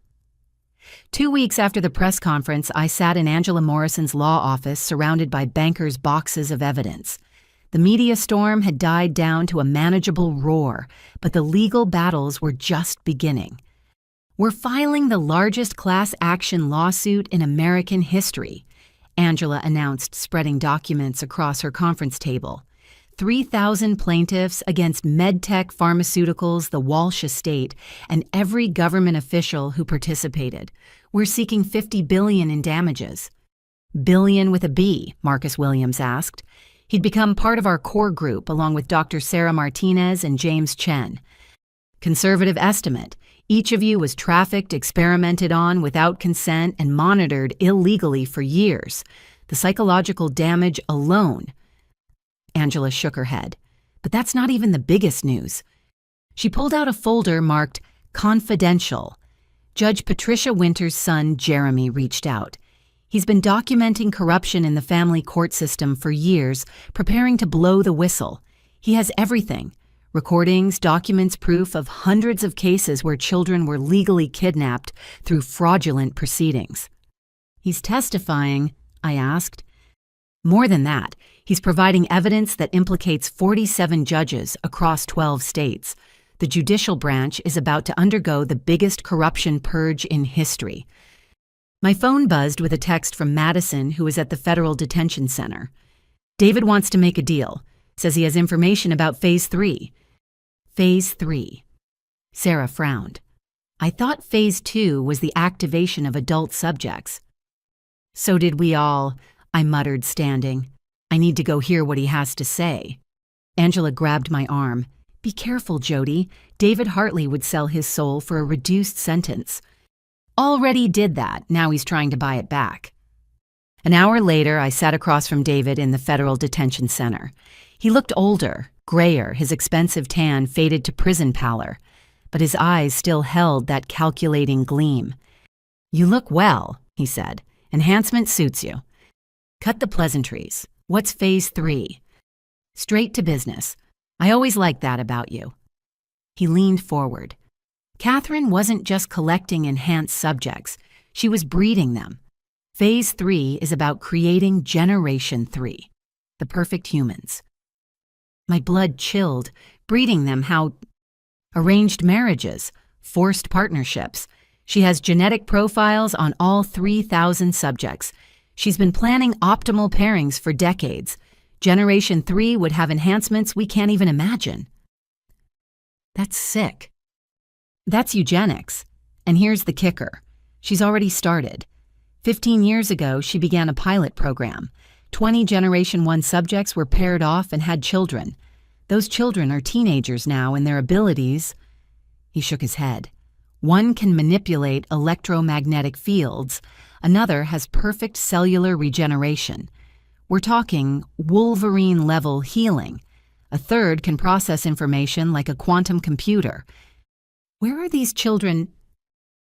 2 weeks after the press conference, I sat in Angela Morrison's law office surrounded by bankers' boxes of evidence. The media storm had died down to a manageable roar, but the legal battles were just beginning. "We're filing the largest class action lawsuit in American history," Angela announced, spreading documents across her conference table. 3,000 plaintiffs against MedTech Pharmaceuticals, the Walsh estate, and every government official who participated. "We're seeking $50 billion in damages." "Billion with a B?" Marcus Williams asked. He'd become part of our core group along with Dr. Sarah Martinez and James Chen. Conservative estimate. Each of you was trafficked, experimented on without consent, and monitored illegally for years. The psychological damage alone. Angela shook her head. But that's not even the biggest news. She pulled out a folder marked Confidential. Judge Patricia Winter's son, Jeremy, reached out. He's been documenting corruption in the family court system for years, preparing to blow the whistle. He has everything. Recordings, documents, proof of hundreds of cases where children were legally kidnapped through fraudulent proceedings. He's testifying, I asked. More than that, he's providing evidence that implicates 47 judges across 12 states. The judicial branch is about to undergo the biggest corruption purge in history. My phone buzzed with a text from Madison, who is at the Federal Detention Center. David wants to make a deal. Says he has information about Phase 3. Phase 3. Sarah frowned. I thought Phase 2 was the activation of adult subjects. So did we all, I muttered, standing. I need to go hear what he has to say. Angela grabbed my arm. Be careful, Jody. David Hartley would sell his soul for a reduced sentence. Already did that. Now he's trying to buy it back. An hour later, I sat across from David in the Federal Detention Center. He looked older, grayer, his expensive tan faded to prison pallor, but his eyes still held that calculating gleam. You look well, he said. Enhancement suits you. Cut the pleasantries. What's Phase 3? Straight to business. I always liked that about you. He leaned forward. Catherine wasn't just collecting enhanced subjects. She was breeding them. Phase 3 is about creating Generation 3, the perfect humans. My blood chilled. Breeding them how? Arranged marriages, forced partnerships. She has genetic profiles on all 3,000 subjects. She's been planning optimal pairings for decades. Generation 3 would have enhancements we can't even imagine. That's sick. That's eugenics. And here's the kicker. She's already started. 15 years ago, she began a pilot program. 20 Generation 1 subjects were paired off and had children. Those children are teenagers now, and their abilities... He shook his head. One can manipulate electromagnetic fields. Another has perfect cellular regeneration. We're talking Wolverine-level healing. A third can process information like a quantum computer. Where are these children?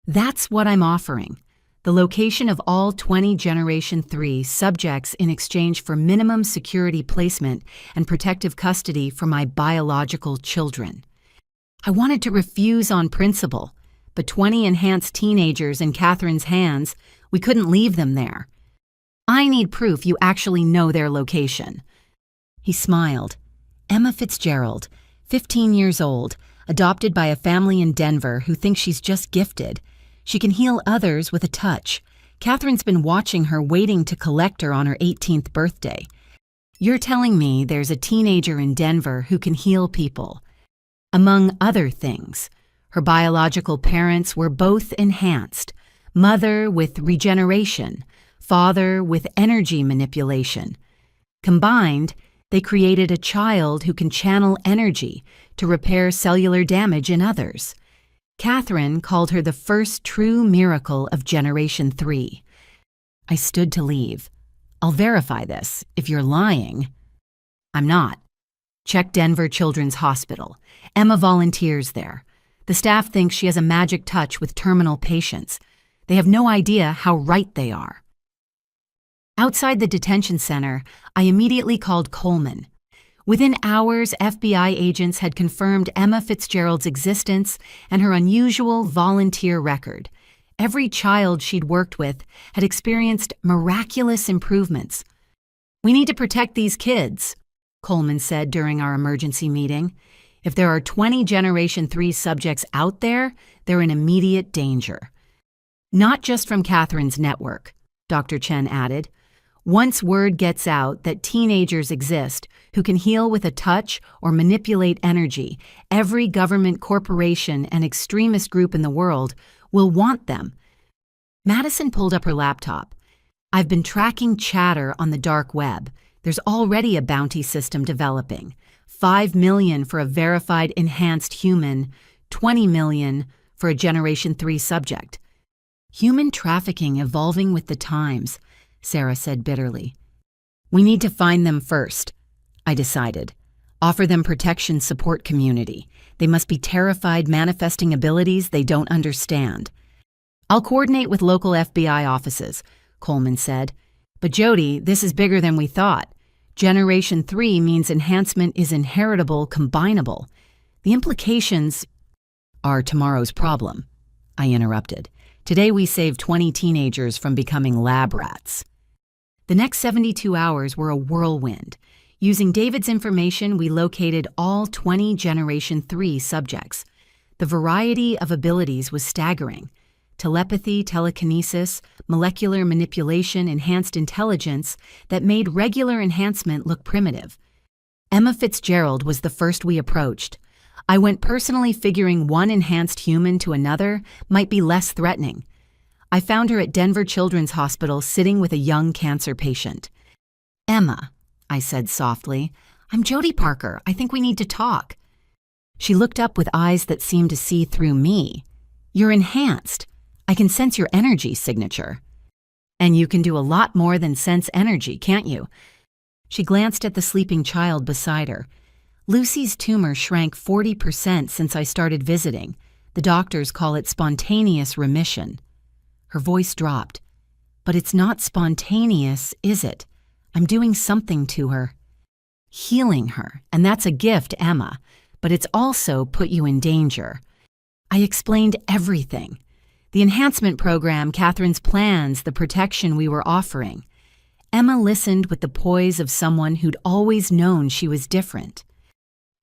That's what I'm offering. The location of all 20 Generation 3 subjects in exchange for minimum security placement and protective custody for my biological children. I wanted to refuse on principle, but 20 enhanced teenagers in Catherine's hands, we couldn't leave them there. I need proof you actually know their location. He smiled. Emma Fitzgerald, 15 years old, adopted by a family in Denver who thinks she's just gifted. She can heal others with a touch. Catherine's been watching her, waiting to collect her on her 18th birthday. You're telling me there's a teenager in Denver who can heal people. Among other things, her biological parents were both enhanced. Mother with regeneration, father with energy manipulation. Combined, they created a child who can channel energy to repair cellular damage in others. Catherine called her the first true miracle of Generation 3. I stood to leave. I'll verify this. If you're lying... I'm not. Check Denver Children's Hospital. Emma volunteers there. The staff thinks she has a magic touch with terminal patients. They have no idea how right they are. Outside the detention center, I immediately called Coleman. Within hours, FBI agents had confirmed Emma Fitzgerald's existence and her unusual volunteer record. Every child she'd worked with had experienced miraculous improvements. We need to protect these kids, Coleman said during our emergency meeting. If there are 20 Generation 3 subjects out there, they're in immediate danger. Not just from Catherine's network, Dr. Chen added. Once word gets out that teenagers exist who can heal with a touch or manipulate energy, every government, corporation, and extremist group in the world will want them. Madison pulled up her laptop. I've been tracking chatter on the dark web. There's already a bounty system developing. $5 million for a verified enhanced human, $20 million for a Generation 3 subject. Human trafficking evolving with the times, Sarah said bitterly. We need to find them first, I decided. Offer them protection support community. They must be terrified manifesting abilities they don't understand. I'll coordinate with local FBI offices, Coleman said. But Jody, this is bigger than we thought. Generation 3 means enhancement is inheritable, combinable. The implications are tomorrow's problem, I interrupted. Today we saved 20 teenagers from becoming lab rats. The next 72 hours were a whirlwind. Using David's information, we located all 20 Generation 3 subjects. The variety of abilities was staggering. Telepathy, telekinesis, molecular manipulation, enhanced intelligence that made regular enhancement look primitive. Emma Fitzgerald was the first we approached. I went personally figuring one enhanced human to another might be less threatening. I found her at Denver Children's Hospital sitting with a young cancer patient. Emma, I said softly, I'm Jody Parker. I think we need to talk. She looked up with eyes that seemed to see through me. You're enhanced. I can sense your energy signature. And you can do a lot more than sense energy, can't you? She glanced at the sleeping child beside her. Lucy's tumor shrank 40% since I started visiting. The doctors call it spontaneous remission. Her voice dropped. But it's not spontaneous, is it? I'm doing something to her. Healing her, and that's a gift, Emma, but it's also put you in danger. I explained everything. The enhancement program, Catherine's plans, the protection we were offering. Emma listened with the poise of someone who'd always known she was different.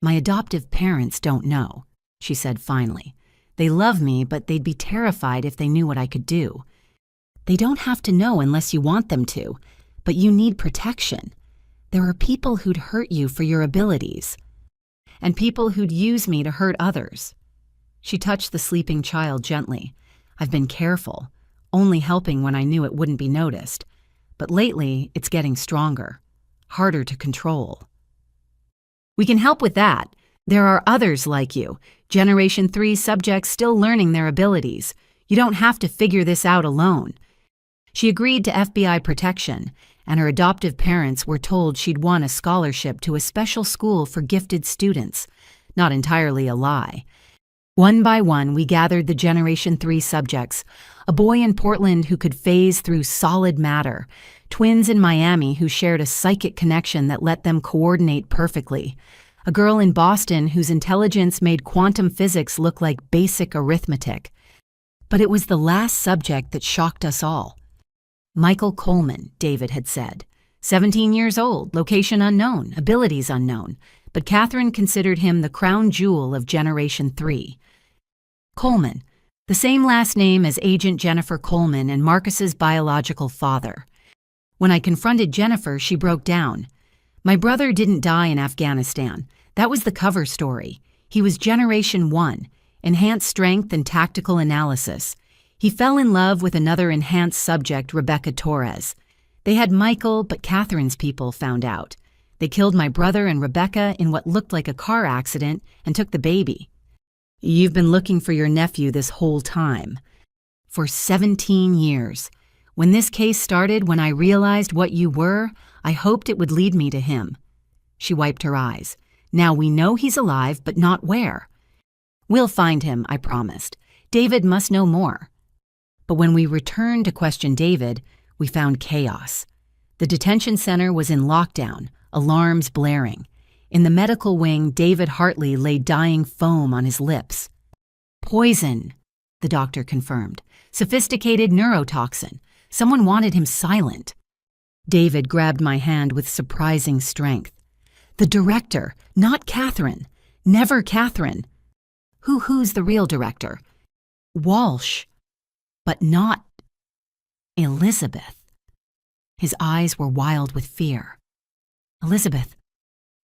My adoptive parents don't know, she said finally. They love me, but they'd be terrified if they knew what I could do. They don't have to know unless you want them to, but you need protection. There are people who'd hurt you for your abilities, and people who'd use me to hurt others. She touched the sleeping child gently. I've been careful, only helping when I knew it wouldn't be noticed. But lately, it's getting stronger, harder to control. We can help with that. There are others like you, Generation 3 subjects still learning their abilities. You don't have to figure this out alone. She agreed to FBI protection, and her adoptive parents were told she'd won a scholarship to a special school for gifted students. Not entirely a lie. One by one, we gathered the Generation 3 subjects, a boy in Portland who could phase through solid matter, twins in Miami who shared a psychic connection that let them coordinate perfectly, a girl in Boston whose intelligence made quantum physics look like basic arithmetic. But it was the last subject that shocked us all. Michael Coleman, David had said. 17 years old, location unknown, abilities unknown, but Catherine considered him the crown jewel of Generation 3. Coleman, the same last name as Agent Jennifer Coleman and Marcus's biological father. When I confronted Jennifer, she broke down. My brother didn't die in Afghanistan. That was the cover story. He was Generation 1, enhanced strength and tactical analysis. He fell in love with another enhanced subject, Rebecca Torres. They had Michael, but Catherine's people found out. They killed my brother and Rebecca in what looked like a car accident and took the baby. You've been looking for your nephew this whole time. For 17 years. When this case started, when I realized what you were, I hoped it would lead me to him. She wiped her eyes. Now we know he's alive, but not where. We'll find him, I promised. David must know more. But when we returned to question David, we found chaos. The detention center was in lockdown, alarms blaring. In the medical wing, David Hartley lay dying foam on his lips. Poison, the doctor confirmed. Sophisticated neurotoxin. Someone wanted him silent. David grabbed my hand with surprising strength. The director, not Catherine. Never Catherine. Who's the real director? Walsh. But not Elizabeth. His eyes were wild with fear. Elizabeth,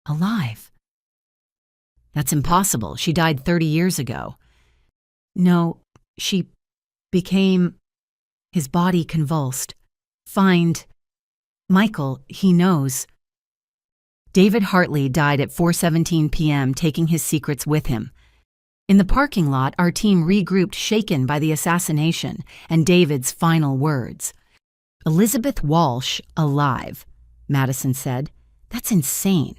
alive. That's impossible. She died 30 years ago. No, she became... His body convulsed. Find Michael, he knows. David Hartley died at 4:17 p.m., taking his secrets with him. In the parking lot, our team regrouped, shaken by the assassination and David's final words. "Elizabeth Walsh alive," Madison said. "That's insane."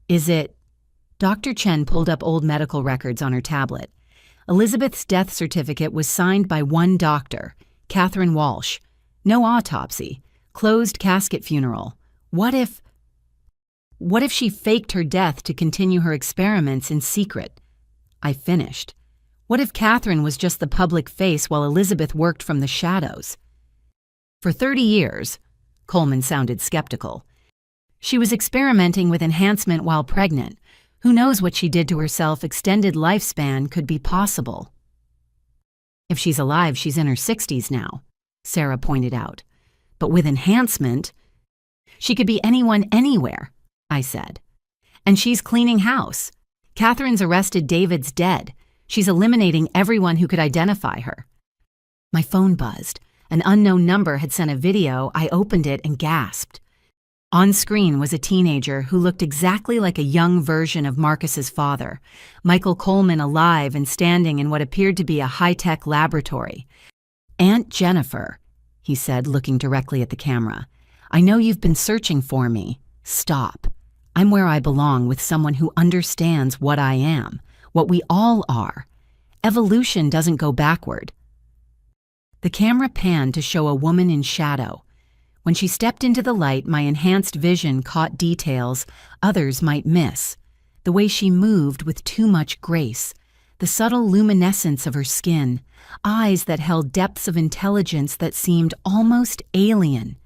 "Is it?" Dr. Chen pulled up old medical records on her tablet. Elizabeth's death certificate was signed by one doctor, Catherine Walsh. No autopsy. Closed casket funeral. What if she faked her death to continue her experiments in secret? I finished. What if Catherine was just the public face while Elizabeth worked from the shadows? For 30 years, Coleman sounded skeptical. She was experimenting with enhancement while pregnant. Who knows what she did to herself? Extended lifespan could be possible. If she's alive, she's in her 60s now, Sarah pointed out. But with enhancement, she could be anyone anywhere, I said. And she's cleaning house. Catherine's arrested David's dead. She's eliminating everyone who could identify her. My phone buzzed. An unknown number had sent a video. I opened it and gasped. On screen was a teenager who looked exactly like a young version of Marcus's father, Michael Coleman, alive and standing in what appeared to be a high-tech laboratory. "Aunt Jennifer," he said, looking directly at the camera. "I know you've been searching for me. Stop. I'm where I belong, with someone who understands what I am, what we all are. Evolution doesn't go backward." The camera panned to show a woman in shadow. When she stepped into the light, my enhanced vision caught details others might miss. The way she moved with too much grace, the subtle luminescence of her skin, eyes that held depths of intelligence that seemed almost alien.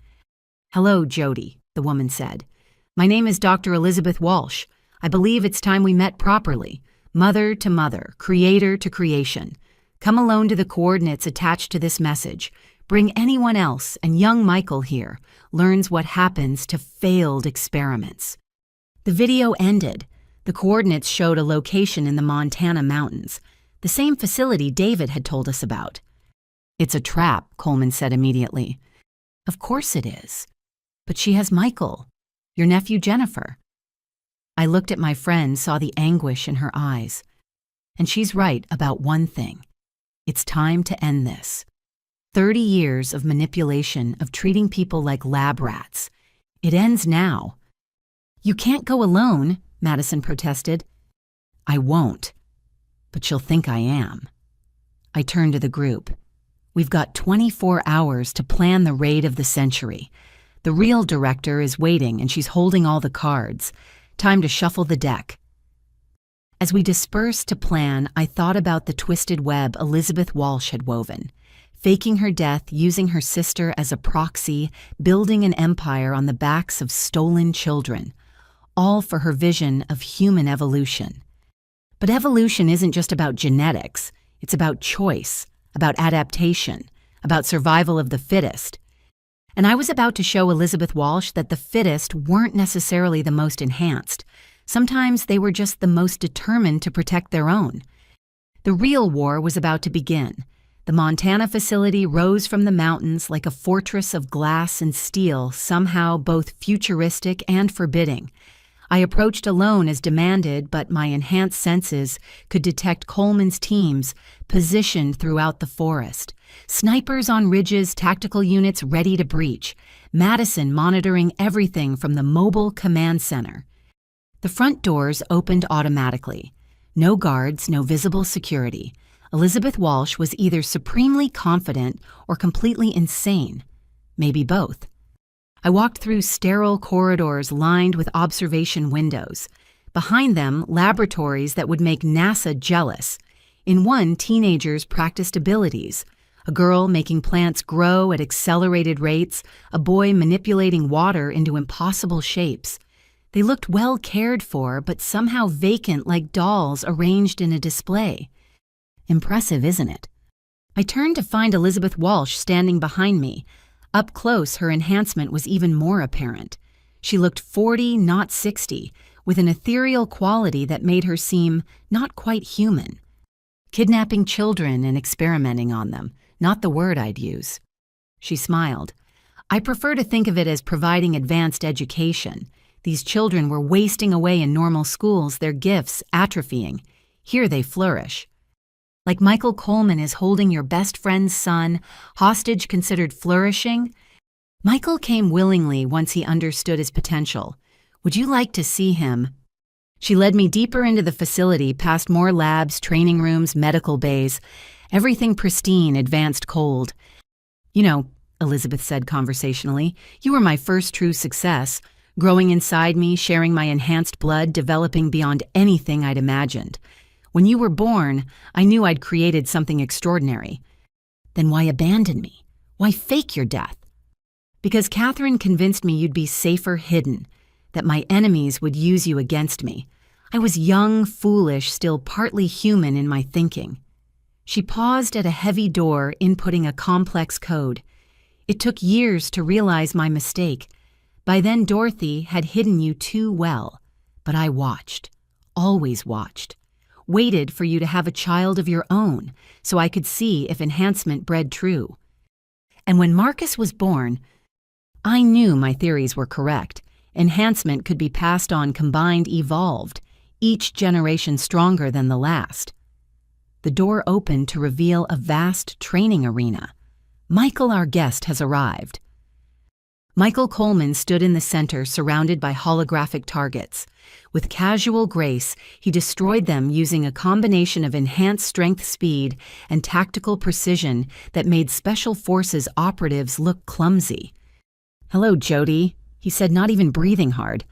"Hello, Jody," the woman said. "My name is Dr. Elizabeth Walsh. I believe it's time we met properly. Mother to mother, creator to creation. Come alone to the coordinates attached to this message. Bring anyone else, and young Michael here learns what happens to failed experiments." The video ended. The coordinates showed a location in the Montana mountains, the same facility David had told us about. "It's a trap," Coleman said immediately. "Of course it is. But she has Michael, your nephew Jennifer." I looked at my friend, saw the anguish in her eyes. And she's right about one thing. It's time to end this. 30 years of manipulation, of treating people like lab rats. It ends now. "You can't go alone," Madison protested. "I won't. But she'll think I am." I turned to the group. "We've got 24 hours to plan the raid of the century. The real director is waiting, and she's holding all the cards. Time to shuffle the deck." As we dispersed to plan, I thought about the twisted web Elizabeth Walsh had woven. Faking her death, using her sister as a proxy, building an empire on the backs of stolen children, all for her vision of human evolution. But evolution isn't just about genetics. It's about choice, about adaptation, about survival of the fittest. And I was about to show Elizabeth Walsh that the fittest weren't necessarily the most enhanced. Sometimes they were just the most determined to protect their own. The real war was about to begin. The Montana facility rose from the mountains like a fortress of glass and steel, somehow both futuristic and forbidding. I approached alone as demanded, but my enhanced senses could detect Coleman's teams positioned throughout the forest. Snipers on ridges, tactical units ready to breach. Madison monitoring everything from the mobile command center. The front doors opened automatically. No guards, no visible security. Elizabeth Walsh was either supremely confident or completely insane. Maybe both. I walked through sterile corridors lined with observation windows. Behind them, laboratories that would make NASA jealous. In one, teenagers practiced abilities. A girl making plants grow at accelerated rates, a boy manipulating water into impossible shapes. They looked well cared for, but somehow vacant, like dolls arranged in a display. Impressive, isn't it? I turned to find Elizabeth Walsh standing behind me. Up close, her enhancement was even more apparent. She looked 40, not 60, with an ethereal quality that made her seem not quite human. Kidnapping children and experimenting on them, not the word I'd use. She smiled. "I prefer to think of it as providing advanced education. These children were wasting away in normal schools, their gifts atrophying. Here they flourish. Like Michael Coleman is holding your best friend's son, hostage considered flourishing? Michael came willingly once he understood his potential. Would you like to see him? She led me deeper into the facility, past more labs, training rooms, medical bays, everything pristine, advanced cold. You know, Elizabeth said conversationally, you were my first true success, growing inside me, sharing my enhanced blood, developing beyond anything I'd imagined. When you were born, I knew I'd created something extraordinary. Then why abandon me? Why fake your death? Because Catherine convinced me you'd be safer hidden, that my enemies would use you against me. I was young, foolish, still partly human in my thinking. She paused at a heavy door, inputting a complex code. It took years to realize my mistake. By then, Dorothy had hidden you too well. But I watched, always watched. Waited for you to have a child of your own so I could see if enhancement bred true. And when Marcus was born, I knew my theories were correct. Enhancement could be passed on, combined, evolved, each generation stronger than the last. The door opened to reveal a vast training arena. Michael, our guest, has arrived. Michael Coleman stood in the center, surrounded by holographic targets. With casual grace, he destroyed them using a combination of enhanced strength, speed, and tactical precision that made Special Forces operatives look clumsy. "Hello, Jody," he said, not even breathing hard.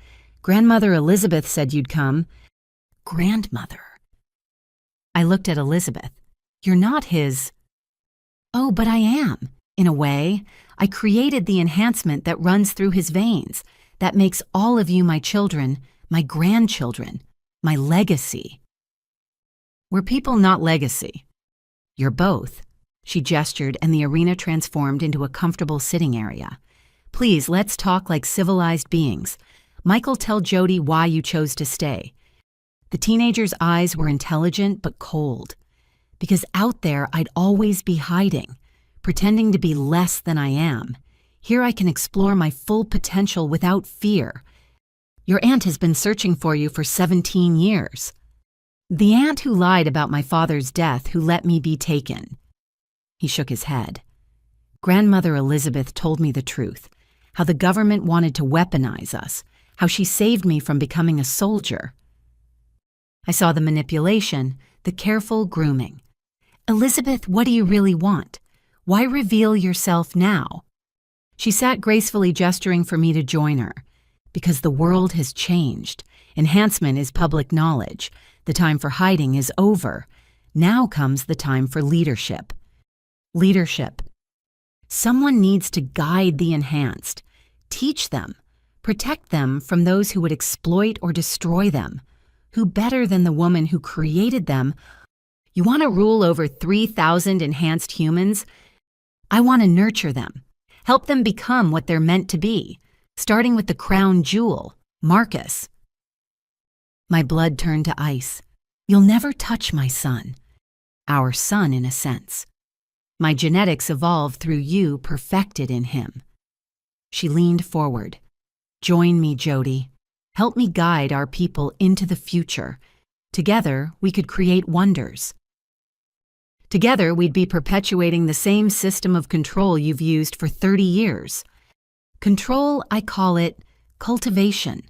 "Grandmother Elizabeth said you'd come." Grandmother. I looked at Elizabeth. "You're not his—" "Oh, but I am, in a way. I created the enhancement that runs through his veins, that makes all of you my children, my grandchildren, my legacy." "We're people, not legacy." "You're both." She gestured, and the arena transformed into a comfortable sitting area. "Please, let's talk like civilized beings. Michael, tell Jody why you chose to stay." The teenager's eyes were intelligent but cold. "Because out there I'd always be hiding, pretending to be less than I am. Here I can explore my full potential without fear. Your aunt has been searching for you for 17 years. The aunt who lied about my father's death, who let me be taken." He shook his head. "Grandmother Elizabeth told me the truth, how the government wanted to weaponize us, how she saved me from becoming a soldier." I saw the manipulation, the careful grooming. "Elizabeth, what do you really want? Why reveal yourself now?" She sat gracefully, gesturing for me to join her. "Because the world has changed. Enhancement is public knowledge. The time for hiding is over. Now comes the time for leadership." Leadership. Someone needs to guide the enhanced, teach them, protect them from those who would exploit or destroy them. Who better than the woman who created them? You want to rule over 3,000 enhanced humans? I want to nurture them, help them become what they're meant to be, starting with the crown jewel, Marcus. My blood turned to ice. "You'll never touch my son." Our son, in a sense. "My genetics evolved through you, perfected in him." She leaned forward. "Join me, Jody. Help me guide our people into the future. Together, we could create wonders. Together, we'd be perpetuating the same system of control you've used for 30 years. Control, I call it cultivation.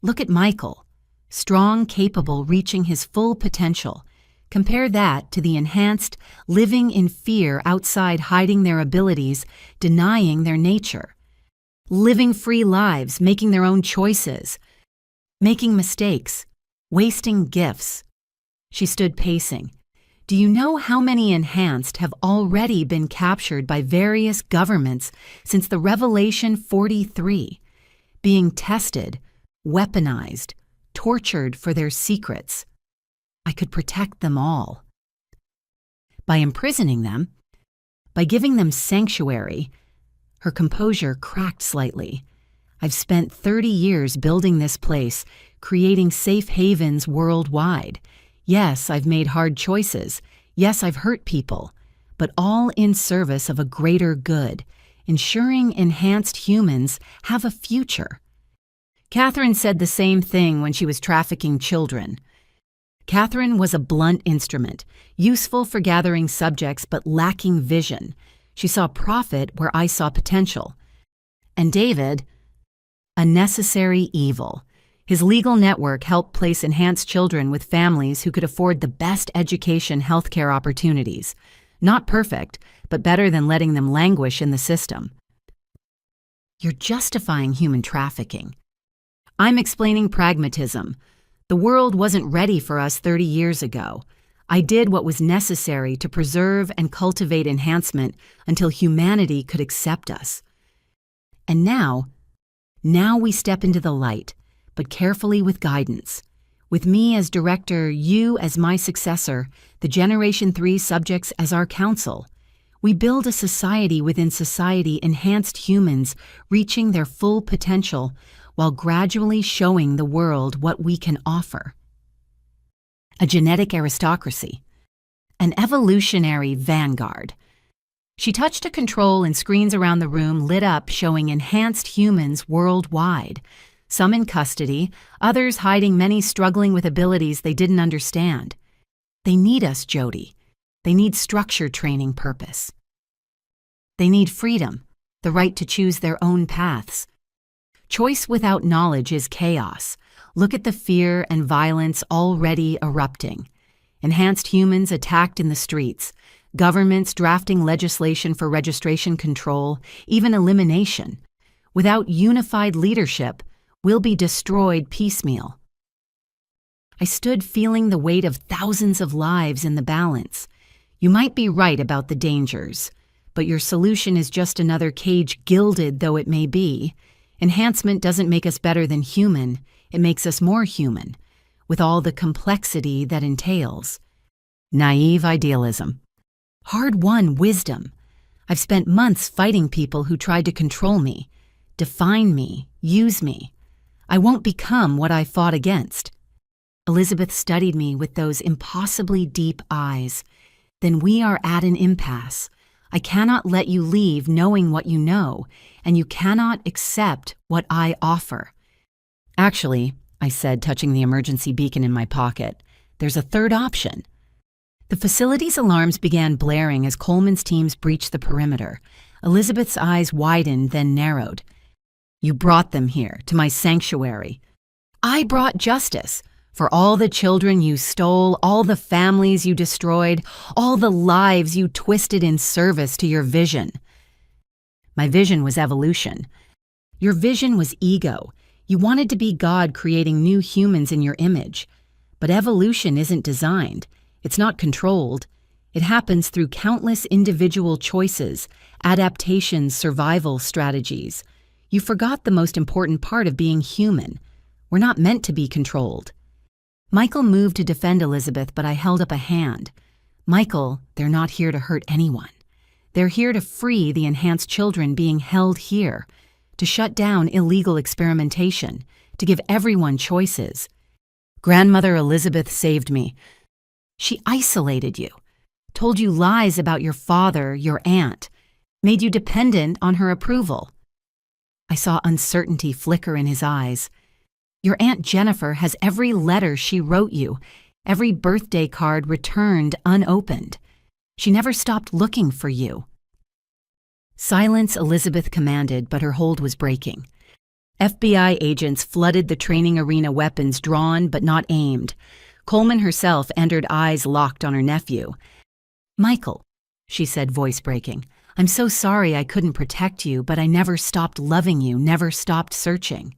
Look at Michael. Strong, capable, reaching his full potential. Compare that to the enhanced, living in fear outside, hiding their abilities, denying their nature. Living free lives, making their own choices. Making mistakes. Wasting gifts." She stood pacing. "Do you know how many enhanced have already been captured by various governments since the Revelation 43? Being tested, weaponized, tortured for their secrets. I could protect them all. By imprisoning them, by giving them sanctuary." Her composure cracked slightly. "I've spent 30 years building this place, creating safe havens worldwide. Yes, I've made hard choices. Yes, I've hurt people. But all in service of a greater good, ensuring enhanced humans have a future." Catherine said the same thing when she was trafficking children. Catherine was a blunt instrument, useful for gathering subjects but lacking vision. She saw profit where I saw potential. And David, a necessary evil. His legal network helped place enhanced children with families who could afford the best education healthcare opportunities. Not perfect, but better than letting them languish in the system. You're justifying human trafficking. I'm explaining pragmatism. The world wasn't ready for us 30 years ago. I did what was necessary to preserve and cultivate enhancement until humanity could accept us. And now we step into the light, but carefully with guidance. With me as director, you as my successor, the Generation 3 subjects as our counsel. We build a society within society, enhanced humans reaching their full potential while gradually showing the world what we can offer. A genetic aristocracy. An evolutionary vanguard. She touched a control and screens around the room lit up showing enhanced humans worldwide. Some in custody, others hiding, many struggling with abilities they didn't understand. They need us, Jody. They need structure, training, purpose. They need freedom, the right to choose their own paths. Choice without knowledge is chaos. Look at the fear and violence already erupting. Enhanced humans attacked in the streets, governments drafting legislation for registration control, even elimination. Without unified leadership, we'll be destroyed piecemeal. I stood feeling the weight of thousands of lives in the balance. You might be right about the dangers, but your solution is just another cage, gilded though it may be. Enhancement doesn't make us better than human, it makes us more human, with all the complexity that entails. Naive idealism. Hard-won wisdom. I've spent months fighting people who tried to control me, define me, use me. I won't become what I fought against. Elizabeth studied me with those impossibly deep eyes. Then we are at an impasse. I cannot let you leave knowing what you know, and you cannot accept what I offer. Actually, I said, touching the emergency beacon in my pocket, there's a third option. The facility's alarms began blaring as Coleman's teams breached the perimeter. Elizabeth's eyes widened, then narrowed. You brought them here, to my sanctuary. I brought justice for all the children you stole, all the families you destroyed, all the lives you twisted in service to your vision. My vision was evolution. Your vision was ego. You wanted to be God creating new humans in your image. But evolution isn't designed. It's not controlled. It happens through countless individual choices, adaptations, survival strategies. You forgot the most important part of being human. We're not meant to be controlled. Michael moved to defend Elizabeth, but I held up a hand. Michael, they're not here to hurt anyone. They're here to free the enhanced children being held here, to shut down illegal experimentation, to give everyone choices. Grandmother Elizabeth saved me. She isolated you, told you lies about your father, your aunt, made you dependent on her approval. I saw uncertainty flicker in his eyes. Your Aunt Jennifer has every letter she wrote you, every birthday card returned unopened. She never stopped looking for you. Silence, Elizabeth commanded, but her hold was breaking. FBI agents flooded the training arena, weapons drawn but not aimed. Coleman herself entered, eyes locked on her nephew. Michael, she said, voice breaking, I'm so sorry I couldn't protect you, but I never stopped loving you, never stopped searching.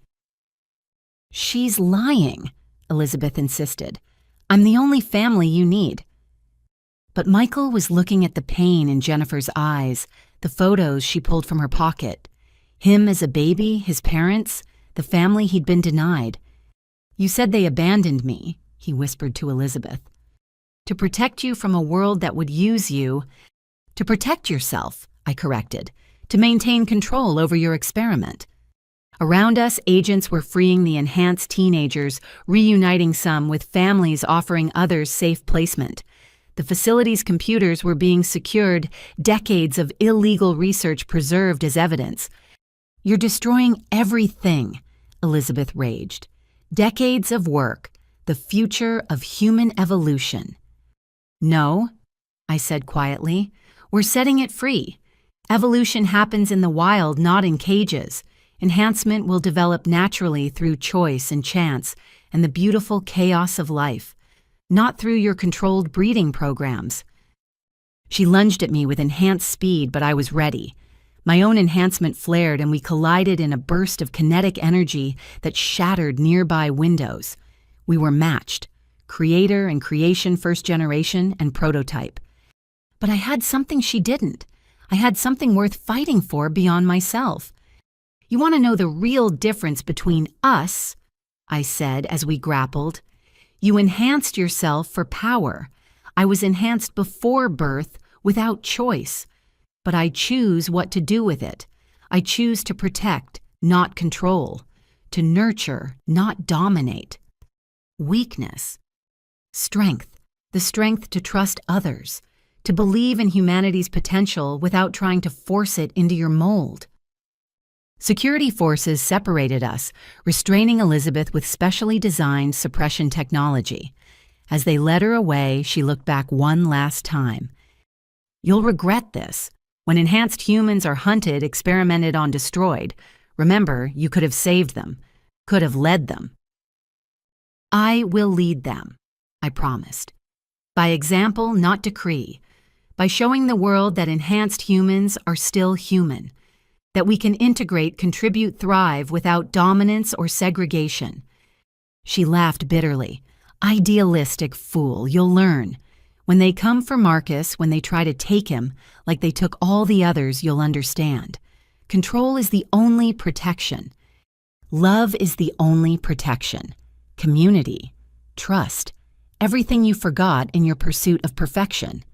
She's lying, Elizabeth insisted. I'm the only family you need. But Michael was looking at the pain in Jennifer's eyes, the photos she pulled from her pocket. Him as a baby, his parents, the family he'd been denied. You said they abandoned me, he whispered to Elizabeth. To protect you from a world that would use you. To protect yourself, I corrected. To maintain control over your experiment. Around us, agents were freeing the enhanced teenagers, reuniting some with families, offering others safe placement. The facility's computers were being secured, decades of illegal research preserved as evidence. You're destroying everything, Elizabeth raged. Decades of work, the future of human evolution. No, I said quietly, we're setting it free. Evolution happens in the wild, not in cages. Enhancement will develop naturally through choice and chance and the beautiful chaos of life, not through your controlled breeding programs. She lunged at me with enhanced speed, but I was ready. My own enhancement flared and we collided in a burst of kinetic energy that shattered nearby windows. We were matched, creator and creation, first generation and prototype. But I had something she didn't. I had something worth fighting for beyond myself. You want to know the real difference between us, I said as we grappled. You enhanced yourself for power. I was enhanced before birth without choice. But I choose what to do with it. I choose to protect, not control. To nurture, not dominate. Weakness. Strength. The strength to trust others. To believe in humanity's potential without trying to force it into your mold. Security forces separated us, restraining Elizabeth with specially designed suppression technology. As they led her away, she looked back one last time. You'll regret this. When enhanced humans are hunted, experimented on, destroyed, remember, you could have saved them, could have led them. I will lead them, I promised. By example, not decree. By showing the world that enhanced humans are still human. That we can integrate, contribute, thrive without dominance or segregation. She laughed bitterly. Idealistic fool, you'll learn. When they come for Marcus, when they try to take him, like they took all the others, you'll understand. Control is the only protection. Love is the only protection. Community, trust, everything you forgot in your pursuit of perfection.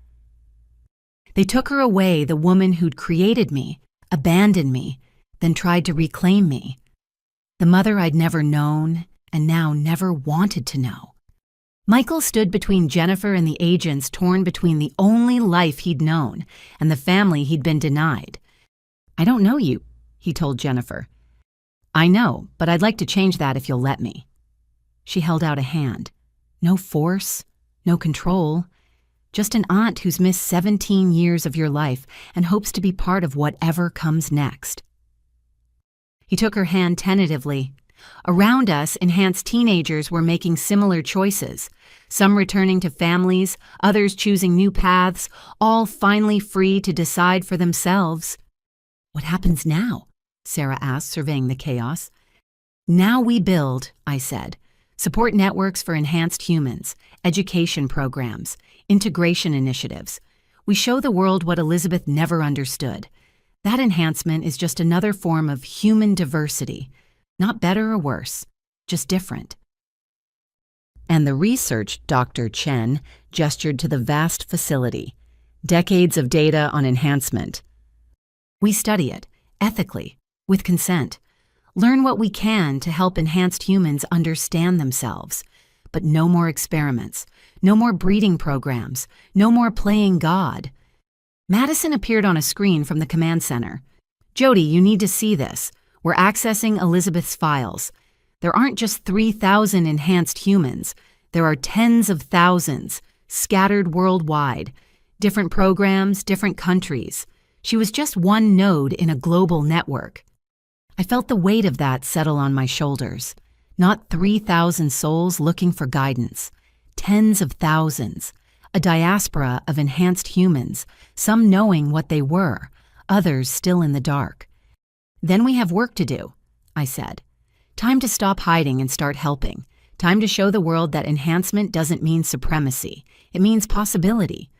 They took her away, the woman who'd created me, abandoned me, then tried to reclaim me. The mother I'd never known and now never wanted to know. Michael stood between Jennifer and the agents, torn between the only life he'd known and the family he'd been denied. I don't know you, he told Jennifer. I know, but I'd like to change that if you'll let me. She held out a hand. No force, no control, just an aunt who's missed 17 years of your life and hopes to be part of whatever comes next. He took her hand tentatively. Around us, enhanced teenagers were making similar choices, some returning to families, others choosing new paths, all finally free to decide for themselves. What happens now? Sarah asked, surveying the chaos. Now we build, I said, support networks for enhanced humans, education programs, integration initiatives. We show the world what Elizabeth never understood. That enhancement is just another form of human diversity. Not better or worse, just different. And the research, Dr. Chen gestured to the vast facility. Decades of data on enhancement. We study it, ethically, with consent. Learn what we can to help enhanced humans understand themselves. But no more experiments, no more breeding programs, no more playing God. Madison appeared on a screen from the command center. Jody, you need to see this. We're accessing Elizabeth's files. There aren't just 3,000 enhanced humans. There are tens of thousands, scattered worldwide. Different programs, different countries. She was just one node in a global network. I felt the weight of that settle on my shoulders. Not 3,000 souls looking for guidance. Tens of thousands. A diaspora of enhanced humans, some knowing what they were, others still in the dark. Then we have work to do, I said. Time to stop hiding and start helping. Time to show the world that enhancement doesn't mean supremacy. It means possibility.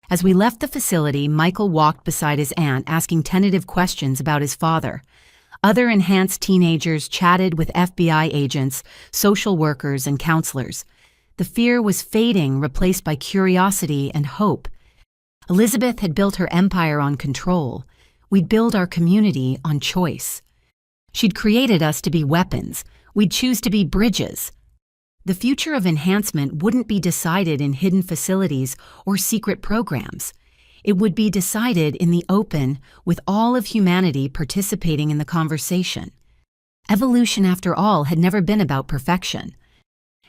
As we left the facility, Michael walked beside his aunt, asking tentative questions about his father. Other enhanced teenagers chatted with FBI agents, social workers, and counselors. The fear was fading, replaced by curiosity and hope. Elizabeth had built her empire on control. We'd build our community on choice. She'd created us to be weapons. We'd choose to be bridges. The future of enhancement wouldn't be decided in hidden facilities or secret programs. It would be decided in the open, with all of humanity participating in the conversation. Evolution, after all, had never been about perfection.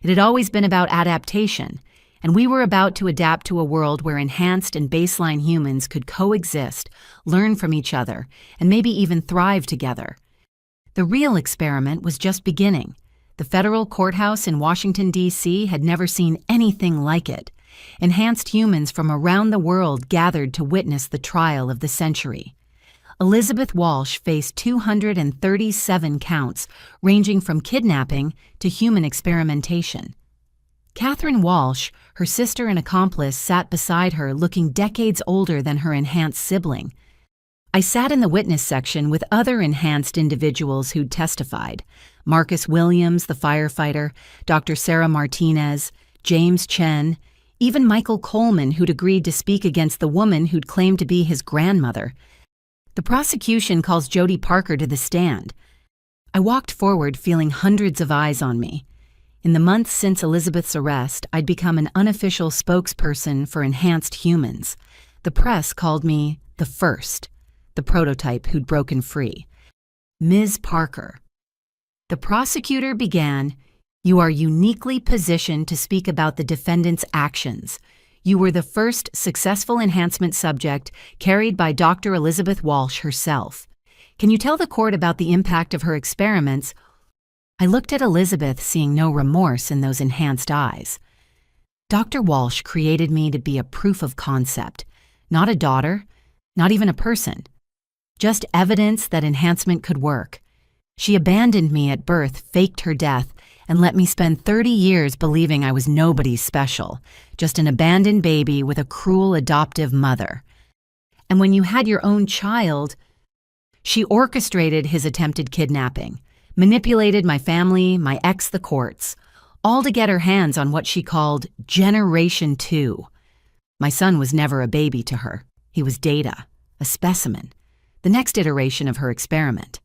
It had always been about adaptation, and we were about to adapt to a world where enhanced and baseline humans could coexist, learn from each other, and maybe even thrive together. The real experiment was just beginning. The federal courthouse in Washington, D.C. had never seen anything like it. Enhanced humans from around the world gathered to witness the trial of the century. Elizabeth Walsh faced 237 counts, ranging from kidnapping to human experimentation. Catherine Walsh, her sister and accomplice, sat beside her, looking decades older than her enhanced sibling. I sat in the witness section with other enhanced individuals who'd testified: Marcus Williams, the firefighter, Dr. Sarah Martinez, James Chen, even Michael Coleman, who'd agreed to speak against the woman who'd claimed to be his grandmother. The prosecution calls Jody Parker to the stand. I walked forward, feeling hundreds of eyes on me. In the months since Elizabeth's arrest, I'd become an unofficial spokesperson for enhanced humans. The press called me the first, the prototype who'd broken free. Ms. Parker. The prosecutor began, "You are uniquely positioned to speak about the defendant's actions. You were the first successful enhancement subject carried by Dr. Elizabeth Walsh herself. Can you tell the court about the impact of her experiments?" I looked at Elizabeth, seeing no remorse in those enhanced eyes. Dr. Walsh created me to be a proof of concept, not a daughter, not even a person. Just evidence that enhancement could work. She abandoned me at birth, faked her death, and let me spend 30 years believing I was nobody special, just an abandoned baby with a cruel adoptive mother. And when you had your own child, she orchestrated his attempted kidnapping, manipulated my family, my ex, the courts, all to get her hands on what she called Generation 2. My son was never a baby to her. He was data, a specimen, the next iteration of her experiment.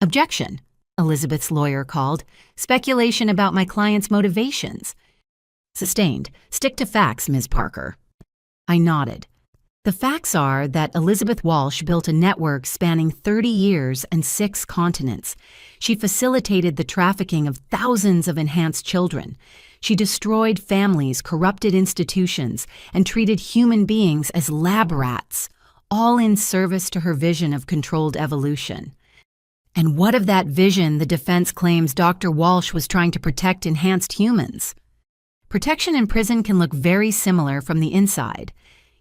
"Objection," Elizabeth's lawyer called. "Speculation about my client's motivations." "Sustained. Stick to facts, Ms. Parker." I nodded. The facts are that Elizabeth Walsh built a network spanning 30 years and 6 continents. She facilitated the trafficking of thousands of enhanced children. She destroyed families, corrupted institutions, and treated human beings as lab rats, all in service to her vision of controlled evolution. And what of that vision the defense claims Dr. Walsh was trying to protect enhanced humans? Protection in prison can look very similar from the inside.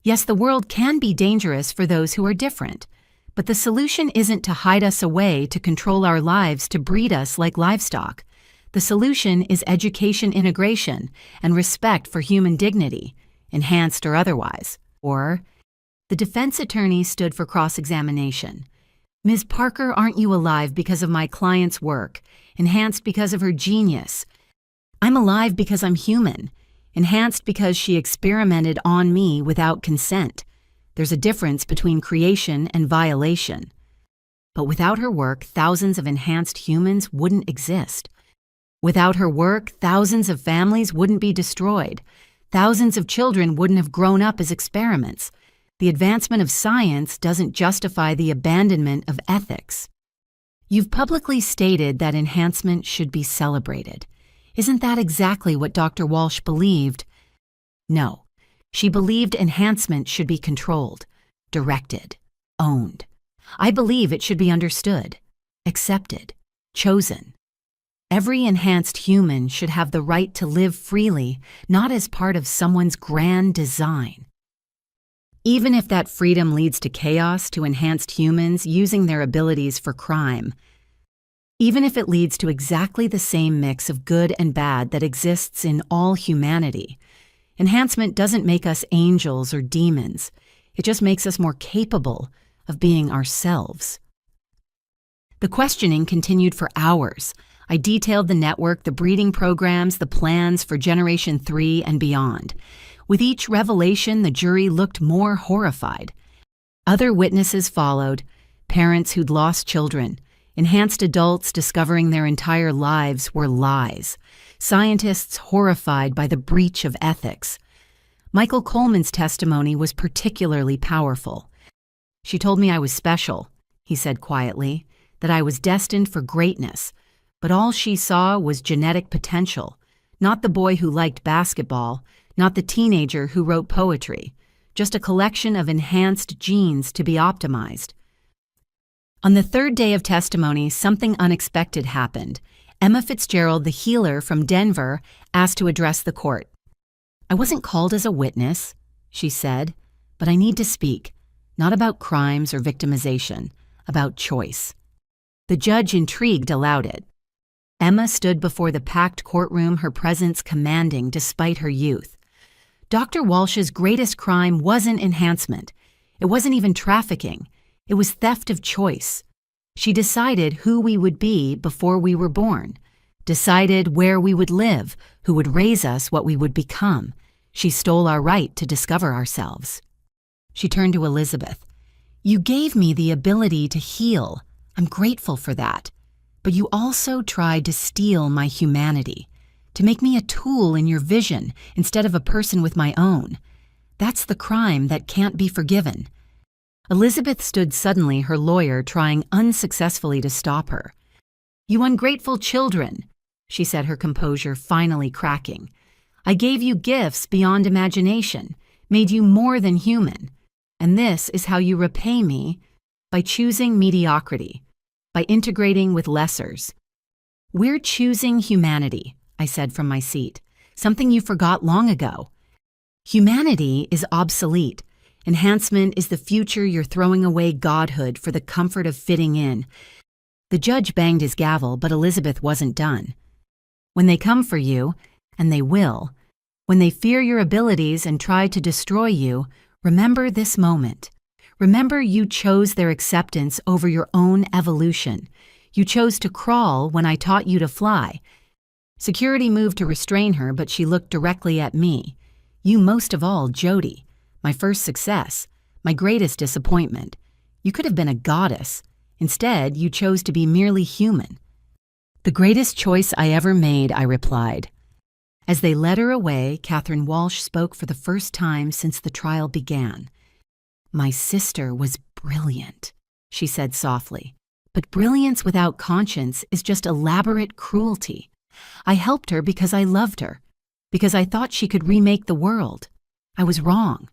Yes, the world can be dangerous for those who are different, but the solution isn't to hide us away, to control our lives, to breed us like livestock. The solution is education integration and respect for human dignity, enhanced or otherwise. Or, the defense attorney stood for cross-examination. "Ms. Parker, aren't you alive because of my client's work, enhanced because of her genius? I'm alive because I'm human, enhanced because she experimented on me without consent. There's a difference between creation and violation. But without her work, thousands of enhanced humans wouldn't exist. Without her work, thousands of families wouldn't be destroyed. Thousands of children wouldn't have grown up as experiments. The advancement of science doesn't justify the abandonment of ethics." You've publicly stated that enhancement should be celebrated. Isn't that exactly what Dr. Walsh believed? No. She believed enhancement should be controlled, directed, owned. I believe it should be understood, accepted, chosen. Every enhanced human should have the right to live freely, not as part of someone's grand design. Even if that freedom leads to chaos, to enhanced humans using their abilities for crime. Even if it leads to exactly the same mix of good and bad that exists in all humanity. Enhancement doesn't make us angels or demons. It just makes us more capable of being ourselves. The questioning continued for hours. I detailed the network, the breeding programs, the plans for Generation 3 and beyond. With each revelation, the jury looked more horrified. Other witnesses followed, parents who'd lost children, enhanced adults discovering their entire lives were lies, scientists horrified by the breach of ethics. Michael Coleman's testimony was particularly powerful. "She told me I was special," he said quietly, "that I was destined for greatness, but all she saw was genetic potential. Not the boy who liked basketball, not the teenager who wrote poetry, just a collection of enhanced genes to be optimized. On the third day of testimony, something unexpected happened. Emma Fitzgerald, the healer from Denver, asked to address the court. "I wasn't called as a witness," she said, "but I need to speak, not about crimes or victimization, about choice." The judge, intrigued, allowed it. Emma stood before the packed courtroom, her presence commanding despite her youth. Dr. Walsh's greatest crime wasn't enhancement. It wasn't even trafficking. It was theft of choice. She decided who we would be before we were born, decided where we would live, who would raise us, what we would become. She stole our right to discover ourselves. She turned to Elizabeth. "You gave me the ability to heal. I'm grateful for that. But you also tried to steal my humanity, to make me a tool in your vision instead of a person with my own. That's the crime that can't be forgiven." Elizabeth stood suddenly, her lawyer trying unsuccessfully to stop her. "You ungrateful children," she said, her composure finally cracking. "I gave you gifts beyond imagination, made you more than human. And this is how you repay me, by choosing mediocrity, by integrating with lessers." "We're choosing humanity," I said from my seat, "something you forgot long ago. Humanity is obsolete. Enhancement is the future. You're throwing away godhood for the comfort of fitting in." The judge banged his gavel, but Elizabeth wasn't done. "When they come for you, and they will, when they fear your abilities and try to destroy you, remember this moment. Remember you chose their acceptance over your own evolution. You chose to crawl when I taught you to fly." Security moved to restrain her, but she looked directly at me. "You most of all, Jody. My first success, my greatest disappointment. You could have been a goddess. Instead, you chose to be merely human." "The greatest choice I ever made," I replied. As they led her away, Catherine Walsh spoke for the first time since the trial began. "My sister was brilliant," she said softly. "But brilliance without conscience is just elaborate cruelty. I helped her because I loved her, because I thought she could remake the world. I was wrong.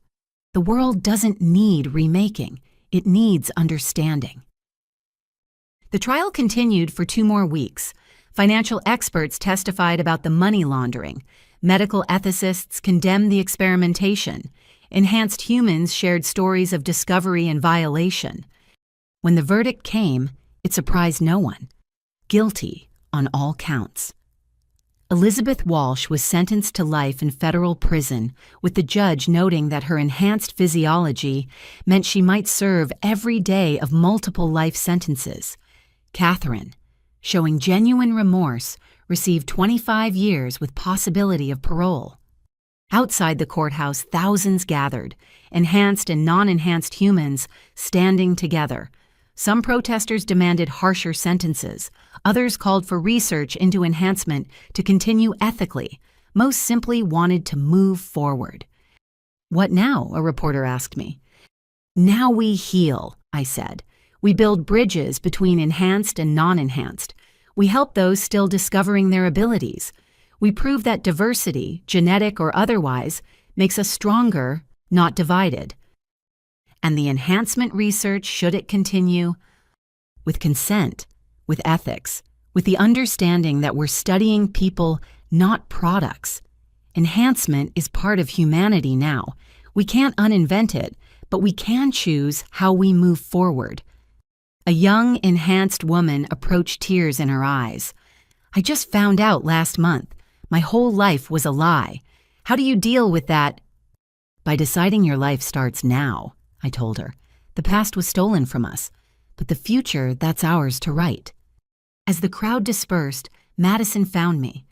The world doesn't need remaking. It needs understanding." The trial continued for 2 more weeks. Financial experts testified about the money laundering. Medical ethicists condemned the experimentation. Enhanced humans shared stories of discovery and violation. When the verdict came, it surprised no one. Guilty on all counts. Elizabeth Walsh was sentenced to life in federal prison, with the judge noting that her enhanced physiology meant she might serve every day of multiple life sentences. Catherine, showing genuine remorse, received 25 years with possibility of parole. Outside the courthouse, thousands gathered, enhanced and non-enhanced humans standing together. Some protesters demanded harsher sentences. Others called for research into enhancement to continue ethically. Most simply wanted to move forward. "What now?" a reporter asked me. "Now we heal," I said. "We build bridges between enhanced and non-enhanced. We help those still discovering their abilities. We prove that diversity, genetic or otherwise, makes us stronger, not divided. And the enhancement research, should it continue, with consent, with ethics, with the understanding that we're studying people, not products. Enhancement is part of humanity now. We can't uninvent it, but we can choose how we move forward." A young, enhanced woman approached, tears in her eyes. "I just found out last month. My whole life was a lie. How do you deal with that?" "By deciding your life starts now," I told her. "The past was stolen from us, but the future, that's ours to write." As the crowd dispersed, Madison found me.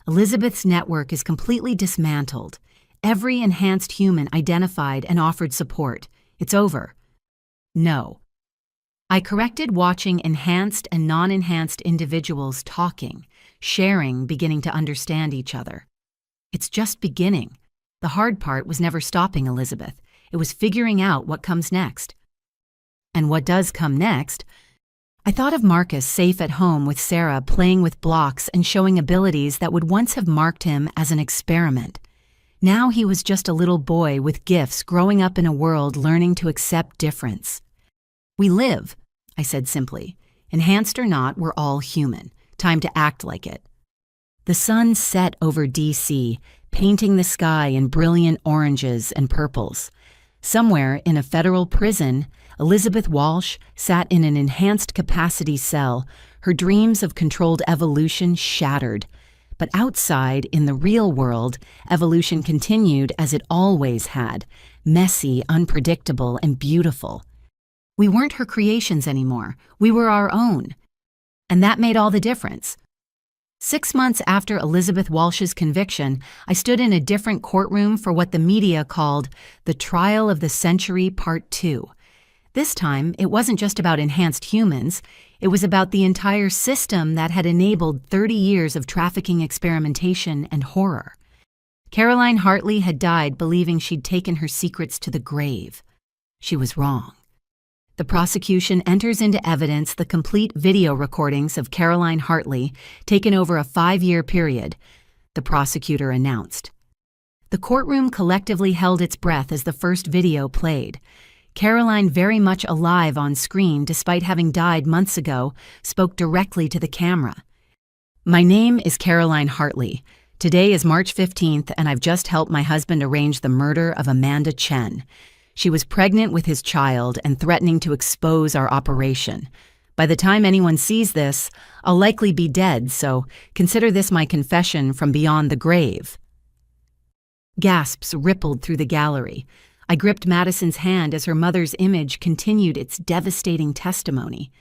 "Elizabeth's network is completely dismantled. Every enhanced human identified and offered support. It's over." "No." I corrected, watching enhanced and non-enhanced individuals talking, sharing, beginning to understand each other. "It's just beginning. The hard part was never stopping, Elizabeth. It was figuring out what comes next." "And what does come next?" I thought of Marcus safe at home with Sarah, playing with blocks and showing abilities that would once have marked him as an experiment. Now he was just a little boy with gifts, growing up in a world learning to accept difference. "We live," I said simply. "Enhanced or not, we're all human. Time to act like it." The sun set over D.C., painting the sky in brilliant oranges and purples. Somewhere in a federal prison, Elizabeth Walsh sat in an enhanced capacity cell, her dreams of controlled evolution shattered. But outside, in the real world, evolution continued as it always had, messy, unpredictable, and beautiful. We weren't her creations anymore. We were our own. And that made all the difference. 6 months after Elizabeth Walsh's conviction, I stood in a different courtroom for what the media called the Trial of the Century Part 2. This time, it wasn't just about enhanced humans. It was about the entire system that had enabled 30 years of trafficking experimentation and horror. Caroline Hartley had died believing she'd taken her secrets to the grave. She was wrong. The prosecution enters into evidence the complete video recordings of Caroline Hartley taken over a 5-year period, the prosecutor announced. The courtroom collectively held its breath as the first video played. Caroline, very much alive on screen despite having died months ago, spoke directly to the camera. "My name is Caroline Hartley. Today is March 15th, and I've just helped my husband arrange the murder of Amanda Chen. She was pregnant with his child and threatening to expose our operation. By the time anyone sees this, I'll likely be dead, so consider this my confession from beyond the grave." Gasps rippled through the gallery. I gripped Madison's hand as her mother's image continued its devastating testimony.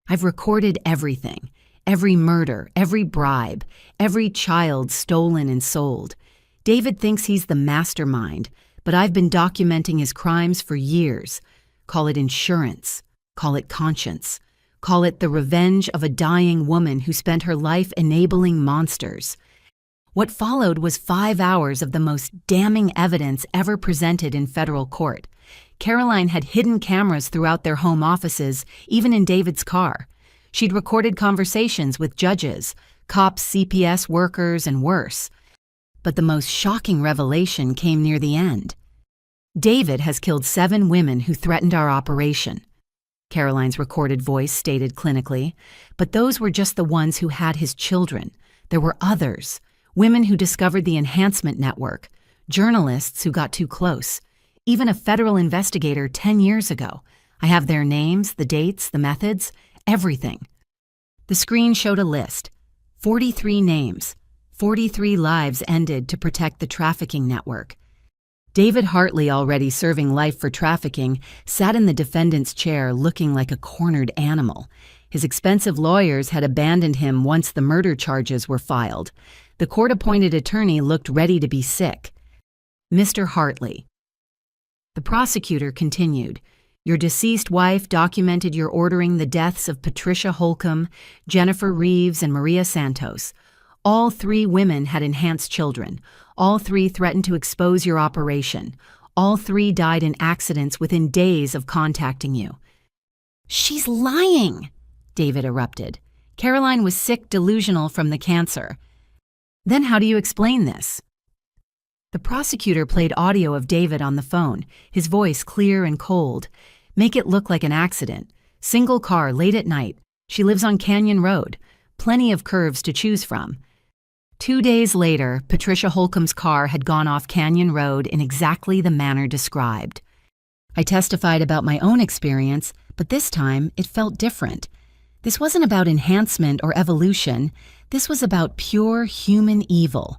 "I've recorded everything. Every murder, every bribe, every child stolen and sold. David thinks he's the mastermind, but I've been documenting his crimes for years. Call it insurance. Call it conscience. Call it the revenge of a dying woman who spent her life enabling monsters." What followed was 5 hours of the most damning evidence ever presented in federal court. Caroline had hidden cameras throughout their home offices, even in David's car. She'd recorded conversations with judges, cops, CPS workers, and worse. But the most shocking revelation came near the end. "David has killed 7 women who threatened our operation," Caroline's recorded voice stated clinically. "But those were just the ones who had his children. There were others. Women who discovered the enhancement network, journalists who got too close, even a federal investigator 10 years ago. I have their names, the dates, the methods, everything." The screen showed a list. 43 names, 43 lives ended to protect the trafficking network. David Hartley, already serving life for trafficking, sat in the defendant's chair looking like a cornered animal. His expensive lawyers had abandoned him once the murder charges were filed. The court-appointed attorney looked ready to be sick. "Mr. Hartley." The prosecutor continued. "Your deceased wife documented your ordering the deaths of Patricia Holcomb, Jennifer Reeves, and Maria Santos. All 3 women had enhanced children. All 3 threatened to expose your operation. All 3 died in accidents within days of contacting you." "She's lying," David erupted. "Caroline was sick, delusional from the cancer." "Then how do you explain this?" The prosecutor played audio of David on the phone, his voice clear and cold. "Make it look like an accident. Single car, late at night. She lives on Canyon Road. Plenty of curves to choose from." 2 days later, Patricia Holcomb's car had gone off Canyon Road in exactly the manner described. I testified about my own experience, but this time it felt different. This wasn't about enhancement or evolution. This was about pure human evil,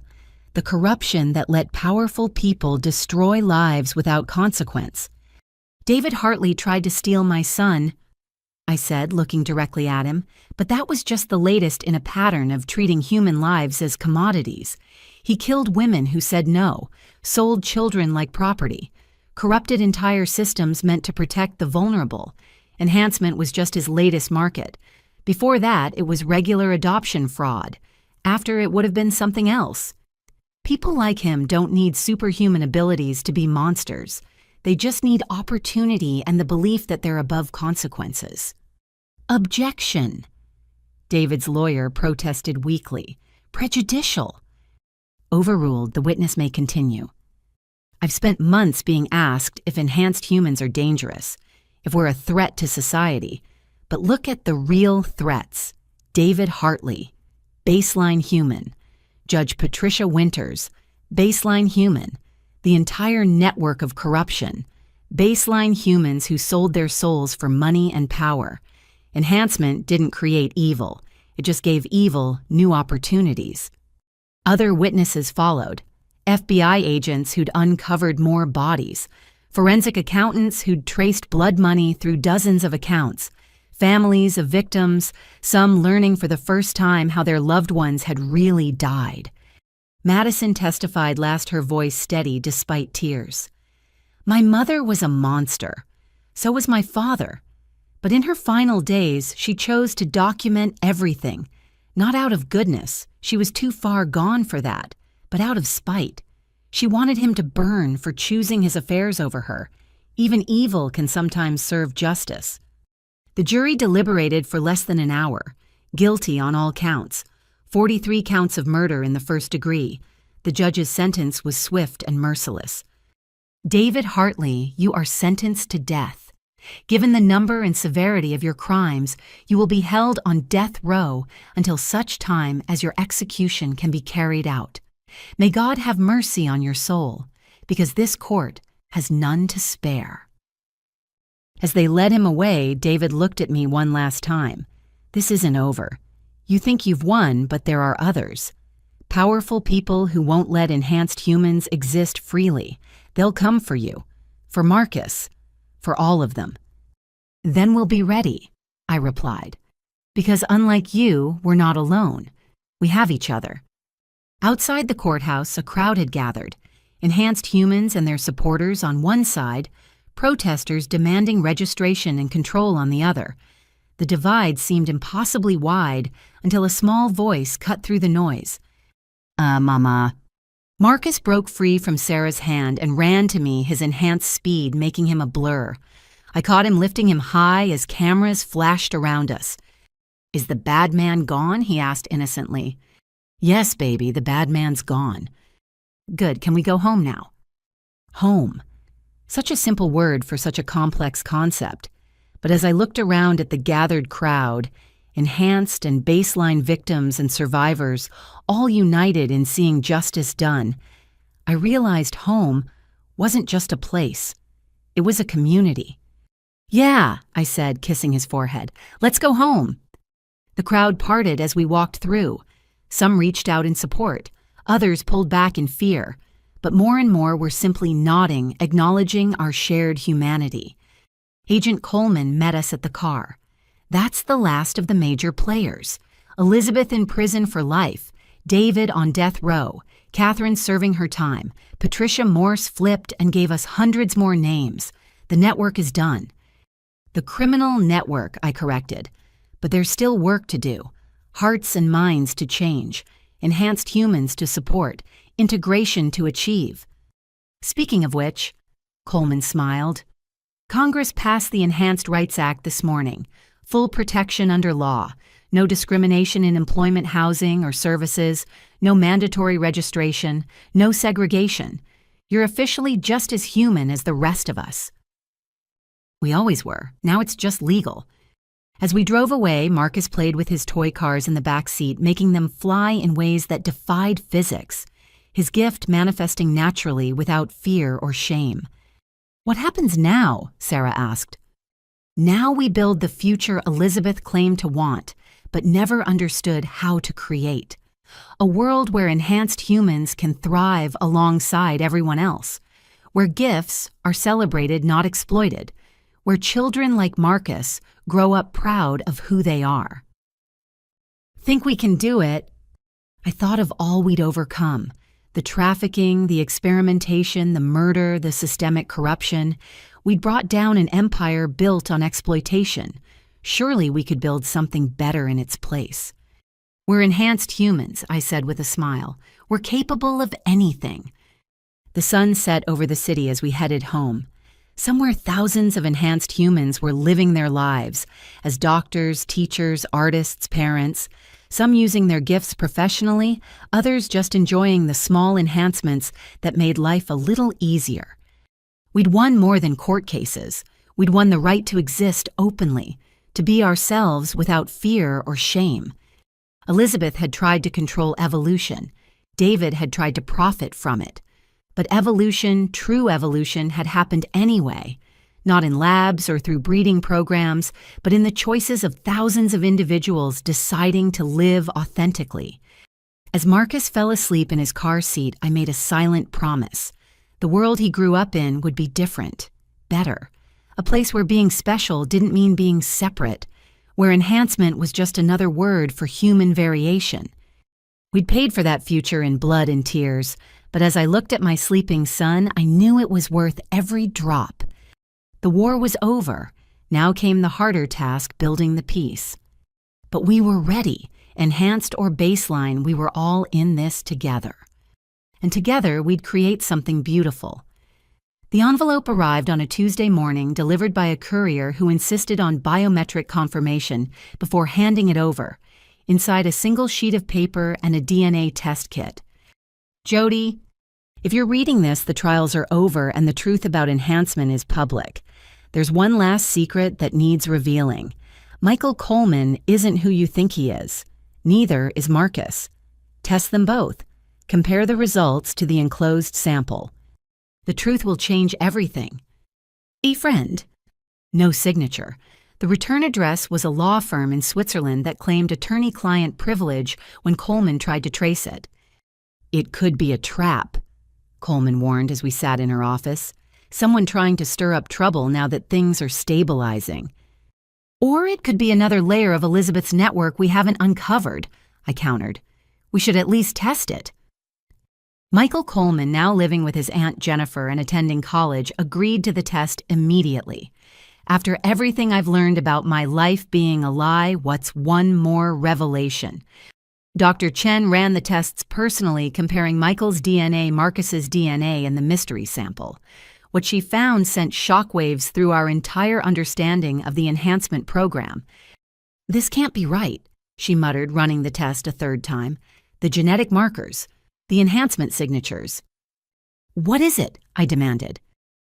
the corruption that let powerful people destroy lives without consequence. "David Hartley tried to steal my son," I said, looking directly at him, "but that was just the latest in a pattern of treating human lives as commodities. He killed women who said no, sold children like property, corrupted entire systems meant to protect the vulnerable. Enhancement was just his latest market. Before that, it was regular adoption fraud. After, it would have been something else. People like him don't need superhuman abilities to be monsters. They just need opportunity and the belief that they're above consequences." Objection. David's lawyer protested weakly. Prejudicial. Overruled, the witness may continue. I've spent months being asked if enhanced humans are dangerous, if we're a threat to society. But look at the real threats. David Hartley, baseline human. Judge Patricia Winters, baseline human. The entire network of corruption. Baseline humans who sold their souls for money and power. Enhancement didn't create evil. It just gave evil new opportunities. Other witnesses followed. FBI agents who'd uncovered more bodies. Forensic accountants who'd traced blood money through dozens of accounts. Families of victims, some learning for the first time how their loved ones had really died. Madison testified, last her voice steady despite tears. My mother was a monster. So was my father. But in her final days, she chose to document everything. Not out of goodness, she was too far gone for that, but out of spite. She wanted him to burn for choosing his affairs over her. Even evil can sometimes serve justice. The jury deliberated for less than an hour. Guilty on all counts. 43 counts of murder in the first degree. The judge's sentence was swift and merciless. David Hartley, you are sentenced to death. Given the number and severity of your crimes, you will be held on death row until such time as your execution can be carried out. May God have mercy on your soul, because this court has none to spare. As they led him away, David looked at me one last time. This isn't over. You think you've won, but there are others. Powerful people who won't let enhanced humans exist freely. They'll come for you. For Marcus. For all of them. Then we'll be ready, I replied. Because unlike you, we're not alone. We have each other. Outside the courthouse, a crowd had gathered. Enhanced humans and their supporters on one side, protesters demanding registration and control on the other. The divide seemed impossibly wide until a small voice cut through the noise. Mama. Marcus broke free from Sarah's hand and ran to me, his enhanced speed making him a blur. I caught him lifting him high as cameras flashed around us. Is the bad man gone? He asked innocently. Yes, baby, the bad man's gone. Good, can we go home now? Home. Such a simple word for such a complex concept. But as I looked around at the gathered crowd, enhanced and baseline victims and survivors, all united in seeing justice done, I realized home wasn't just a place. It was a community. Yeah, I said, kissing his forehead. Let's go home. The crowd parted as we walked through. Some reached out in support. Others pulled back in fear. But more and more were simply nodding, acknowledging our shared humanity. Agent Coleman met us at the car. That's the last of the major players. Elizabeth in prison for life. David on death row. Catherine serving her time. Patricia Morse flipped and gave us hundreds more names. The network is done. The criminal network, I corrected. But there's still work to do. Hearts and minds to change. Enhanced humans to support. Integration to achieve. Speaking of which, Coleman smiled. Congress passed the Enhanced Rights Act this morning. Full protection under law. No discrimination in employment, housing, or services. No mandatory registration. No segregation. You're officially just as human as the rest of us. We always were. Now it's just legal. As we drove away, Marcus played with his toy cars in the back seat, making them fly in ways that defied physics. His gift manifesting naturally without fear or shame. What happens now? Sarah asked. Now we build the future Elizabeth claimed to want, but never understood how to create. A world where enhanced humans can thrive alongside everyone else. Where gifts are celebrated, not exploited. Where children like Marcus grow up proud of who they are. Think we can do it? I thought of all we'd overcome. The trafficking, the experimentation, the murder, the systemic corruption. We'd brought down an empire built on exploitation. Surely we could build something better in its place. We're enhanced humans, I said with a smile. We're capable of anything. The sun set over the city as we headed home. Somewhere thousands of enhanced humans were living their lives as doctors, teachers, artists, parents, some using their gifts professionally, others just enjoying the small enhancements that made life a little easier. We'd won more than court cases. We'd won the right to exist openly, to be ourselves without fear or shame. Elizabeth had tried to control evolution. David had tried to profit from it. But evolution, true evolution, had happened anyway, not in labs or through breeding programs, but in the choices of thousands of individuals deciding to live authentically. As Marcus fell asleep in his car seat, I made a silent promise. The world he grew up in would be different, better. A place where being special didn't mean being separate, where enhancement was just another word for human variation. We'd paid for that future in blood and tears, but as I looked at my sleeping son, I knew it was worth every drop. The war was over. Now came the harder task, building the peace. But we were ready. Enhanced or baseline, we were all in this together. And together, we'd create something beautiful. The envelope arrived on a Tuesday morning, delivered by a courier who insisted on biometric confirmation before handing it over, inside a single sheet of paper and a DNA test kit. Jody, if you're reading this, the trials are over and the truth about enhancement is public. There's one last secret that needs revealing. Michael Coleman isn't who you think he is. Neither is Marcus. Test them both. Compare the results to the enclosed sample. The truth will change everything. A friend. No signature. The return address was a law firm in Switzerland that claimed attorney-client privilege when Coleman tried to trace it. It could be a trap, Coleman warned as we sat in her office. Someone trying to stir up trouble now that things are stabilizing. Or it could be another layer of Elizabeth's network we haven't uncovered, I countered. We should at least test it. Michael Coleman, now living with his Aunt Jennifer and attending college, agreed to the test immediately. After everything I've learned about my life being a lie, what's one more revelation? Dr. Chen ran the tests personally, comparing Michael's DNA, Marcus's DNA, and the mystery sample. What she found sent shockwaves through our entire understanding of the enhancement program. This can't be right, she muttered, running the test a third time. The genetic markers, the enhancement signatures. What is it? I demanded.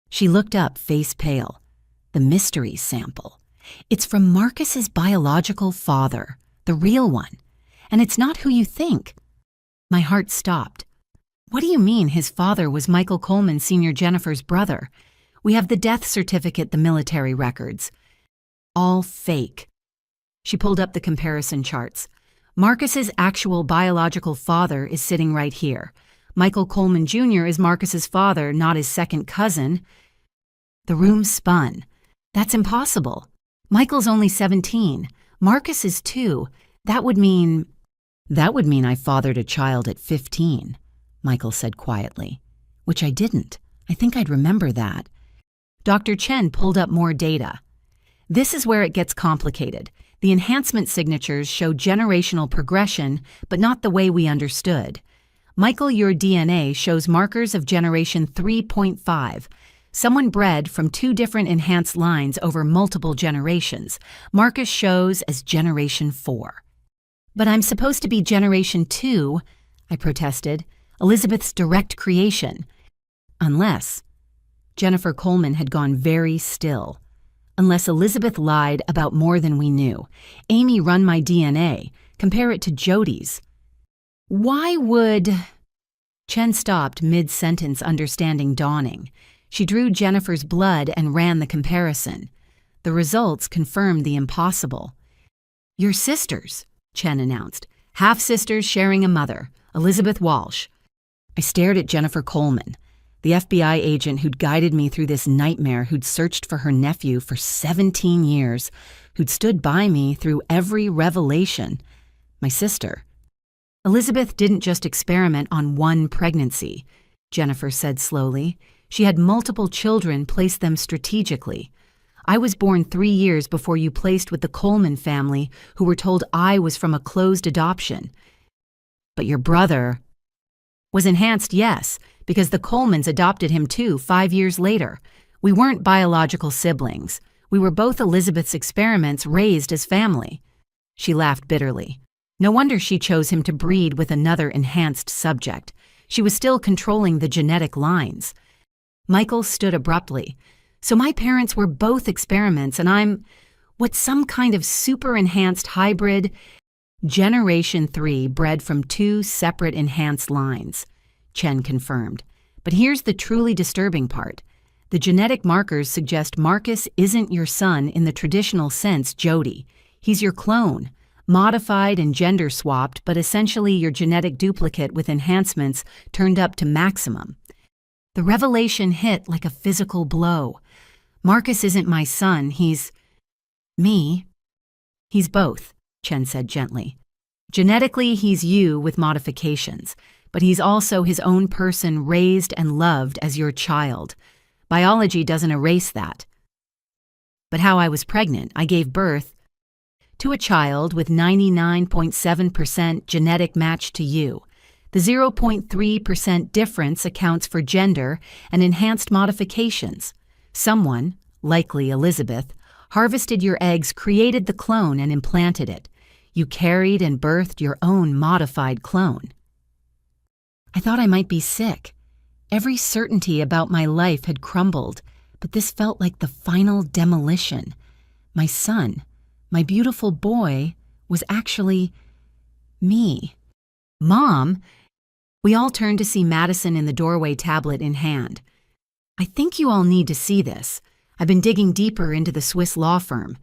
She looked up, face pale. The mystery sample. It's from Marcus's biological father, the real one. And it's not who you think. My heart stopped. What do you mean his father was Michael Coleman, Sr. Jennifer's brother? We have the death certificate, the military records. All fake. She pulled up the comparison charts. Marcus's actual biological father is sitting right here. Michael Coleman Jr. is Marcus's father, not his second cousin. The room spun. That's impossible. Michael's only 17. Marcus is 2. That would mean I fathered a child at 15, Michael said quietly. Which I didn't. I think I'd remember that. Dr. Chen pulled up more data. This is where it gets complicated. The enhancement signatures show generational progression, but not the way we understood. Michael, your DNA shows markers of generation 3.5. Someone bred from 2 different enhanced lines over multiple generations. Marcus shows as generation 4. But I'm supposed to be generation 2, I protested, Elizabeth's direct creation. Unless Jennifer Coleman had gone very still. Unless Elizabeth lied about more than we knew. Amy, run my DNA. Compare it to Jody's. Why would... Chen stopped mid-sentence, understanding dawning. She drew Jennifer's blood and ran the comparison. The results confirmed the impossible. You're sisters, Chen announced. Half-sisters sharing a mother, Elizabeth Walsh. I stared at Jennifer Coleman, the FBI agent who'd guided me through this nightmare, who'd searched for her nephew for 17 years, who'd stood by me through every revelation. My sister. Elizabeth didn't just experiment on one pregnancy, Jennifer said slowly. She had multiple children, placed them strategically. I was born 3 years before you placed with the Coleman family, who were told I was from a closed adoption. But your brother was enhanced, yes, because the Colemans adopted him too 5 years later. We weren't biological siblings. We were both Elizabeth's experiments raised as family. She laughed bitterly. No wonder she chose him to breed with another enhanced subject. She was still controlling the genetic lines. Michael stood abruptly. So my parents were both experiments, and I'm, some kind of super-enhanced hybrid? Generation 3 bred from 2 separate enhanced lines, Chen confirmed. But here's the truly disturbing part. The genetic markers suggest Marcus isn't your son in the traditional sense, Jody. He's your clone, modified and gender-swapped, but essentially your genetic duplicate with enhancements turned up to maximum. The revelation hit like a physical blow. Marcus isn't my son, he's me. He's both, Chen said gently. Genetically, he's you with modifications, but he's also his own person raised and loved as your child. Biology doesn't erase that. But how I was pregnant, I gave birth to a child with 99.7% genetic match to you. The 0.3% difference accounts for gender and enhanced modifications. Someone, likely Elizabeth, harvested your eggs, created the clone, and implanted it. You carried and birthed your own modified clone. I thought I might be sick. Every certainty about my life had crumbled, but this felt like the final demolition. My son, my beautiful boy, was actually me. Mom! We all turned to see Madison in the doorway, tablet in hand. I think you all need to see this. I've been digging deeper into the Swiss law firm.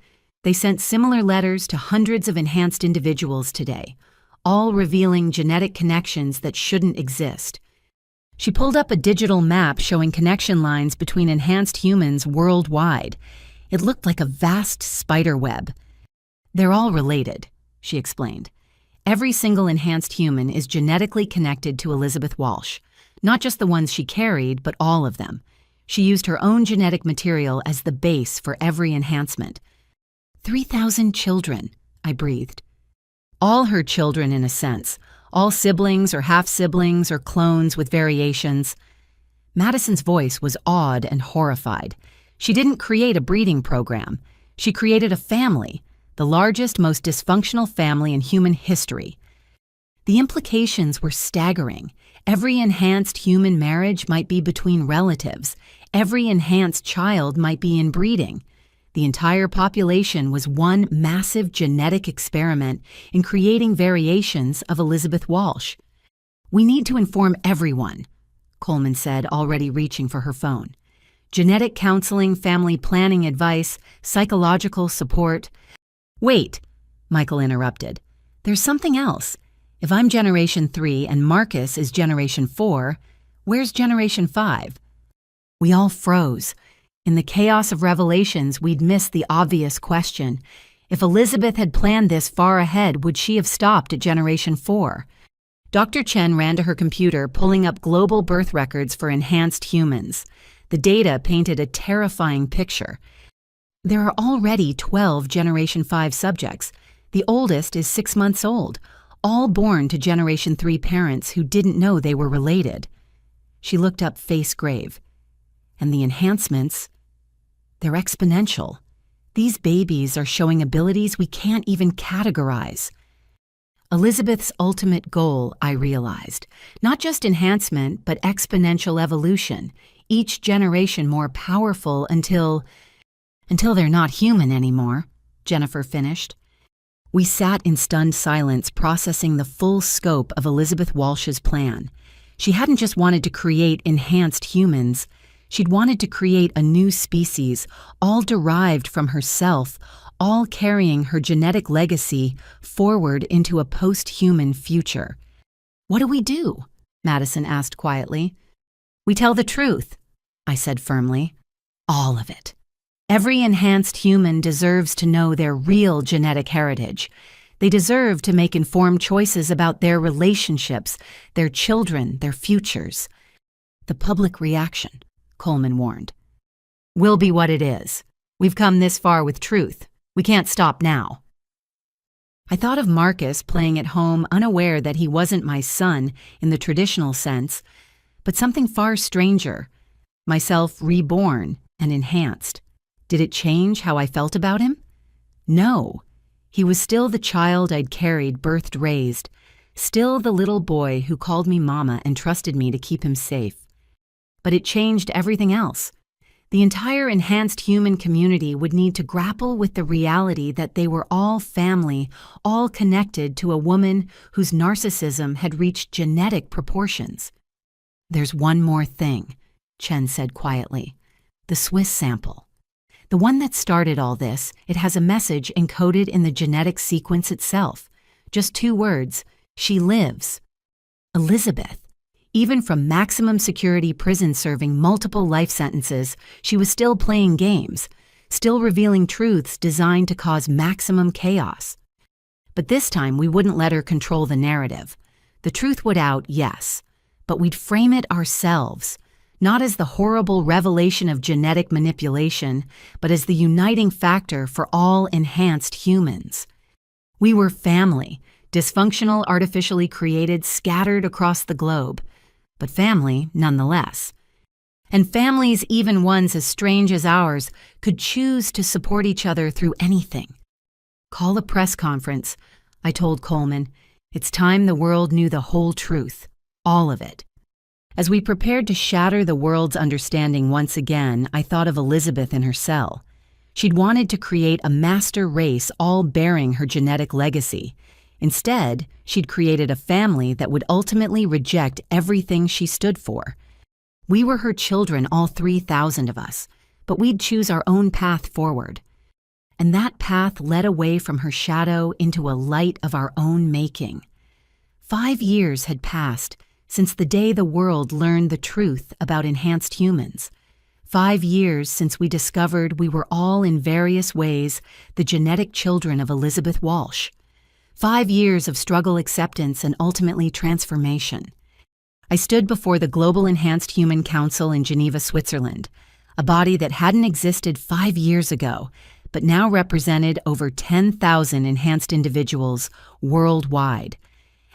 They sent similar letters to hundreds of enhanced individuals today, all revealing genetic connections that shouldn't exist. She pulled up a digital map showing connection lines between enhanced humans worldwide. It looked like a vast spider web. They're all related, she explained. Every single enhanced human is genetically connected to Elizabeth Walsh, not just the ones she carried, but all of them. She used her own genetic material as the base for every enhancement. 3,000 children, I breathed. All her children, in a sense. All siblings or half-siblings or clones with variations. Madison's voice was awed and horrified. She didn't create a breeding program. She created a family, the largest, most dysfunctional family in human history. The implications were staggering. Every enhanced human marriage might be between relatives. Every enhanced child might be inbreeding. The entire population was one massive genetic experiment in creating variations of Elizabeth Walsh. We need to inform everyone, Coleman said, already reaching for her phone. Genetic counseling, family planning advice, psychological support. Wait, Michael interrupted. There's something else. If I'm Generation 3 and Marcus is Generation 4, where's Generation 5? We all froze. In the chaos of revelations, we'd missed the obvious question. If Elizabeth had planned this far ahead, would she have stopped at Generation 4? Dr. Chen ran to her computer, pulling up global birth records for enhanced humans. The data painted a terrifying picture. There are already 12 Generation 5 subjects. The oldest is 6 months old, all born to Generation 3 parents who didn't know they were related. She looked up face grave. And the enhancements, they're exponential. These babies are showing abilities we can't even categorize. Elizabeth's ultimate goal, I realized, not just enhancement, but exponential evolution, each generation more powerful until they're not human anymore, Jennifer finished. We sat in stunned silence, processing the full scope of Elizabeth Walsh's plan. She hadn't just wanted to create enhanced humans. She'd wanted to create a new species, all derived from herself, all carrying her genetic legacy forward into a post-human future. What do we do? Madison asked quietly. We tell the truth, I said firmly. All of it. Every enhanced human deserves to know their real genetic heritage. They deserve to make informed choices about their relationships, their children, their futures. The public reaction, Coleman warned, will be what it is. We've come this far with truth. We can't stop now. I thought of Marcus playing at home, unaware that he wasn't my son in the traditional sense, but something far stranger. Myself reborn, and enhanced. Did it change how I felt about him? No. He was still the child I'd carried, birthed, raised, still the little boy who called me mama and trusted me to keep him safe. But it changed everything else. The entire enhanced human community would need to grapple with the reality that they were all family, all connected to a woman whose narcissism had reached genetic proportions. "There's one more thing," Chen said quietly. "The Swiss sample. The one that started all this, it has a message encoded in the genetic sequence itself. Just 2 words. She lives." Elizabeth. Even from maximum security prison serving multiple life sentences, she was still playing games, still revealing truths designed to cause maximum chaos. But this time we wouldn't let her control the narrative. The truth would out, yes, but we'd frame it ourselves, not as the horrible revelation of genetic manipulation, but as the uniting factor for all enhanced humans. We were family, dysfunctional, artificially created, scattered across the globe, but family nonetheless. And families, even ones as strange as ours, could choose to support each other through anything. "Call a press conference," I told Coleman. "It's time the world knew the whole truth, all of it." As we prepared to shatter the world's understanding once again, I thought of Elizabeth in her cell. She'd wanted to create a master race all bearing her genetic legacy. Instead, she'd created a family that would ultimately reject everything she stood for. We were her children, all 3,000 of us, but we'd choose our own path forward. And that path led away from her shadow into a light of our own making. 5 years had passed since the day the world learned the truth about enhanced humans. 5 years since we discovered we were all in various ways the genetic children of Elizabeth Walsh. 5 years of struggle, acceptance, and ultimately transformation. I stood before the Global Enhanced Human Council in Geneva, Switzerland, a body that hadn't existed 5 years ago, but now represented over 10,000 enhanced individuals worldwide.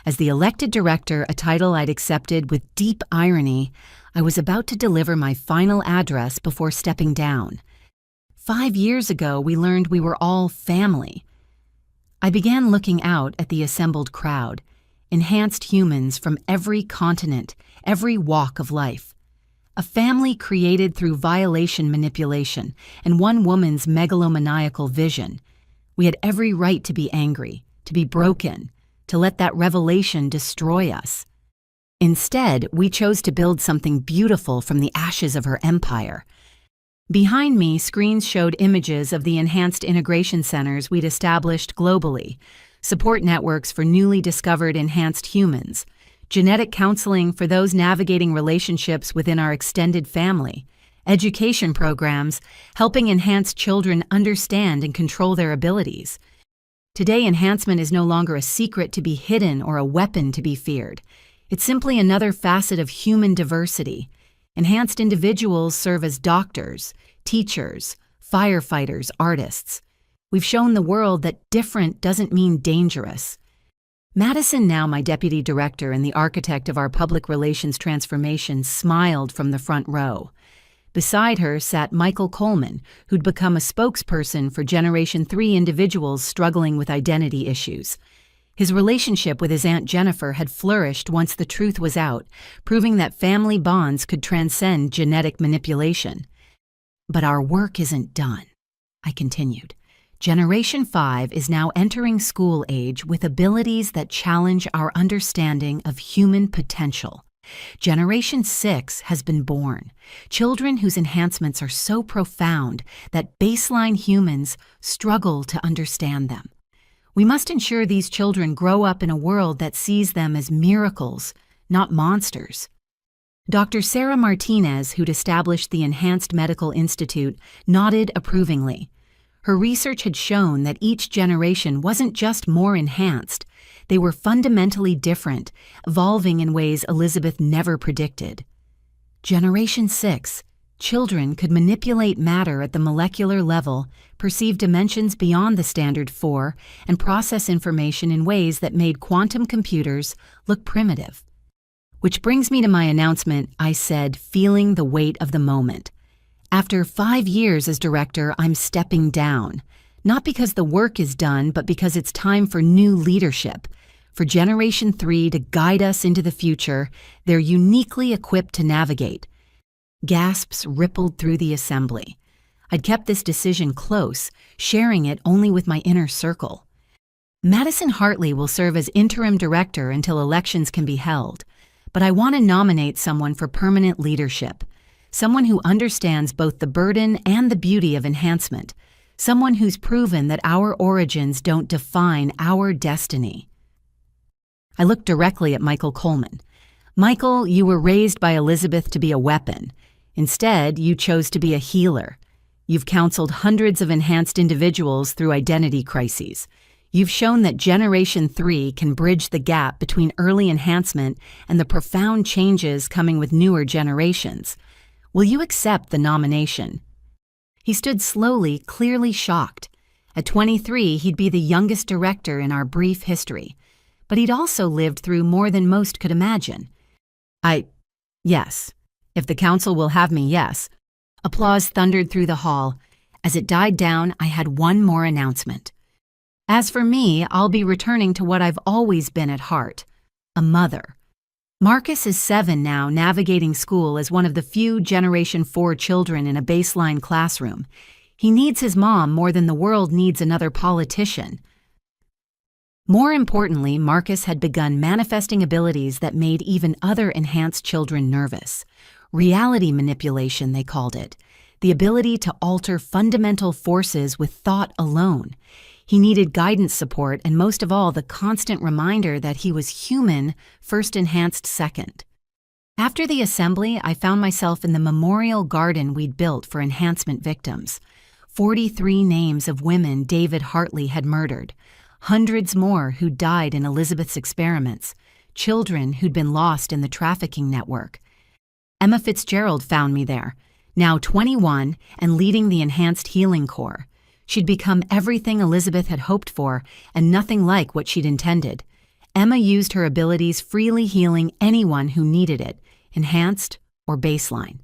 As the elected director, a title I'd accepted with deep irony, I was about to deliver my final address before stepping down. 5 years ago, we learned we were all family. I began looking out at the assembled crowd, enhanced humans from every continent, every walk of life. A family created through violation manipulation and one woman's megalomaniacal vision. We had every right to be angry, to be broken, to let that revelation destroy us. Instead, we chose to build something beautiful from the ashes of her empire. Behind me, screens showed images of the enhanced integration centers we'd established globally, support networks for newly discovered enhanced humans, genetic counseling for those navigating relationships within our extended family, education programs helping enhanced children understand and control their abilities. Today, enhancement is no longer a secret to be hidden or a weapon to be feared. It's simply another facet of human diversity. Enhanced individuals serve as doctors, teachers, firefighters, artists. We've shown the world that different doesn't mean dangerous. Madison, now my deputy director and the architect of our public relations transformation, smiled from the front row. Beside her sat Michael Coleman, who'd become a spokesperson for Generation 3 individuals struggling with identity issues. His relationship with his Aunt Jennifer had flourished once the truth was out, proving that family bonds could transcend genetic manipulation. But our work isn't done, I continued. Generation 5 is now entering school age with abilities that challenge our understanding of human potential. Generation 6 has been born, children whose enhancements are so profound that baseline humans struggle to understand them. We must ensure these children grow up in a world that sees them as miracles, not monsters. Dr. Sarah Martinez, who'd established the Enhanced Medical Institute, nodded approvingly. Her research had shown that each generation wasn't just more enhanced, they were fundamentally different, evolving in ways Elizabeth never predicted. Generation 6. Children could manipulate matter at the molecular level, perceive dimensions beyond the standard 4, and process information in ways that made quantum computers look primitive. Which brings me to my announcement, I said, feeling the weight of the moment. After 5 years as director, I'm stepping down. Not because the work is done, but because it's time for new leadership. For Generation 3 to guide us into the future they're uniquely equipped to navigate. Gasps rippled through the assembly. I'd kept this decision close, sharing it only with my inner circle. Madison Hartley will serve as interim director until elections can be held, but I want to nominate someone for permanent leadership. Someone who understands both the burden and the beauty of enhancement. Someone who's proven that our origins don't define our destiny. I looked directly at Michael Coleman. Michael, you were raised by Elizabeth to be a weapon. Instead, you chose to be a healer. You've counseled hundreds of enhanced individuals through identity crises. You've shown that Generation 3 can bridge the gap between early enhancement and the profound changes coming with newer generations. Will you accept the nomination? He stood slowly, clearly shocked. At 23, he'd be the youngest director in our brief history. But he'd also lived through more than most could imagine. Yes. If the council will have me, yes. Applause thundered through the hall. As it died down, I had one more announcement. As for me, I'll be returning to what I've always been at heart, a mother. Marcus is 7 now, navigating school as one of the few Generation 4 children in a baseline classroom. He needs his mom more than the world needs another politician. More importantly, Marcus had begun manifesting abilities that made even other enhanced children nervous. Reality manipulation, they called it. The ability to alter fundamental forces with thought alone. He needed guidance support and most of all the constant reminder that he was human, first enhanced second. After the assembly, I found myself in the memorial garden we'd built for enhancement victims. 43 names of women David Hartley had murdered. Hundreds more who died in Elizabeth's experiments. Children who'd been lost in the trafficking network. Emma Fitzgerald found me there, now 21 and leading the Enhanced Healing Corps. She'd become everything Elizabeth had hoped for and nothing like what she'd intended. Emma used her abilities freely healing anyone who needed it, enhanced or baseline.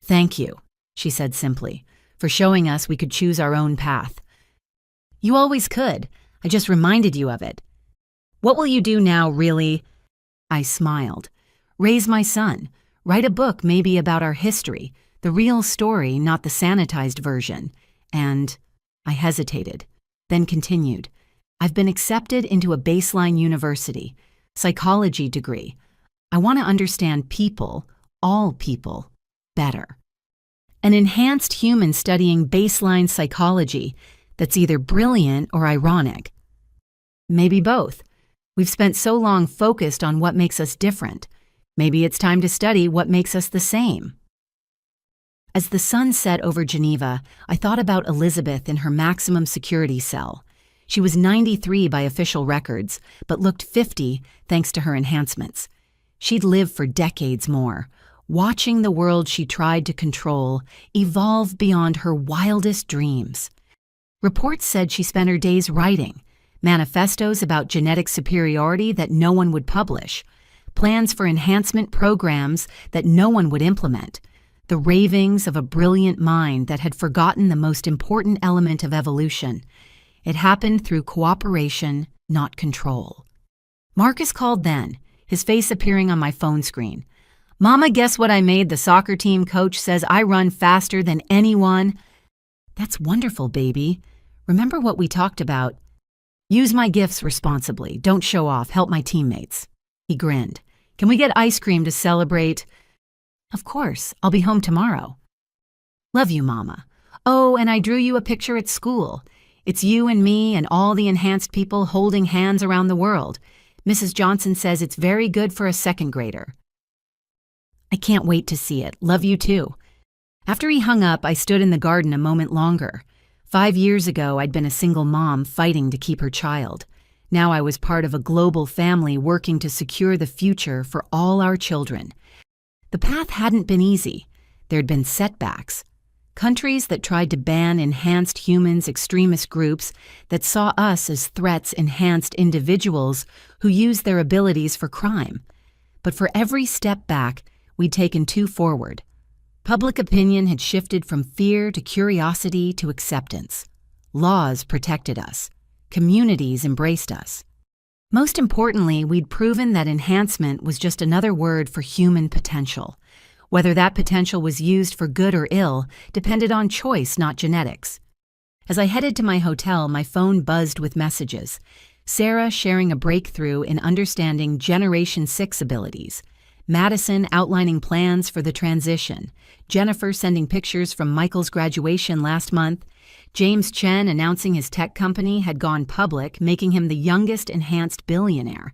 "Thank you," she said simply, "for showing us we could choose our own path." "You always could. I just reminded you of it." "What will you do now, really?" I smiled. "Raise my son. Write a book maybe about our history, the real story, not the sanitized version. And..." I hesitated, then continued. "I've been accepted into a baseline university, psychology degree. I want to understand people, all people, better. An enhanced human studying baseline psychology that's either brilliant or ironic. Maybe both. We've spent so long focused on what makes us different. Maybe it's time to study what makes us the same." As the sun set over Geneva, I thought about Elizabeth in her maximum security cell. She was 93 by official records, but looked 50 thanks to her enhancements. She'd live for decades more, watching the world she tried to control evolve beyond her wildest dreams. Reports said she spent her days writing, manifestos about genetic superiority that no one would publish, plans for enhancement programs that no one would implement, the ravings of a brilliant mind that had forgotten the most important element of evolution. It happened through cooperation, not control. Marcus called then, his face appearing on my phone screen. "Mama, guess what I made? The soccer team coach says I run faster than anyone." "That's wonderful, baby. Remember what we talked about. Use my gifts responsibly. Don't show off. Help my teammates." He grinned. "Can we get ice cream to celebrate?" "Of course. I'll be home tomorrow." "Love you, Mama. Oh, and I drew you a picture at school. It's you and me and all the enhanced people holding hands around the world. Mrs. Johnson says it's very good for a second grader." "I can't wait to see it. Love you too." After he hung up, I stood in the garden a moment longer. 5 years ago, I'd been a single mom fighting to keep her child. Now I was part of a global family working to secure the future for all our children. The path hadn't been easy. There'd been setbacks. Countries that tried to ban enhanced humans, extremist groups that saw us as threats, enhanced individuals who used their abilities for crime. But for every step back, we'd taken 2 forward. Public opinion had shifted from fear to curiosity to acceptance. Laws protected us. Communities embraced us. Most importantly, we'd proven that enhancement was just another word for human potential. Whether that potential was used for good or ill depended on choice, not genetics. As I headed to my hotel, my phone buzzed with messages. Sarah sharing a breakthrough in understanding Generation 6 abilities. Madison outlining plans for the transition. Jennifer sending pictures from Michael's graduation last month. James Chen announcing his tech company had gone public, making him the youngest enhanced billionaire.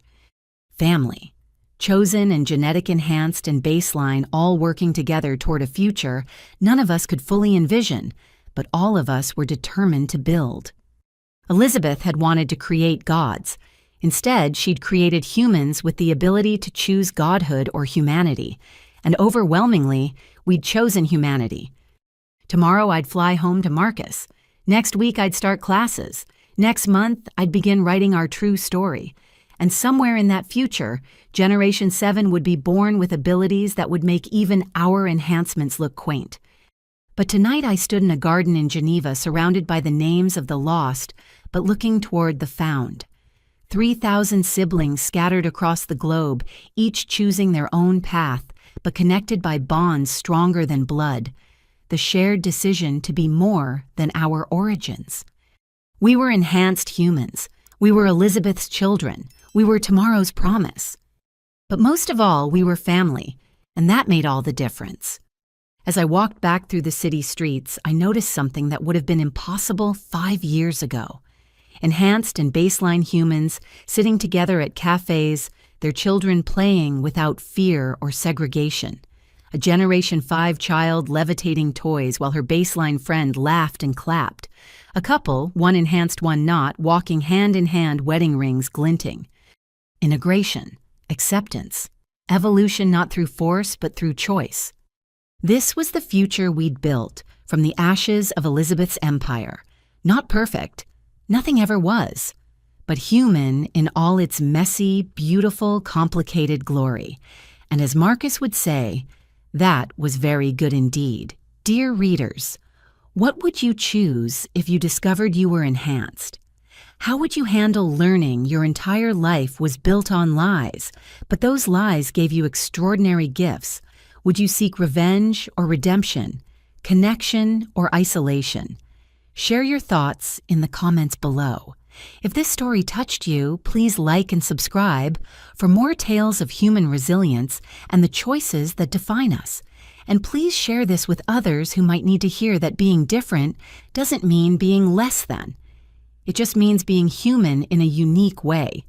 Family. Chosen and genetic enhanced and baseline all working together toward a future none of us could fully envision, but all of us were determined to build. Elizabeth had wanted to create gods. Instead, she'd created humans with the ability to choose godhood or humanity, and overwhelmingly, we'd chosen humanity. Tomorrow I'd fly home to Marcus. Next week I'd start classes. Next month I'd begin writing our true story. And somewhere in that future, Generation 7 would be born with abilities that would make even our enhancements look quaint. But tonight I stood in a garden in Geneva surrounded by the names of the lost, but looking toward the found. 3,000 siblings scattered across the globe, each choosing their own path, but connected by bonds stronger than blood. The shared decision to be more than our origins. We were enhanced humans. We were Elizabeth's children. We were tomorrow's promise. But most of all, we were family, and that made all the difference. As I walked back through the city streets, I noticed something that would have been impossible 5 years ago. Enhanced and baseline humans sitting together at cafes, their children playing without fear or segregation. A Generation 5 child levitating toys while her baseline friend laughed and clapped. A couple, one enhanced, one not, walking hand in hand, wedding rings glinting. Integration, acceptance, evolution not through force but through choice. This was the future we'd built from the ashes of Elizabeth's empire. Not perfect, nothing ever was, but human in all its messy, beautiful, complicated glory. And as Marcus would say, that was very good indeed. Dear readers, what would you choose if you discovered you were enhanced? How would you handle learning your entire life was built on lies, but those lies gave you extraordinary gifts? Would you seek revenge or redemption, connection or isolation? Share your thoughts in the comments below. If this story touched you, please like and subscribe for more tales of human resilience and the choices that define us. And please share this with others who might need to hear that being different doesn't mean being less than. It just means being human in a unique way.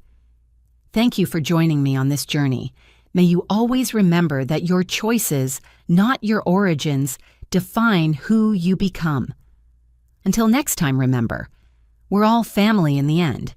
Thank you for joining me on this journey. May you always remember that your choices, not your origins, define who you become. Until next time, remember, we're all family in the end.